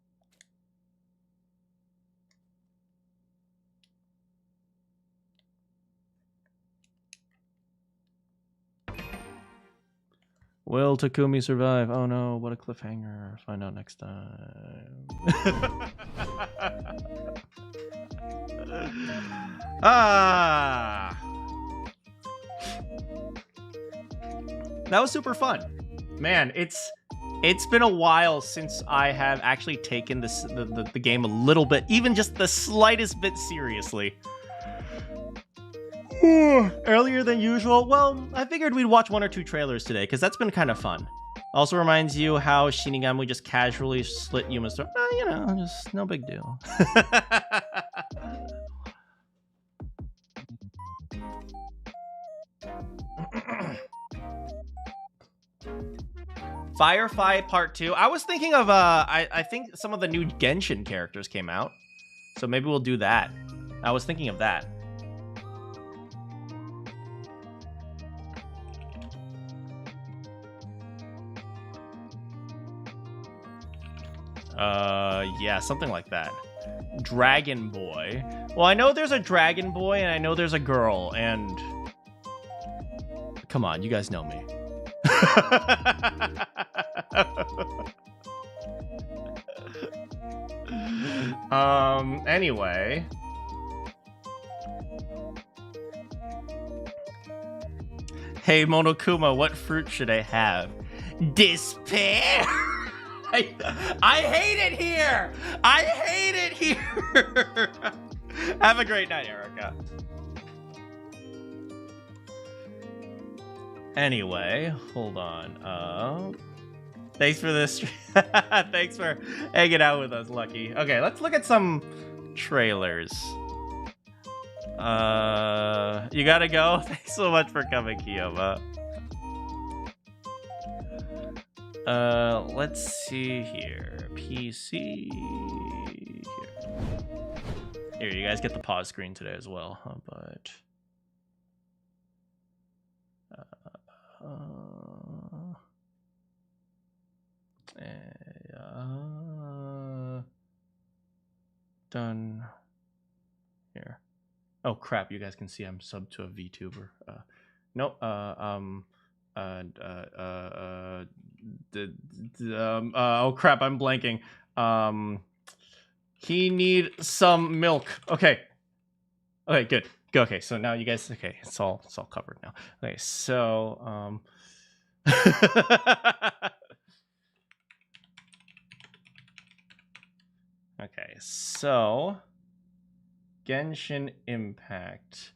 Will Takumi survive? Oh no, what a cliffhanger. Find out next time. That was super fun. Man, it's been a while since I have actually taken this the game a little bit, even just the slightest bit seriously. Earlier than usual. Well, I figured we'd watch one or two trailers today, because that's been kind of fun. Also reminds you how Shinigami just casually slit Yuma's throat. You know, just no big deal. Firefight Part 2. I was thinking of, I think some of the new Genshin characters came out. So maybe we'll do that. I was thinking of that. Yeah, something like that. Dragon Boy. Well, I know there's a Dragon Boy, and I know there's a girl, and Come on, you guys know me. Anyway. Hey, Monokuma, what fruit should I have? Despair! I hate it here! I hate it here! Have a great night, Erica. Anyway, hold on. Thanks for this. Thanks for hanging out with us, Lucky. Okay, let's look at some trailers. You gotta go? Thanks so much for coming, Kiyoma. Let's see here. PC. Here, you guys get the pause screen today as well, huh? But done here. Oh crap, you guys can see I'm subbed to a VTuber. Nope. Oh crap, I'm blanking. He need some milk. Okay. Okay, good. Okay, so now you guys, okay, it's all covered now. Okay, so okay, so Genshin Impact.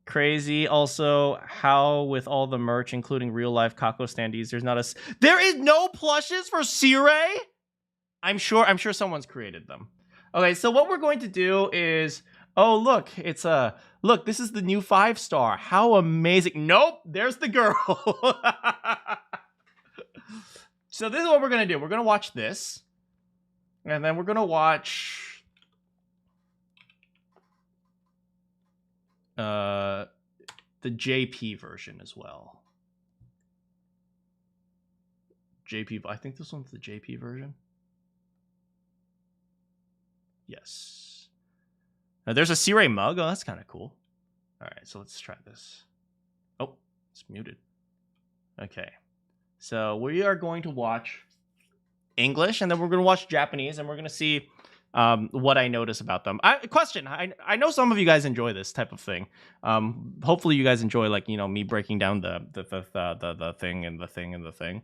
Crazy. Also, how with all the merch, including real life Kako standees, there is no plushes for Sirei? I'm sure someone's created them. Okay, so what we're going to do is, oh look, it's look, this is the new 5-star. How amazing. Nope, there's the girl. So this is what we're gonna do. We're gonna watch this. And then we're gonna watch the JP version as well. JP, I think this one's the JP version. Yes. Now there's a Sirei mug. Oh, that's kind of cool. All right, so let's try this. Oh, it's muted. Okay. So we are going to watch English, and then we're going to watch Japanese, and we're going to see what I notice about them. Question. I know some of you guys enjoy this type of thing. Hopefully you guys enjoy, like, you know, me breaking down the thing and the thing and the thing.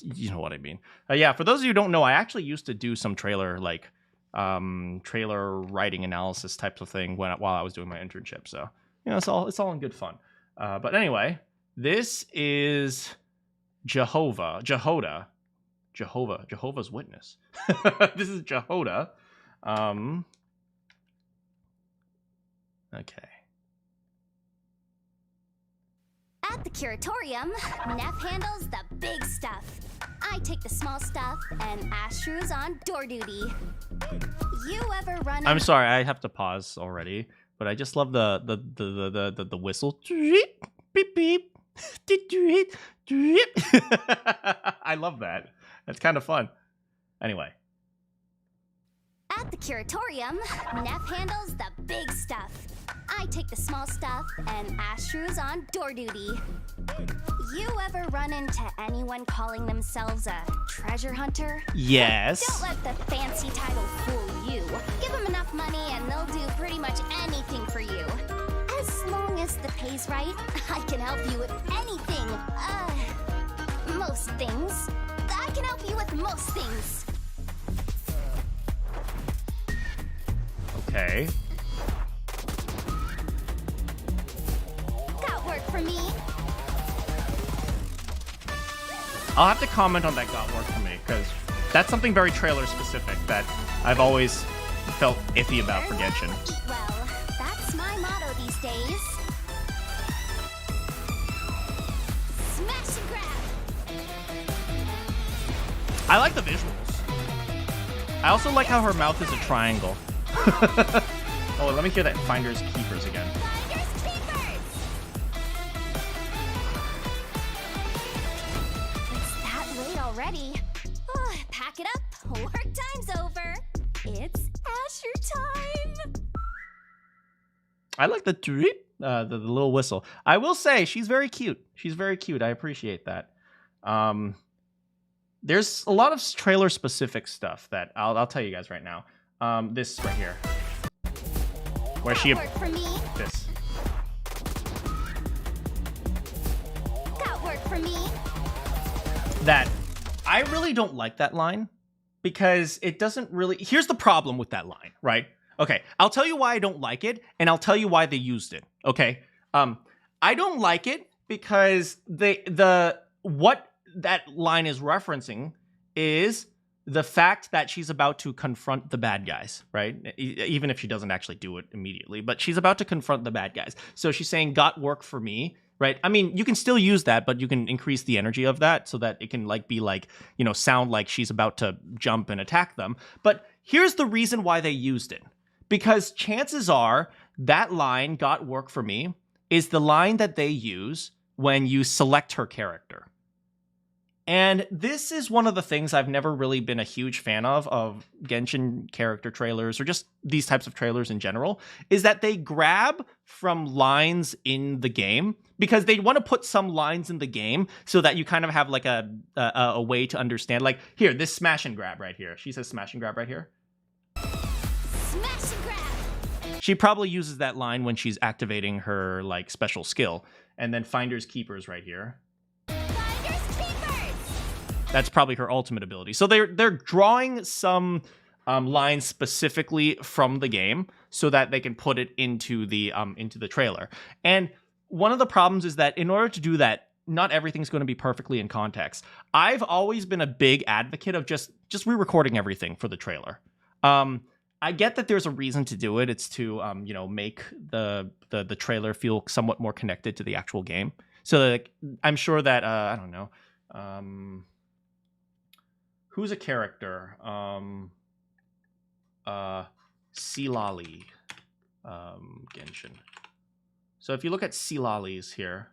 You know what I mean. Yeah, for those of you who don't know, I actually used to do some trailer writing analysis types of thing while I was doing my internship. So, you know, it's all in good fun. But anyway, this is Jehovah's Witness. This is Jehoda. Okay. At the curatorium, Neff handles the big stuff. I take the small stuff, and Ashru's on door duty. You ever run? I'm sorry, I have to pause already, but I just love the whistle. Beep beep. I love that. That's kind of fun. Anyway. At the curatorium, Neff handles the big stuff. I take the small stuff, and Ashru's on door duty. You ever run into anyone calling themselves a treasure hunter? Yes. Don't let the fancy title fool you. Give them enough money and they'll do pretty much anything for you. As long as the pay's right, I can help you with anything. Most things. I can help you with most things. Okay. Got work for me. I'll have to comment on that got work for me, because that's something very trailer specific that I've always felt iffy about for Genshin. Eat well. That's my motto these days. Smash and grab. I like the visuals. I also like how her mouth is a triangle. Oh, let me hear that Finders Keepers again. Finders Keepers! It's that late already. Oh, pack it up. Work time's over. It's Asher time. I like the drip. the little whistle. I will say she's very cute. She's very cute. I appreciate that. There's a lot of trailer specific stuff that I'll tell you guys right now. This right here, where she this. Got work for me. That I really don't like that line because it doesn't really. Here's the problem with that line, right? Okay, I'll tell you why I don't like it, and I'll tell you why they used it. Okay, I don't like it because what that line is referencing is the fact that she's about to confront the bad guys, right? Even if she doesn't actually do it immediately, but she's about to confront the bad guys. So she's saying, "Got work for me." Right? I mean, you can still use that, but you can increase the energy of that so that it can sound like she's about to jump and attack them. But here's the reason why they used it. Because chances are that line, "got work for me," is the line that they use when you select her character. And this is one of the things I've never really been a huge fan of Genshin character trailers, or just these types of trailers in general, is that they grab from lines in the game because they want to put some lines in the game so that you kind of have like a way to understand. Like here, this smash and grab right here. She says smash and grab right here. Smash and grab. She probably uses that line when she's activating her like special skill. And then Finders Keepers right here. That's probably her ultimate ability. So they're drawing some lines specifically from the game so that they can put it into the trailer. And one of the problems is that in order to do that, not everything's going to be perfectly in context. I've always been a big advocate of just re-recording everything for the trailer. I get that there's a reason to do it. It's to make the trailer feel somewhat more connected to the actual game. So like, I'm sure that I don't know. Who's a character? Silali, Genshin. So if you look at Silali's here.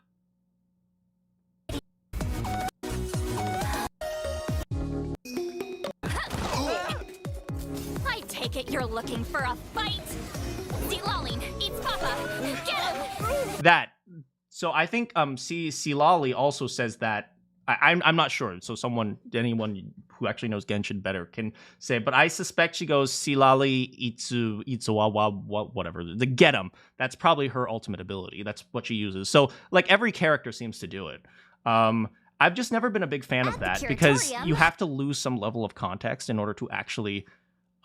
I take it you're looking for a fight. Silalin eats Papa. Get him. That. So I think Silali also says that. I'm not sure. So anyone who actually knows Genshin better can say. But I suspect she goes Silali Itsuwa whatever. The get 'em. That's probably her ultimate ability. That's what she uses. So like every character seems to do it. I've just never been a big fan of that because you have to lose some level of context in order to actually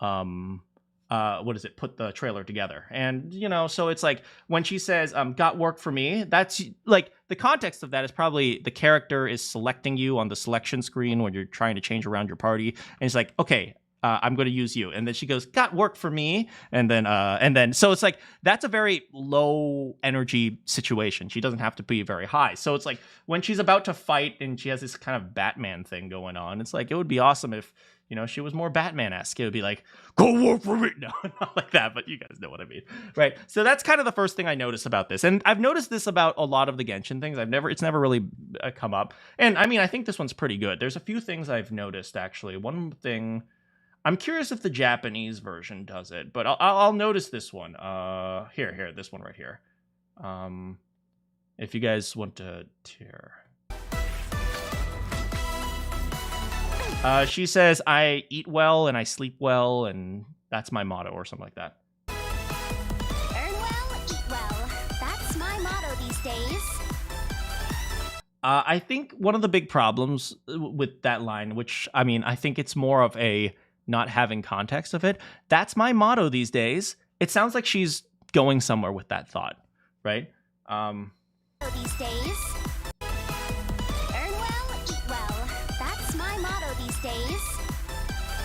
put the trailer together. And so it's like when she says got work for me, that's like the context of that is probably the character is selecting you on the selection screen when you're trying to change around your party, and it's like, okay, I'm going to use you, and then she goes, got work for me, and then so it's like that's a very low energy situation. She doesn't have to be very high. So it's like when she's about to fight and she has this kind of Batman thing going on, it's like it would be awesome if she was more Batman-esque. It would be like, go work for me. No, not like that, but you guys know what I mean, right? So that's kind of the first thing I noticed about this. And I've noticed this about a lot of the Genshin things. It's never really come up. And I mean, I think this one's pretty good. There's a few things I've noticed, actually. One thing, I'm curious if the Japanese version does it, but I'll notice this one. Here, this one right here. If you guys want to tear. She says, I eat well and I sleep well, and that's my motto, or something like that. Earn well, eat well. That's my motto these days. I think one of the big problems with that line, which, I mean, I think it's more of a not having context of it, that's my motto these days. It sounds like she's going somewhere with that thought, right? These days. Earn well, eat well. That's my motto these days.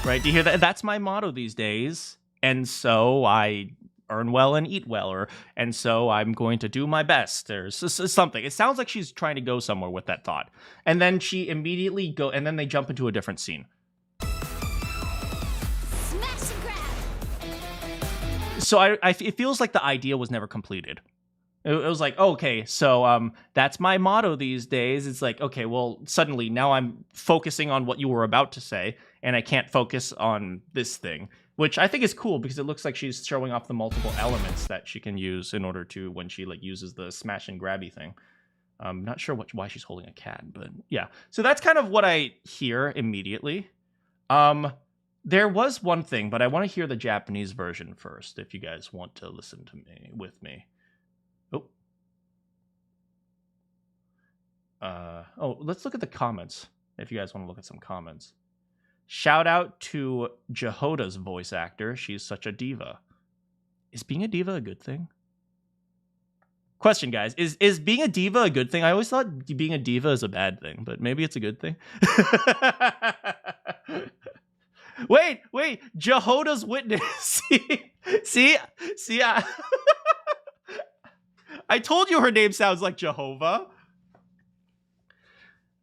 Right, do you hear that? That's my motto these days. And so I earn well and eat well, and so I'm going to do my best, or something. It sounds like she's trying to go somewhere with that thought. And then she immediately and then they jump into a different scene. Smash and grab. So it feels like the idea was never completed. It was like, okay, so that's my motto these days. It's like, okay, well, suddenly now I'm focusing on what you were about to say, and I can't focus on this thing. which I think is cool because it looks like she's showing off the multiple elements that she can use in order to when she like uses the smash and grabby thing. I'm not sure why she's holding a cat, but yeah. So that's kind of what I hear immediately. There was one thing, but I want to hear the Japanese version first. If you guys want to listen to me with me. Let's look at the comments. If you guys want to look at some comments. Shout out to Jehoda's voice actor. She's such a diva. Is being a diva a good thing? Question, guys. Is being a diva a good thing? I always thought being a diva is a bad thing, but maybe it's a good thing. Wait. Jehoda's Witness. See? I told you her name sounds like Jehovah.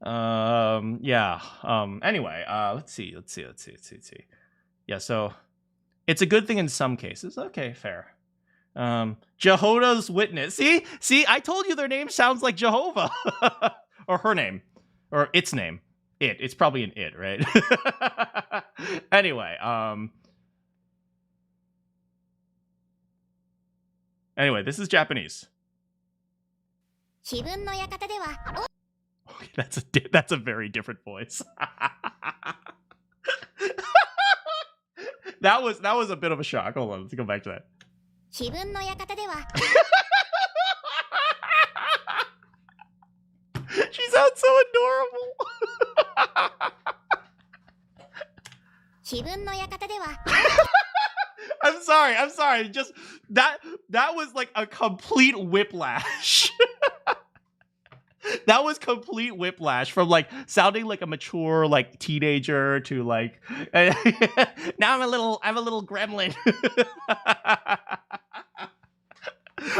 Anyway, let's see. Yeah, so it's a good thing in some cases. Okay, fair. Jehoda's Witness. See, I told you their name sounds like Jehovah. Or her name. Or its name. It's probably an it, right? Anyway, this is Japanese. That's a very different voice. That was a bit of a shock. Hold on, let's go back to that. She sounds so adorable. I'm sorry. Just that was like a complete whiplash. That was complete whiplash from like sounding like a mature like teenager to like now I'm a little gremlin.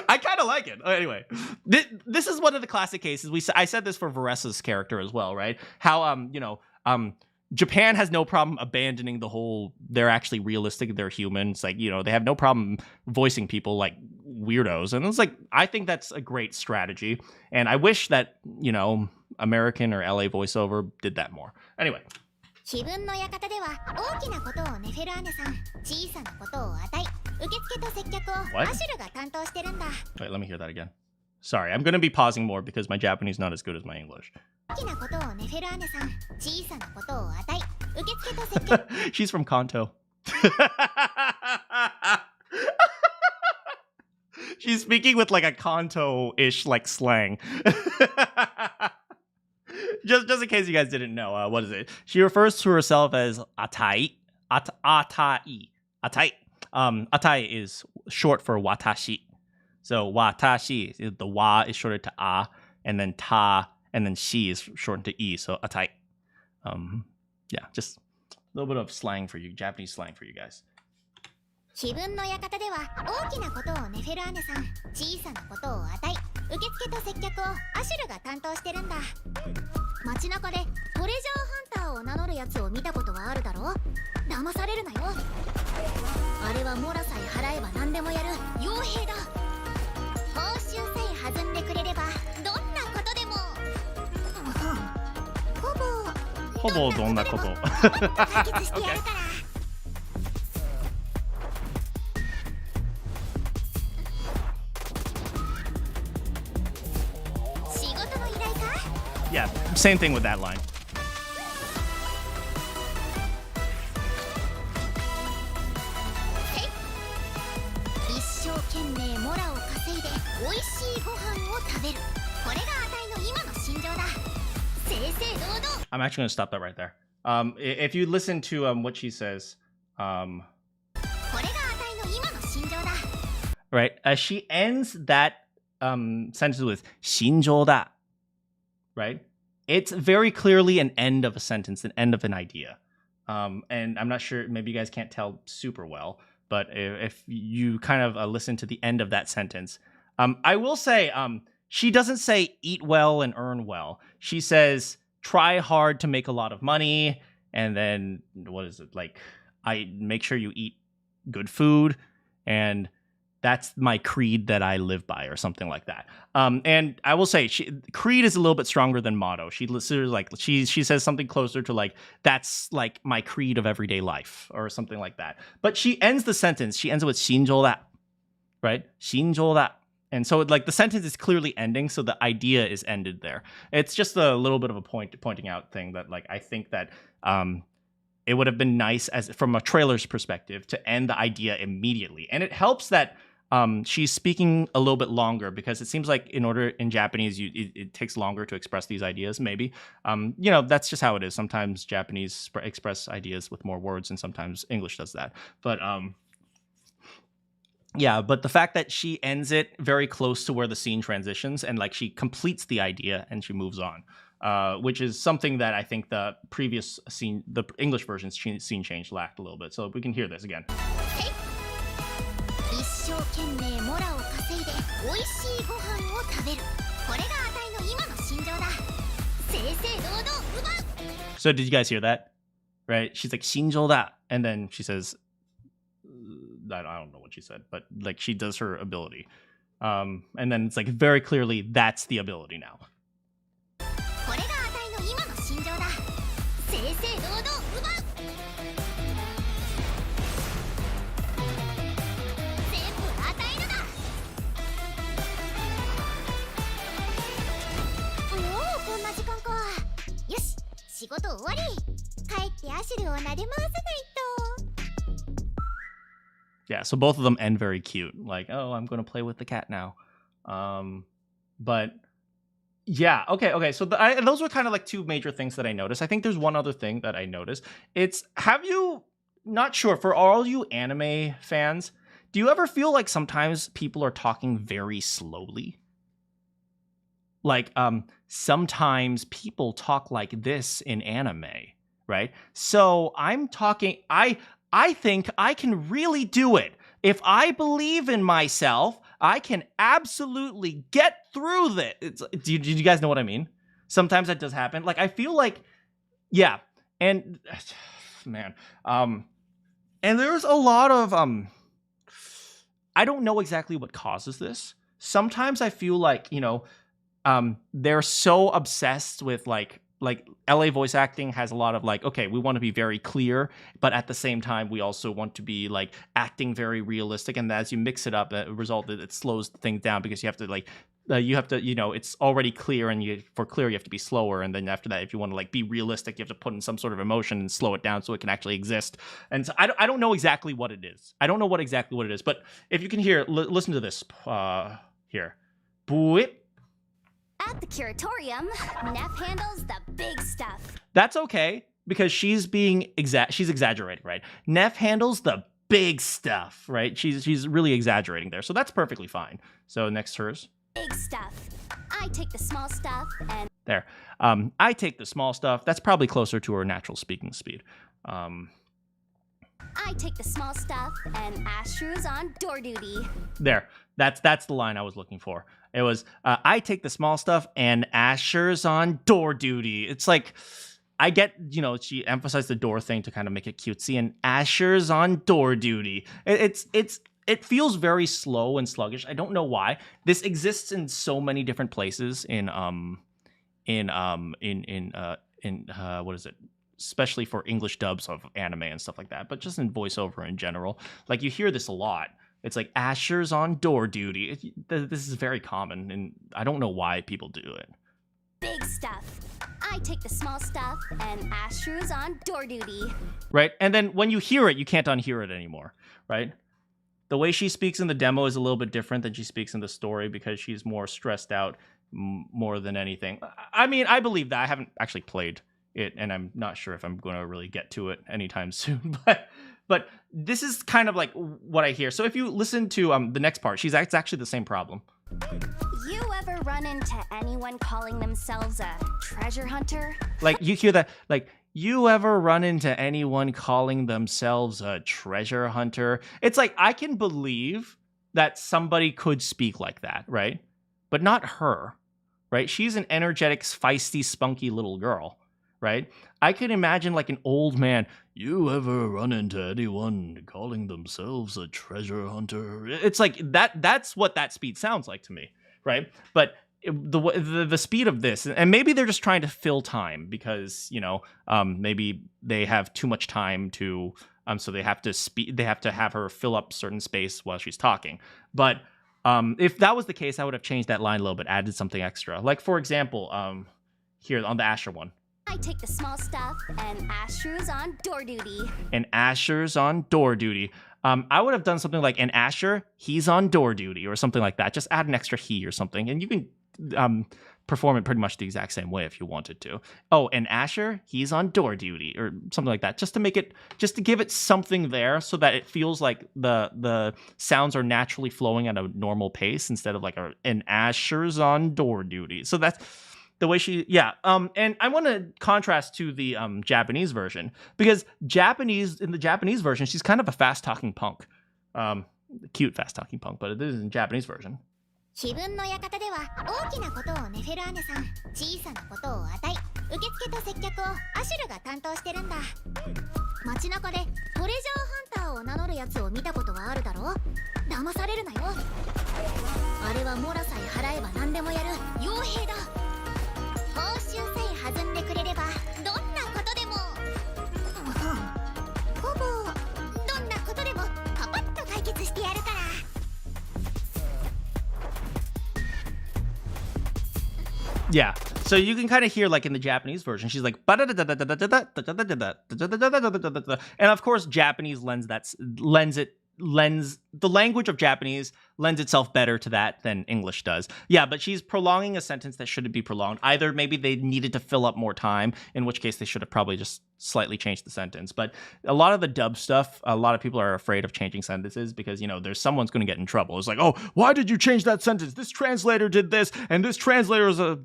I kind of like it. Anyway, this is one of the classic cases. I said this for Varessa's character as well, right? How Japan has no problem abandoning the whole they're actually realistic, they're humans. Like, they have no problem voicing people like weirdos. And it's like, I think that's a great strategy. And I wish that, American or LA voiceover did that more. Anyway. Wait, let me hear that again. Sorry, I'm going to be pausing more because my Japanese is not as good as my English. She's from Kanto. She's speaking with like a Kanto-ish like slang. Just in case you guys didn't know, what is it? She refers to herself as atai. Atai. Atai is short for watashi. So watashi, the wa is shortened to a, and then ta, and then shi is shortened to e. So atai. Yeah, just a little bit of slang for you, Japanese slang for you guys. Wait, let me Yeah, same thing with that line. I'm actually going to stop that right there. If you listen to what she says, right, she ends that sentence with 心情だ, right? It's very clearly an end of a sentence, an end of an idea. And I'm not sure, maybe you guys can't tell super well, but if you kind of listen to the end of that sentence, I will say she doesn't say eat well and earn well. She says try hard to make a lot of money, and then what is it, like I make sure you eat good food, and that's my creed that I live by, or something like that. And I will say, creed is a little bit stronger than motto. She says something closer to like, that's like my creed of everyday life, or something like that. But she ends the sentence. She ends it with "신조다," right? "신조다." And so like the sentence is clearly ending, so the idea is ended there. It's just a little bit of a pointing out thing that like I think that it would have been nice as from a trailer's perspective to end the idea immediately. And it helps that she's speaking a little bit longer, because it seems like in Japanese it takes longer to express these ideas. Maybe that's just how it is. Sometimes Japanese express ideas with more words, and sometimes English does that. But but the fact that she ends it very close to where the scene transitions, and like she completes the idea and she moves on, which is something that I think the previous scene, the English version's scene change, lacked a little bit. So we can hear this again. So did you guys hear that? Right? She's like "신조다," and then she says, I don't know what she said, but like she does her ability. And then it's like very clearly that's the ability now. Yeah, so both of them end very cute. Like, oh, I'm going to play with the cat now. But yeah, okay. So those were kind of like two major things that I noticed. I think there's one other thing that I noticed. Not sure, for all you anime fans, do you ever feel like sometimes people are talking very slowly? Like, sometimes people talk like this in anime, right? So I'm talking, I think I can really do it. If I believe in myself, I can absolutely get through this. Do you guys know what I mean? Sometimes that does happen. Like, I feel like, yeah. And, man. And there's a lot of, I don't know exactly what causes this. Sometimes I feel like, they're so obsessed with like LA voice acting has a lot of like, okay, we want to be very clear, but at the same time, we also want to be like acting very realistic. And as you mix it up, it slows things down, because you have to it's already clear, and for clear, you have to be slower. And then after that, if you want to like be realistic, you have to put in some sort of emotion and slow it down so it can actually exist. And so I don't know exactly what it is. I don't know exactly what it is, but if you can hear, listen to this here. Boop. At the curatorium, Neff handles the big stuff. That's okay, because she's exaggerating, right? Neff handles the big stuff, right? She's really exaggerating there, so that's perfectly fine. So next, hers. Big stuff. I take the small stuff and... There. I take the small stuff. That's probably closer to her natural speaking speed. I take the small stuff and Ashru's on door duty. There. That's the line I was looking for. It was, I take the small stuff and Asher's on door duty. It's like, I get, she emphasized the door thing to kind of make it cutesy, and Asher's on door duty. It feels very slow and sluggish. I don't know why. This exists in so many different places in what is it? Especially for English dubs of anime and stuff like that, but just in voiceover in general. Like, you hear this a lot. It's like, Asher's on door duty. This is very common, and I don't know why people do it. Big stuff. I take the small stuff, and Ashru's on door duty. Right? And then when you hear it, you can't unhear it anymore, right? The way she speaks in the demo is a little bit different than she speaks in the story, because she's more stressed out more than anything. I mean, I believe that. I haven't actually played it, and I'm not sure if I'm going to really get to it anytime soon, but this is kind of like what I hear. So if you listen to the next part, it's actually the same problem. You ever run into anyone calling themselves a treasure hunter? Like, you hear that, like, you ever run into anyone calling themselves a treasure hunter? It's like, I can believe that somebody could speak like that, right? But not her, right? She's an energetic, feisty, spunky little girl, right? I can imagine like an old man. You ever run into anyone calling themselves a treasure hunter? It's like that's what that speed sounds like to me, right? But the speed of this, and maybe they're just trying to fill time because, you know, maybe they have too much time to so they have to have her fill up certain space while she's talking. But if that was the case, I would have changed that line a little bit, added something extra. Like, for example, here on the Asher one. I take the small stuff, and Asher's on door duty. And Asher's on door duty. I would have done something like, and Asher, he's on door duty, or something like that. Just add an extra he or something, and you can perform it pretty much the exact same way if you wanted to. Oh, and Asher, he's on door duty, or something like that, just to give it something there, so that it feels like the sounds are naturally flowing at a normal pace instead of like and Asher's on door duty. So that's the way she, and I want to contrast to the Japanese version, because in the Japanese version, she's kind of a fast-talking punk. Cute fast-talking punk, but it is in the Japanese version. 自分の館では大きなことをネフェルアネさん、小さなことをアタイ、受付と接客をアシュルが担当してるんだ。街中でトレジャーハンターを名乗るやつを見たことはあるだろう？騙されるなよ。あれはモラさえ払えば何でもやる傭兵だ。報酬さえ弾んでくれればどんなことでも、ほぼどんなことでもパパッと解決してやるから。Yeah, so you can kind of hear, like in the Japanese version, she's like, and of course, Japanese the language of Japanese lends itself better to that than English does. Yeah, but she's prolonging a sentence that shouldn't be prolonged. Either maybe they needed to fill up more time, in which case they should have probably just slightly changed the sentence. But a lot of the dub stuff, a lot of people are afraid of changing sentences because, you know, someone's going to get in trouble. It's like, oh, why did you change that sentence? This translator did this, and this translator is a...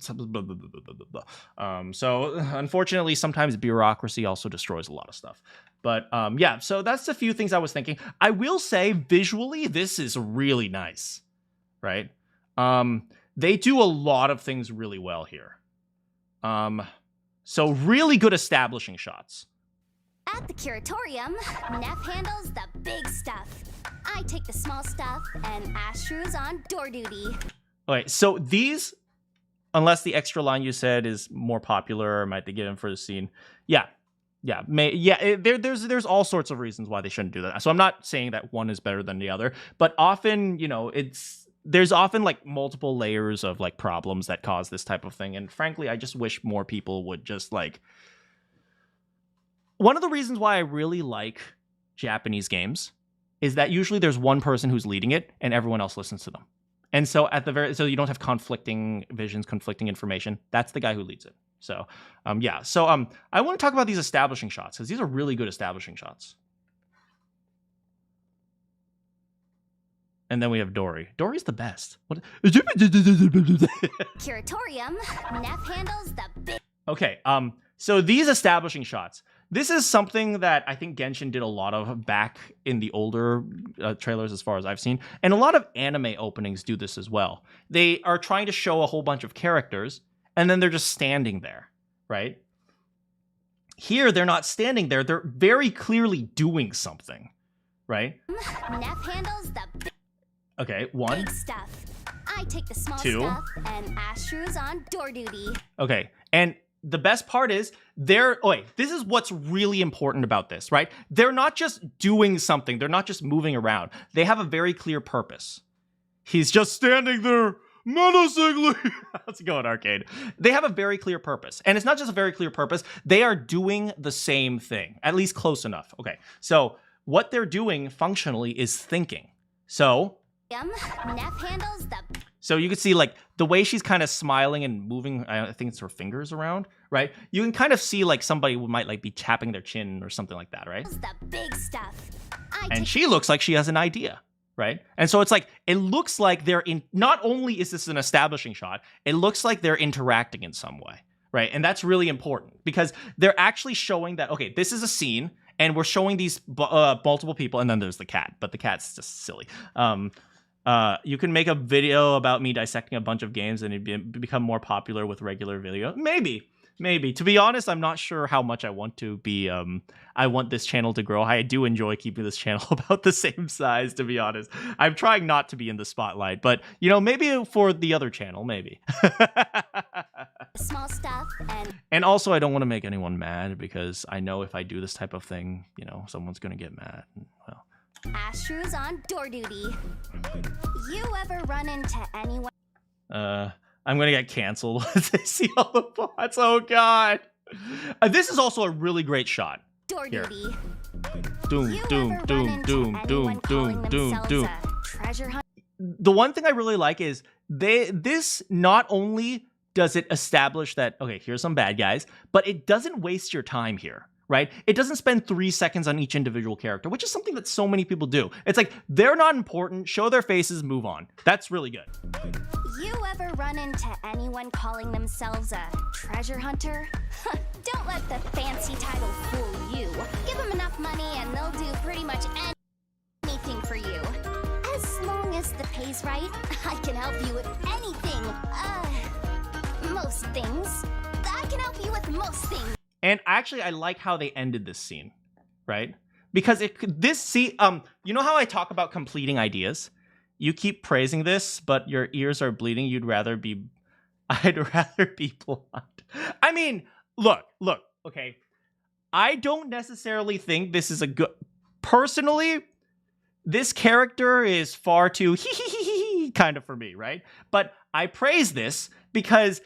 So unfortunately, sometimes bureaucracy also destroys a lot of stuff. But yeah, so that's a few things I was thinking. I will say, visually, this is really nice, right? They do a lot of things really well here. So really good establishing shots. At the curatorium, Neff handles the big stuff. I take the small stuff, and Ashrew's on door duty. Okay, so these, unless the extra line you said is more popular or might be given for the scene, there's all sorts of reasons why they shouldn't do that. So I'm not saying that one is better than the other, but often, you know, there's often like multiple layers of like problems that cause this type of thing. And frankly, I just wish more people would just like... One of the reasons why I really like Japanese games is that usually there's one person who's leading it and everyone else listens to them. And so so you don't have conflicting visions, conflicting information. That's the guy who leads it. So, I want to talk about these establishing shots because these are really good establishing shots. And then we have Dory. Dory's the best. What? Curatorium, Neff handles the big... Okay, so these establishing shots. This is something that I think Genshin did a lot of back in the older trailers as far as I've seen. And a lot of anime openings do this as well. They are trying to show a whole bunch of characters, and then they're just standing there, right? Here, they're not standing there. They're very clearly doing something, right? Neff handles the okay, one. Big stuff. I take the small two. Stuff, and Ashrew's on door duty. Okay, and the best part is this is what's really important about this, right? They're not just doing something. They're not just moving around. They have a very clear purpose. He's just standing there menacingly. How's it going, Arcade? They have a very clear purpose. And it's not just a very clear purpose. They are doing the same thing, at least close enough. Okay, so what they're doing functionally is thinking. So... Neff handles the... So you can see like the way she's kind of smiling and moving, I think it's her fingers around, right? You can kind of see like somebody might like be tapping their chin or something like that, right? The big stuff. And she looks like she has an idea, right? And so it's like, it looks like not only is this an establishing shot, it looks like they're interacting in some way, right? And that's really important because they're actually showing that, okay, this is a scene and we're showing these multiple people and then there's the cat, but the cat's just silly. You can make a video about me dissecting a bunch of games and it'd become more popular with regular video. Maybe. Maybe. To be honest, I'm not sure how much I want to be. I want this channel to grow. I do enjoy keeping this channel about the same size, to be honest. I'm trying not to be in the spotlight, but, you know, maybe for the other channel, maybe. Small stuff And also, I don't want to make anyone mad because I know if I do this type of thing, you know, someone's going to get mad. Well, Astros on door duty. You ever run into anyone? I'm going to get canceled once I see all the bots. Oh, God. This is also a really great shot. Door Here. duty. Doom, You doom, ever run doom, into doom, anyone doom, calling doom, doom, themselves doom. a treasure hunt? The one thing I really like is this not only does it establish that, okay, here's some bad guys, but it doesn't waste your time here, right? It doesn't spend 3 seconds on each individual character, which is something that so many people do. It's like, they're not important, show their faces, move on. That's really good. You ever run into anyone calling themselves a treasure hunter? Don't let the fancy title fool you. Give them enough money and they'll do pretty much anything for you. As long as the pay's right, I can help you with anything. Most things. I can help you with most things. And actually, I like how they ended this scene, right? Because you know how I talk about completing ideas? You keep praising this, but your ears are bleeding. I'd rather be blind. I mean, look, okay. I don't necessarily think this is a good... Personally, this character is far too kind of for me, right? But I praise this because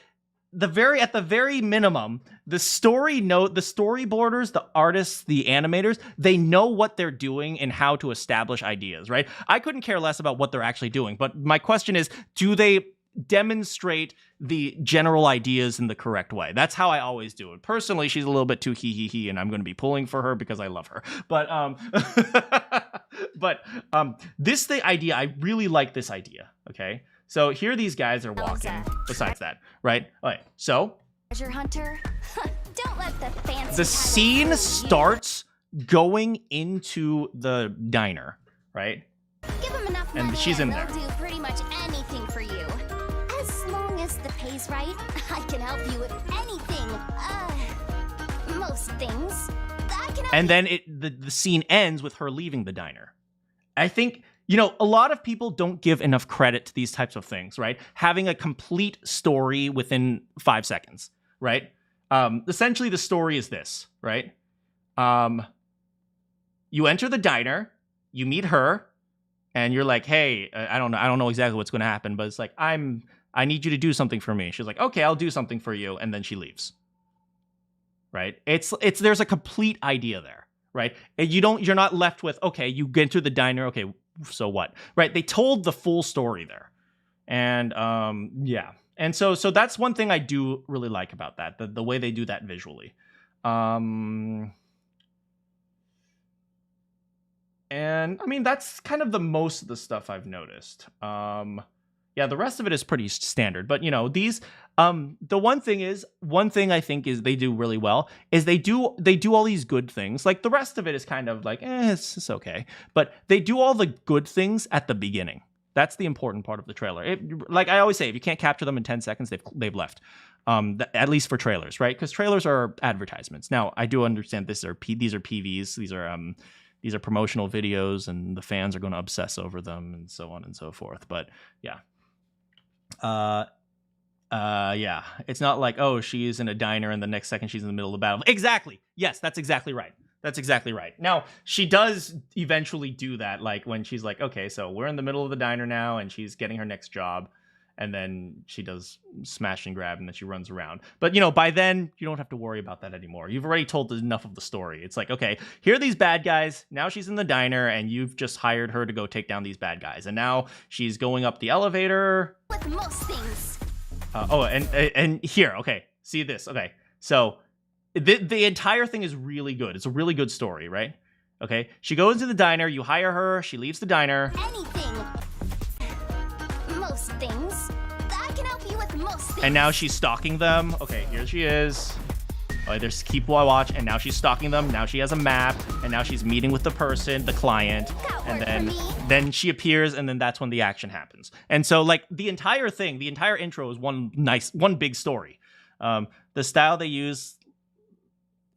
at the very minimum, the storyboarders, the artists, the animators, they know what they're doing and how to establish ideas, right? I couldn't care less about what they're actually doing, but my question is, do they demonstrate the general ideas in the correct way? That's how I always do it. Personally, she's a little bit too hee, and I'm going to be pulling for her because I love her. But the idea, I really like this idea, okay? So here these guys are walking, besides that, right? All right, so Treasure hunter? Don't let the fancy the scene starts going into the diner, right? Give them enough money And she's in they'll there. do pretty much anything for you. As long as the pay's right, I can help you with anything. Most things. I can help And then the scene ends with her leaving the diner. I think, you know, a lot of people don't give enough credit to these types of things, right? Having a complete story within 5 seconds, right? Essentially, the story is this, right? You enter the diner, you meet her, and you're like, hey, I don't know exactly what's going to happen, but it's like, I need you to do something for me. She's like, okay, I'll do something for you, and then she leaves. Right? There's a complete idea there, right? And you're not left with, okay, you get into the diner, okay, so what? Right? They told the full story there. And yeah. And so that's one thing I do really like about that, the way they do that visually. And I mean, that's kind of the most of the stuff I've noticed. Yeah, the rest of it is pretty standard, but you know, these the one thing I think is they do really well is they do all these good things. Like the rest of it is kind of like, it's okay, but they do all the good things at the beginning. That's the important part of the trailer. Like I always say, if you can't capture them in 10 seconds, they've left. At least for trailers, right? Because trailers are advertisements. Now, I do understand these are PVs. These are promotional videos, and the fans are going to obsess over them, and so on and so forth. But yeah. Yeah, it's not like, oh, she's in a diner and the next second she's in the middle of the battle. Exactly. Yes, that's exactly right. That's exactly right. Now, she does eventually do that, like when she's like, okay, so we're in the middle of the diner now, and she's getting her next job, and then she does smash and grab, and then she runs around. But, you know, by then, you don't have to worry about that anymore. You've already told enough of the story. It's like, okay, here are these bad guys. Now she's in the diner, and you've just hired her to go take down these bad guys. And now she's going up the elevator. with most things. And here, okay, see this. Okay, so the entire thing is really good. It's a really good story, right? Okay, she goes into the diner, you hire her, she leaves the diner. Anything. Most things. I can help you with most things. And now she's stalking them. Okay, here she is. Oh, there's keep while watch, and now she's stalking them. Now she has a map, and now she's meeting with the person, the client, and then she appears, and then that's when the action happens. And so, like, the entire intro is one big story. The style they use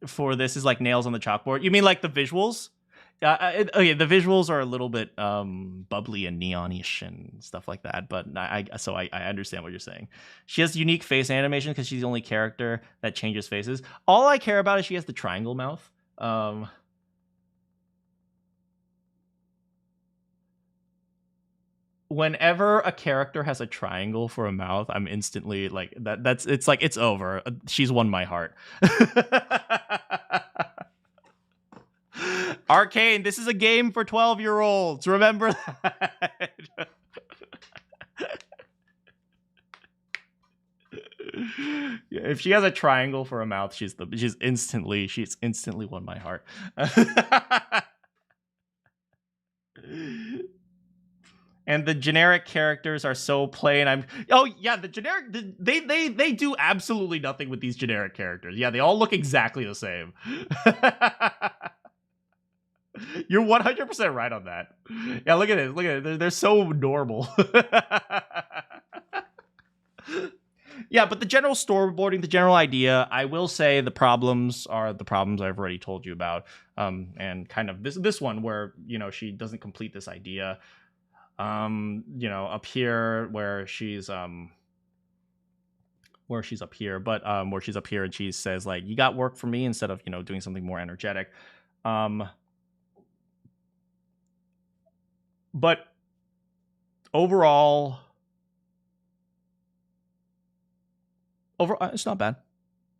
for this is like nails on the chalkboard. You mean like the visuals? Okay, the visuals are a little bit bubbly and neon-ish and stuff like that, but I understand what you're saying. She has unique face animation because she's the only character that changes faces. All I care about is she has the triangle mouth. Whenever a character has a triangle for a mouth, I'm instantly like it's like it's over. She's won my heart. Arcane, this is a game for 12-year-olds. Remember that. Yeah, if she has a triangle for a mouth, she's instantly won my heart. And the generic characters are so plain. The generic they do absolutely nothing with these generic characters. Yeah, they all look exactly the same. You're 100% right on that. Yeah, look at it. They're so normal. Yeah, but the general storyboarding, the general idea, I will say the problems are the problems I've already told you about. And kind of this one where, she doesn't complete this idea. Up here where she's up here and she says like, you got work for me, instead of, doing something more energetic. But overall, it's not bad.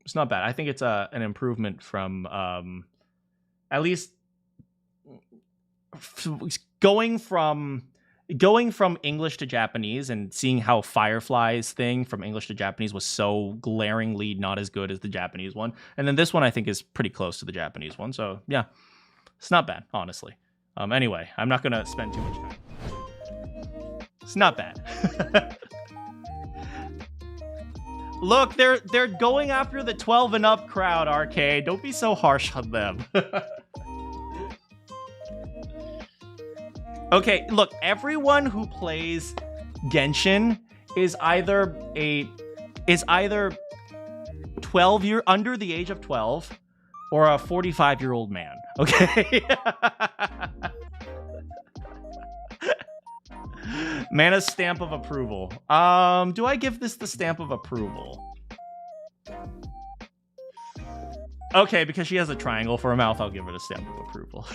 It's not bad. I think it's an improvement from at least going from English to Japanese and seeing how Firefly's thing from English to Japanese was so glaringly not as good as the Japanese one. And then this one I think is pretty close to the Japanese one. So yeah, it's not bad, honestly. Anyway, I'm not going to spend too much time. It's not bad. Look, they're going after the 12 and up crowd, Arcade. Don't be so harsh on them. Okay, look, everyone who plays Genshin is either 12 under the age of 12 or a 45-year-old man. Okay. Mana's stamp of approval. Do I give this the stamp of approval? Okay, because she has a triangle for a mouth, I'll give it a stamp of approval.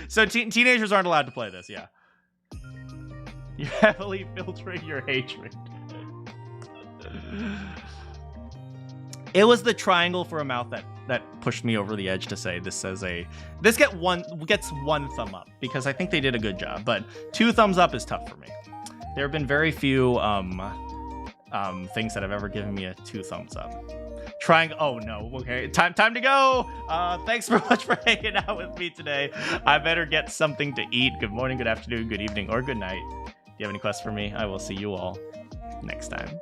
So teenagers aren't allowed to play this, yeah. You're heavily filtering your hatred. It was the triangle for a mouth that pushed me over the edge to say this gets one thumb up, because I think they did a good job, but 2 thumbs up is tough for me. There have been very few things that have ever given me a 2 thumbs up. Oh no, okay, time to go. Thanks so much for hanging out with me today. I better get something to eat. Good morning, good afternoon, good evening, or good night. Do you have any questions for me? I will see you all next time.